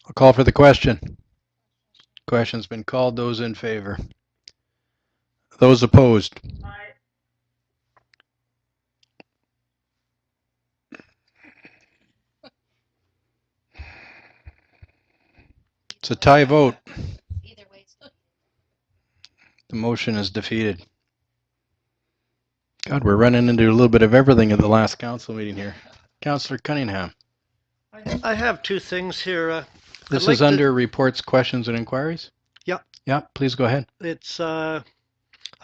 I'll call for the question. Question's been called. Those in favor? Those opposed? It's a tie vote. The motion is defeated. God, we're running into a little bit of everything at the last council meeting here. Councillor Cunningham. I have two things here. This is under reports, questions, and inquiries? Yeah. Yeah, please go ahead. It's, I'd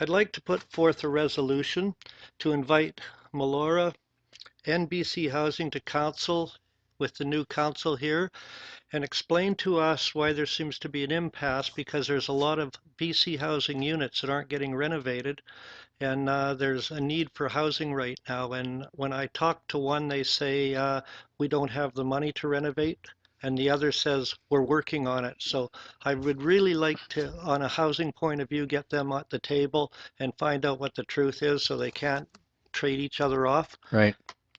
like to put forth a resolution to invite Melora and BC Housing to council with the new council here and explain to us why there seems to be an impasse because there's a lot of BC Housing units that aren't getting renovated and there's a need for housing right now. And when I talk to one, they say we don't have the money to renovate, and the other says we're working on it. So I would really like to, on a housing point of view, get them at the table and find out what the truth is so they can't trade each other off. Right.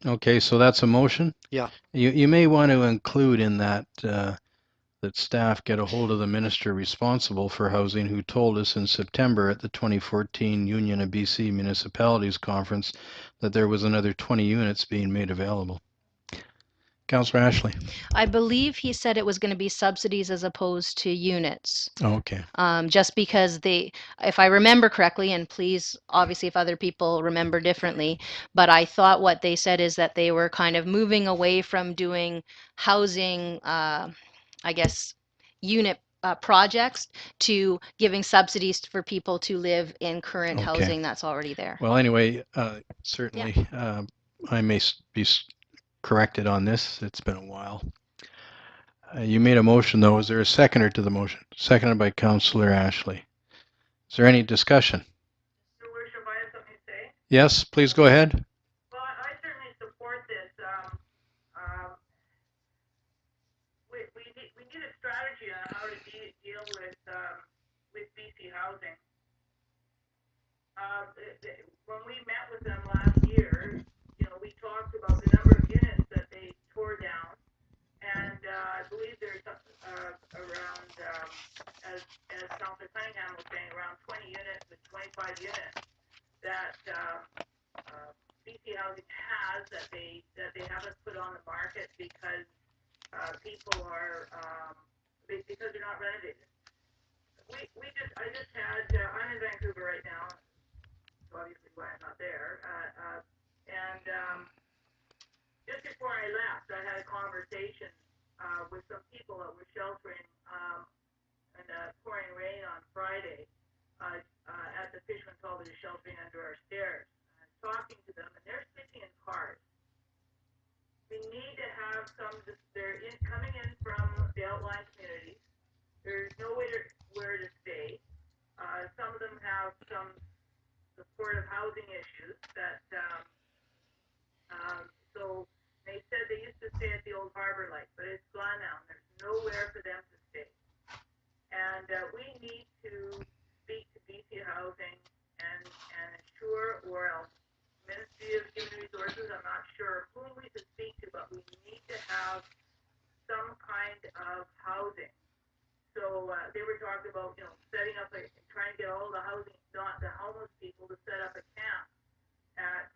Okay, so that's a motion? Yeah. You may want to include in that that staff get a hold of the minister responsible for housing who told us in September at the 2014 Union of BC Municipalities Conference that there was another 20 units being made available. Councillor Ashley. I believe he said it was going to be subsidies as opposed to units. Oh, okay. Just because if I remember correctly, and please, obviously, if other people remember differently, but I thought what they said is that they were kind of moving away from doing housing, I guess, unit projects to giving subsidies for people to live in current housing that's already there. Well, anyway, certainly I may be corrected on this. It's been a while. You made a motion, though. Is there a seconder to the motion? Seconded by Councillor Ashley. Is there any discussion? Your Worship, I have something to say. Yes, please go ahead. Well, I certainly support this. We need a strategy on how to deal with BC Housing. When we met with them last year, you know, we talked about the number of units that they tore down, and I believe there's around, as Councillor Cunningham was saying, around 20 units to 25 units that BC Housing has that they haven't put on the market because people are because they're not renovated. I just had I'm in Vancouver right now, so obviously why I'm not there. And just before I left, I had a conversation with some people that were sheltering in pouring rain on Friday at the Fishman Culver, sheltering under our stairs. And I'm talking to them, and they're sleeping in cars. We need to have they're coming in from the outlying communities. There's nowhere to stay. Some of them have some supportive housing issues that, so they said they used to stay at the old Harbor Light, but it's gone now. There's nowhere for them to stay. And we need to speak to BC Housing and ensure, or else Ministry of Human Resources, I'm not sure whom we should speak to, but we need to have some kind of housing. So they were talking about, you know, setting up trying to get all the housing, not the homeless people, to set up a camp at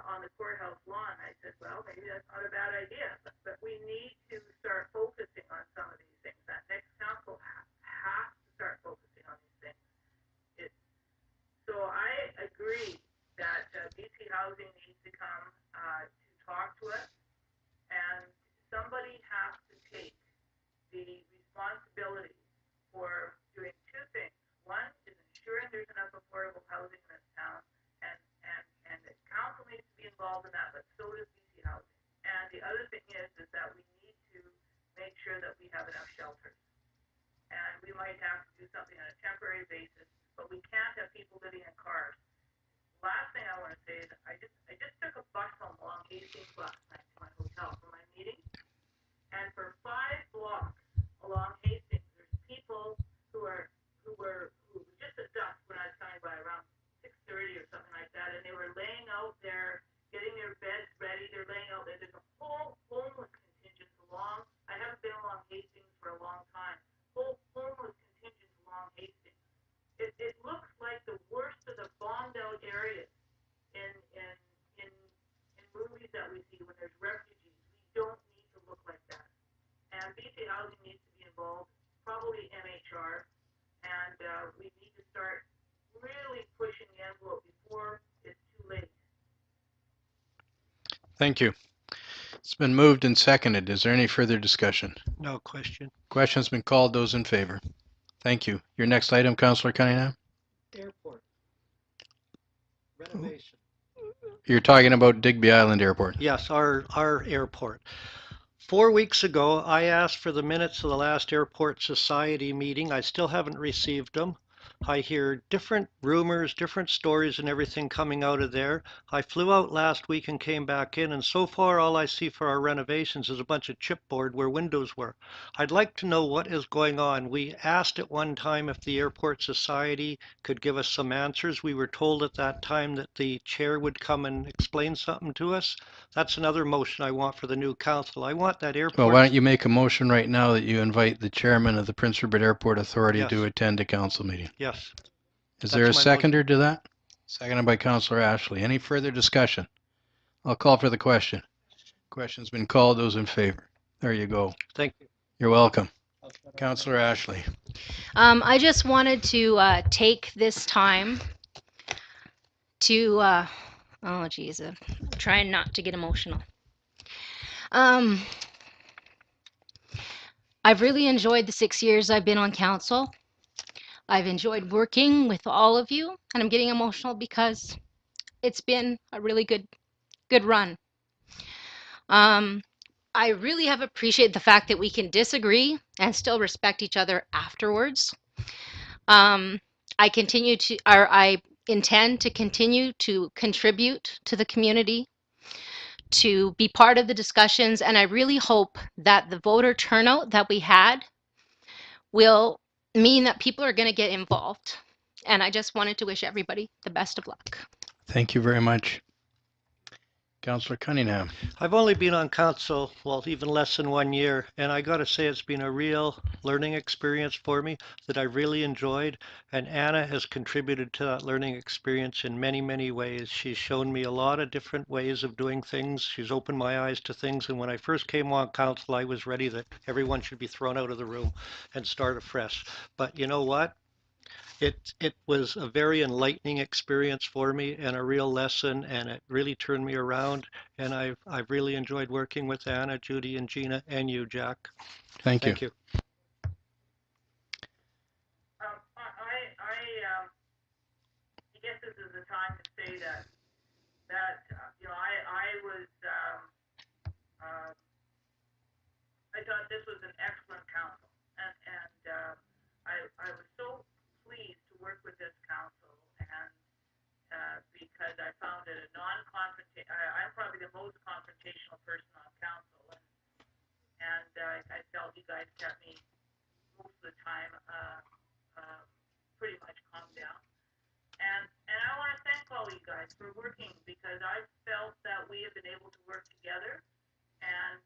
on the courthouse lawn. I said, well, maybe that's not a bad idea, but we need to start focusing on some of these things. That next council has to start focusing on these things. So I agree that BC Housing needs to come to talk to us, and somebody has to take the responsibility for doing two things. One is ensuring there's enough affordable housing in this town, and involved in that, but so does BC Housing. And the other thing is that we need to make sure that we have enough shelters. And we might have to do something on a temporary basis, but we can't have people living in cars. Last thing I want to say is I just took a bus home along Hastings last night to my hotel for my meeting, and for 5 blocks along Hastings, there's people who just at dusk when I was coming by around 6:30 or something like that, and they were laying out there, getting their beds ready. They're laying out there. There's a whole homeless contingent along. I haven't been along Hastings for a long time. Whole homeless contingent along Hastings. It looks like the worst of the bombed out areas in movies that we see when there's refugees. We don't need to look like that. And BC Housing needs to be involved, probably MHR, and we need to start really pushing the envelope before it's too late. Thank you. It's been moved and seconded. Is there any further discussion? No question. Question's been called. Those in favor? Thank you. Your next item, Councillor Cunningham? Airport. Renovation. You're talking about Digby Island Airport. Yes, our airport. 4 weeks ago, I asked for the minutes of the last Airport Society meeting. I still haven't received them. I hear different rumors, different stories and everything coming out of there. I flew out last week and came back in, and so far all I see for our renovations is a bunch of chipboard where windows were. I'd like to know what is going on. We asked at one time if the Airport Society could give us some answers. We were told at that time that the chair would come and explain something to us. That's another motion I want for the new council. I want that airport. Well, why don't you make a motion right now that you invite the chairman of the Prince Rupert Airport Authority Yes. to attend a council meeting? Yes. Is there a That's my seconder to that? Seconded by Councillor Ashley. Any further discussion? I'll call for the question. Question's been called. Those in favor? There you go. Thank you. You're welcome. Councillor Ashley. I just wanted to take this time to, oh geez, I'm trying not to get emotional. I've really enjoyed the 6 years I've been on council. I've enjoyed working with all of you, and I'm getting emotional because it's been a really good run. I really have appreciated the fact that we can disagree and still respect each other afterwards. I intend to continue to contribute to the community, to be part of the discussions, and I really hope that the voter turnout that we had will mean that people are going to get involved. And I just wanted to wish everybody the best of luck. Thank you very much. Councillor Cunningham. I've only been on council, well, even less than 1 year, and I got to say it's been a real learning experience for me that I really enjoyed. And Anna has contributed to that learning experience in many, many ways. She's shown me a lot of different ways of doing things. She's opened my eyes to things. And when I first came on council, I was ready that everyone should be thrown out of the room and start afresh. But you know what? It was a very enlightening experience for me and a real lesson, and it really turned me around. And I've really enjoyed working with Anna, Judy, and Gina, and you, Jack. Thank you. Thank you. I guess this is the time to say that you know I thought this was an excellent council, and I was so pleased to work with this council, and because I found it a non-confrontational. I'm probably the most confrontational person on council, and I felt you guys kept me most of the time pretty much calmed down. And I want to thank all you guys for working, because I felt that we have been able to work together, and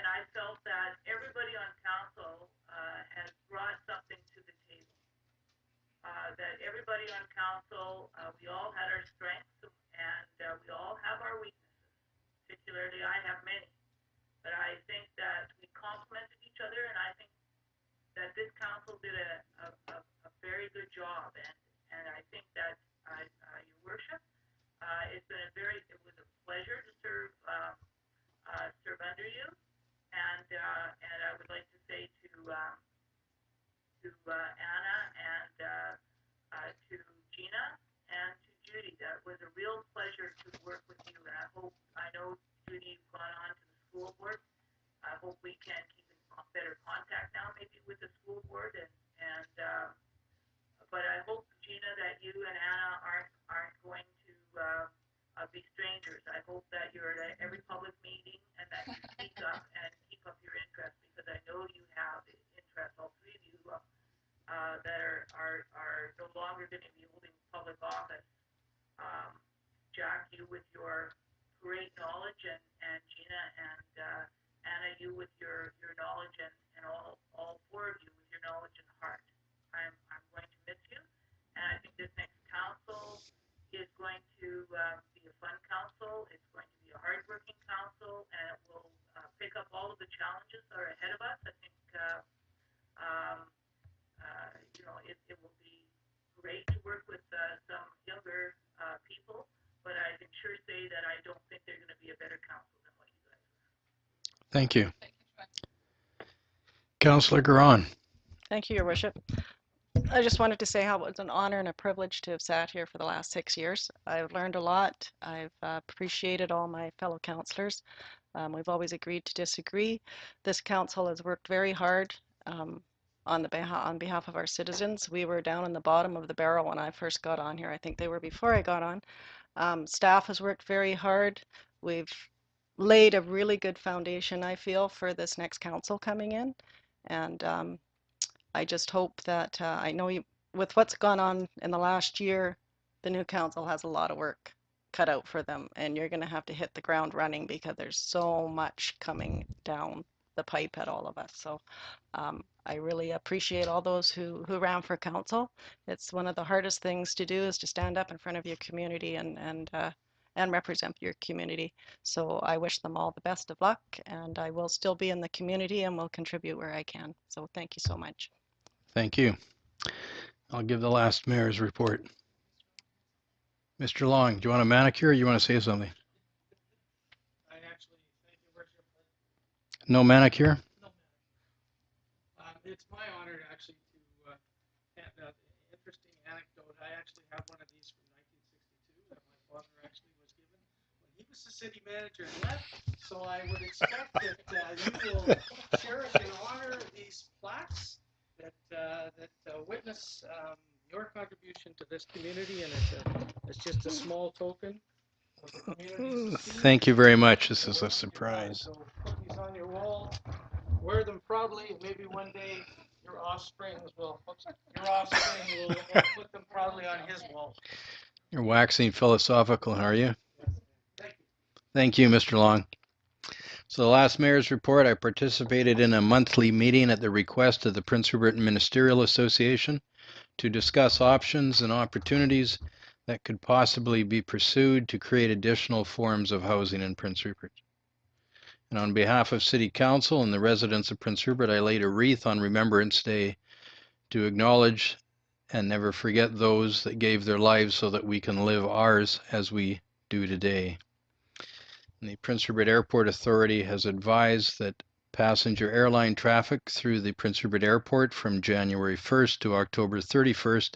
I felt that everybody on council has brought something to the table. That everybody on council, we all had our strengths, and we all have our weaknesses. Particularly, I have many, but I think that we complemented each other, and I think that this council did a very good job, and I think that your worship, it was a pleasure to serve under you, and I would like to say to Anna and to Gina and to Judy, that it was a real pleasure to with the school board, and but I hope, Gina, that you and Anna aren't going to be strangers. I hope that you're at every public meeting and that you speak up and keep up your interest, because I know you have interest, all three of you, that are no longer going to be holding public office. Jack, you with your great knowledge, and Gina and Anna, you with your knowledge, and all four of you with your knowledge and heart. I'm going to miss you, and I think this next council is going to be a fun council. It's going to be a hardworking council, and it will pick up all of the challenges that are ahead of us. I think it will be great to work with some younger people, but I can sure say that I don't think they're going to be a better council than what you guys are. Thank you. Councillor Garon. Thank you, Your Worship. I just wanted to say how it was an honor and a privilege to have sat here for the last 6 years. I've learned a lot. I've appreciated all my fellow councillors. We've always agreed to disagree. This council has worked very hard on behalf of our citizens. We were down in the bottom of the barrel when I first got on here. I think they were before I got on. Staff has worked very hard. We've laid a really good foundation, I feel, for this next council coming in. And I just hope that, I know with what's gone on in the last year, the new council has a lot of work cut out for them, and you're going to have to hit the ground running because there's so much coming down the pipe at all of us. So I really appreciate all those who ran for council. It's one of the hardest things to do, is to stand up in front of your community and represent your community. So I wish them all the best of luck, and I will still be in the community and will contribute where I can. So thank you so much. Thank you. I'll give the last mayor's report. Mr. Long, do you want a manicure or you want to say something? I actually, thank you, Worship. No manicure? No. It's my honor actually to have an interesting anecdote. I actually have one of these from 1962 that my father actually was given when he was the city manager and left. So I would expect that you will cherish and honor these plaques that witness your contribution to this community, and it's just a small token of the community's. Thank you very much. This is a surprise. So put these on your wall, wear them proudly. Maybe one day your offspring will put them proudly on his wall. You're waxing philosophical, are you? Thank you. Thank you, Mr. Long. So the last mayor's report, I participated in a monthly meeting at the request of the Prince Rupert Ministerial Association to discuss options and opportunities that could possibly be pursued to create additional forms of housing in Prince Rupert. And on behalf of City Council and the residents of Prince Rupert, I laid a wreath on Remembrance Day to acknowledge and never forget those that gave their lives so that we can live ours as we do today. And the Prince Rupert Airport Authority has advised that passenger airline traffic through the Prince Rupert Airport from January 1st to October 31st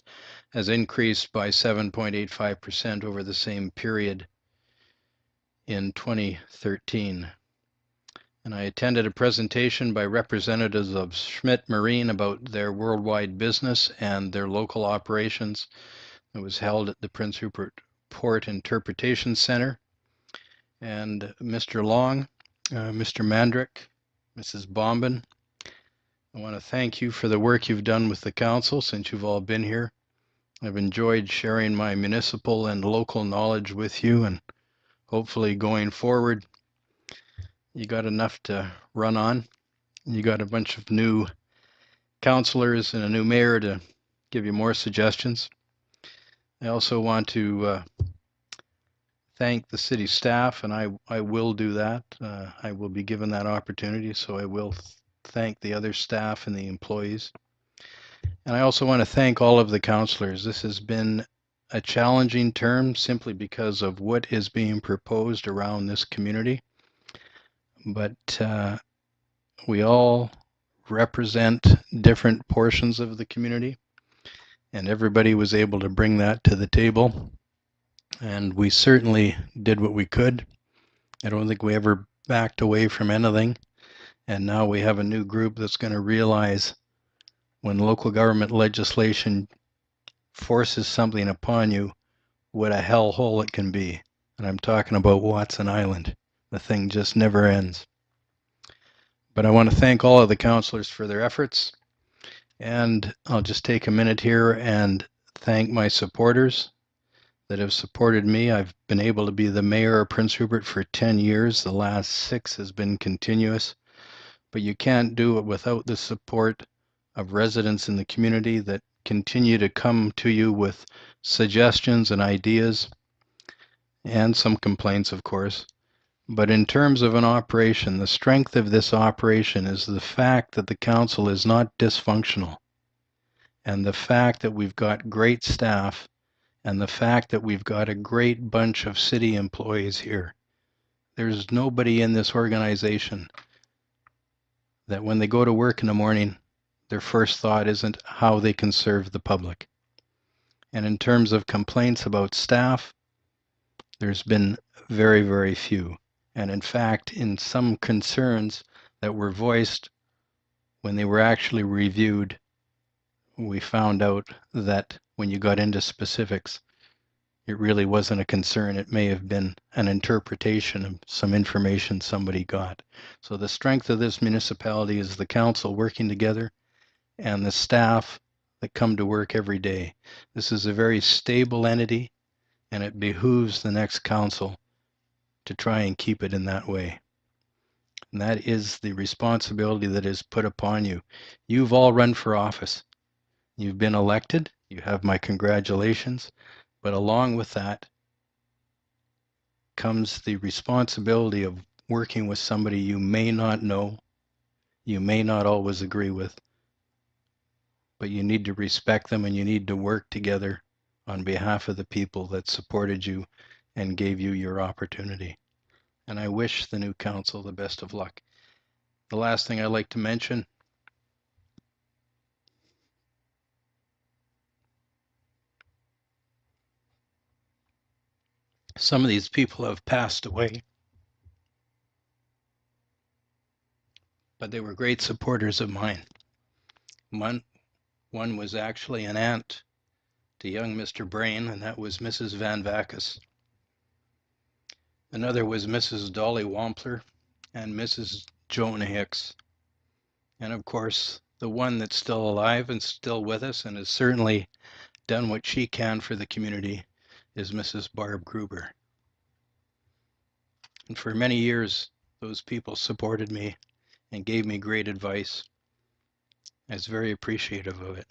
has increased by 7.85% over the same period in 2013. And I attended a presentation by representatives of Schmidt Marine about their worldwide business and their local operations. It was held at the Prince Rupert Port Interpretation Center. And Mr. Long, Mr. Mandrick, Mrs. Bombin, I want to thank you for the work you've done with the council since you've all been here. I've enjoyed sharing my municipal and local knowledge with you, and hopefully going forward, you got enough to run on. You got a bunch of new councillors and a new mayor to give you more suggestions. I also want to thank the city staff, and I will do that. I will be given that opportunity, so I will thank the other staff and the employees. And I also want to thank all of the councillors. This has been a challenging term simply because of what is being proposed around this community. But we all represent different portions of the community, and everybody was able to bring that to the table. And we certainly did what we could. I don't think we ever backed away from anything. And now we have a new group that's going to realize when local government legislation forces something upon you, what a hellhole it can be. And I'm talking about Watson Island. The thing just never ends. But I want to thank all of the councillors for their efforts. And I'll just take a minute here and thank my supporters that have supported me. I've been able to be the mayor of Prince Rupert for 10 years. The last 6 has been continuous. But you can't do it without the support of residents in the community that continue to come to you with suggestions and ideas, and some complaints, of course. But in terms of an operation, the strength of this operation is the fact that the council is not dysfunctional, and the fact that we've got great staff, and the fact that we've got a great bunch of city employees here. There's nobody in this organization that when they go to work in the morning, their first thought isn't how they can serve the public. And in terms of complaints about staff, there's been very, very few. And in fact, in some concerns that were voiced when they were actually reviewed, we found out that when you got into specifics, it really wasn't a concern. It may have been an interpretation of some information somebody got. So the strength of this municipality is the council working together and the staff that come to work every day. This is a very stable entity, and it behooves the next council to try and keep it in that way. And that is the responsibility that is put upon you. You've all run for office. You've been elected. You have my congratulations. But along with that comes the responsibility of working with somebody you may not know, you may not always agree with, but you need to respect them and you need to work together on behalf of the people that supported you and gave you your opportunity. And I wish the new council the best of luck. The last thing I'd like to mention, some of these people have passed away, but they were great supporters of mine. One was actually an aunt to young Mr. Brain, and that was Mrs. Van Vackus. Another was Mrs. Dolly Wampler and Mrs. Joan Hicks. And of course, the one that's still alive and still with us and has certainly done what she can for the community is Mrs. Barb Gruber. And for many years, those people supported me and gave me great advice. I was very appreciative of it.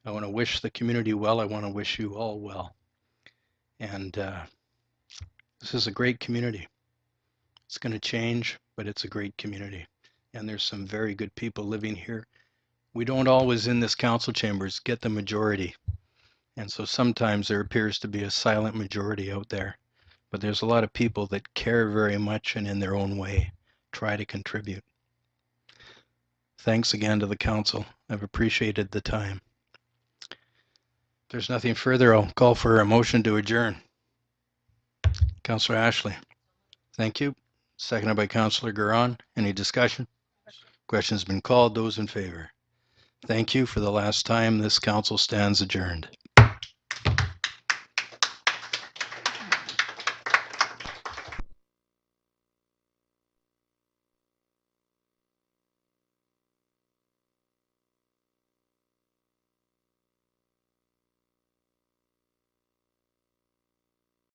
I want to wish the community well. I want to wish you all well. And this is a great community. It's going to change, but it's a great community. And there's some very good people living here. We don't always in this council chambers get the majority. And so sometimes there appears to be a silent majority out there. But there's a lot of people that care very much and in their own way try to contribute. Thanks again to the council. I've appreciated the time. If there's nothing further, I'll call for a motion to adjourn. Councillor Ashley. Thank you. Seconded by Councillor Garon. Any discussion? Question's been called. Those in favor. Thank you. For the last time, this council stands adjourned.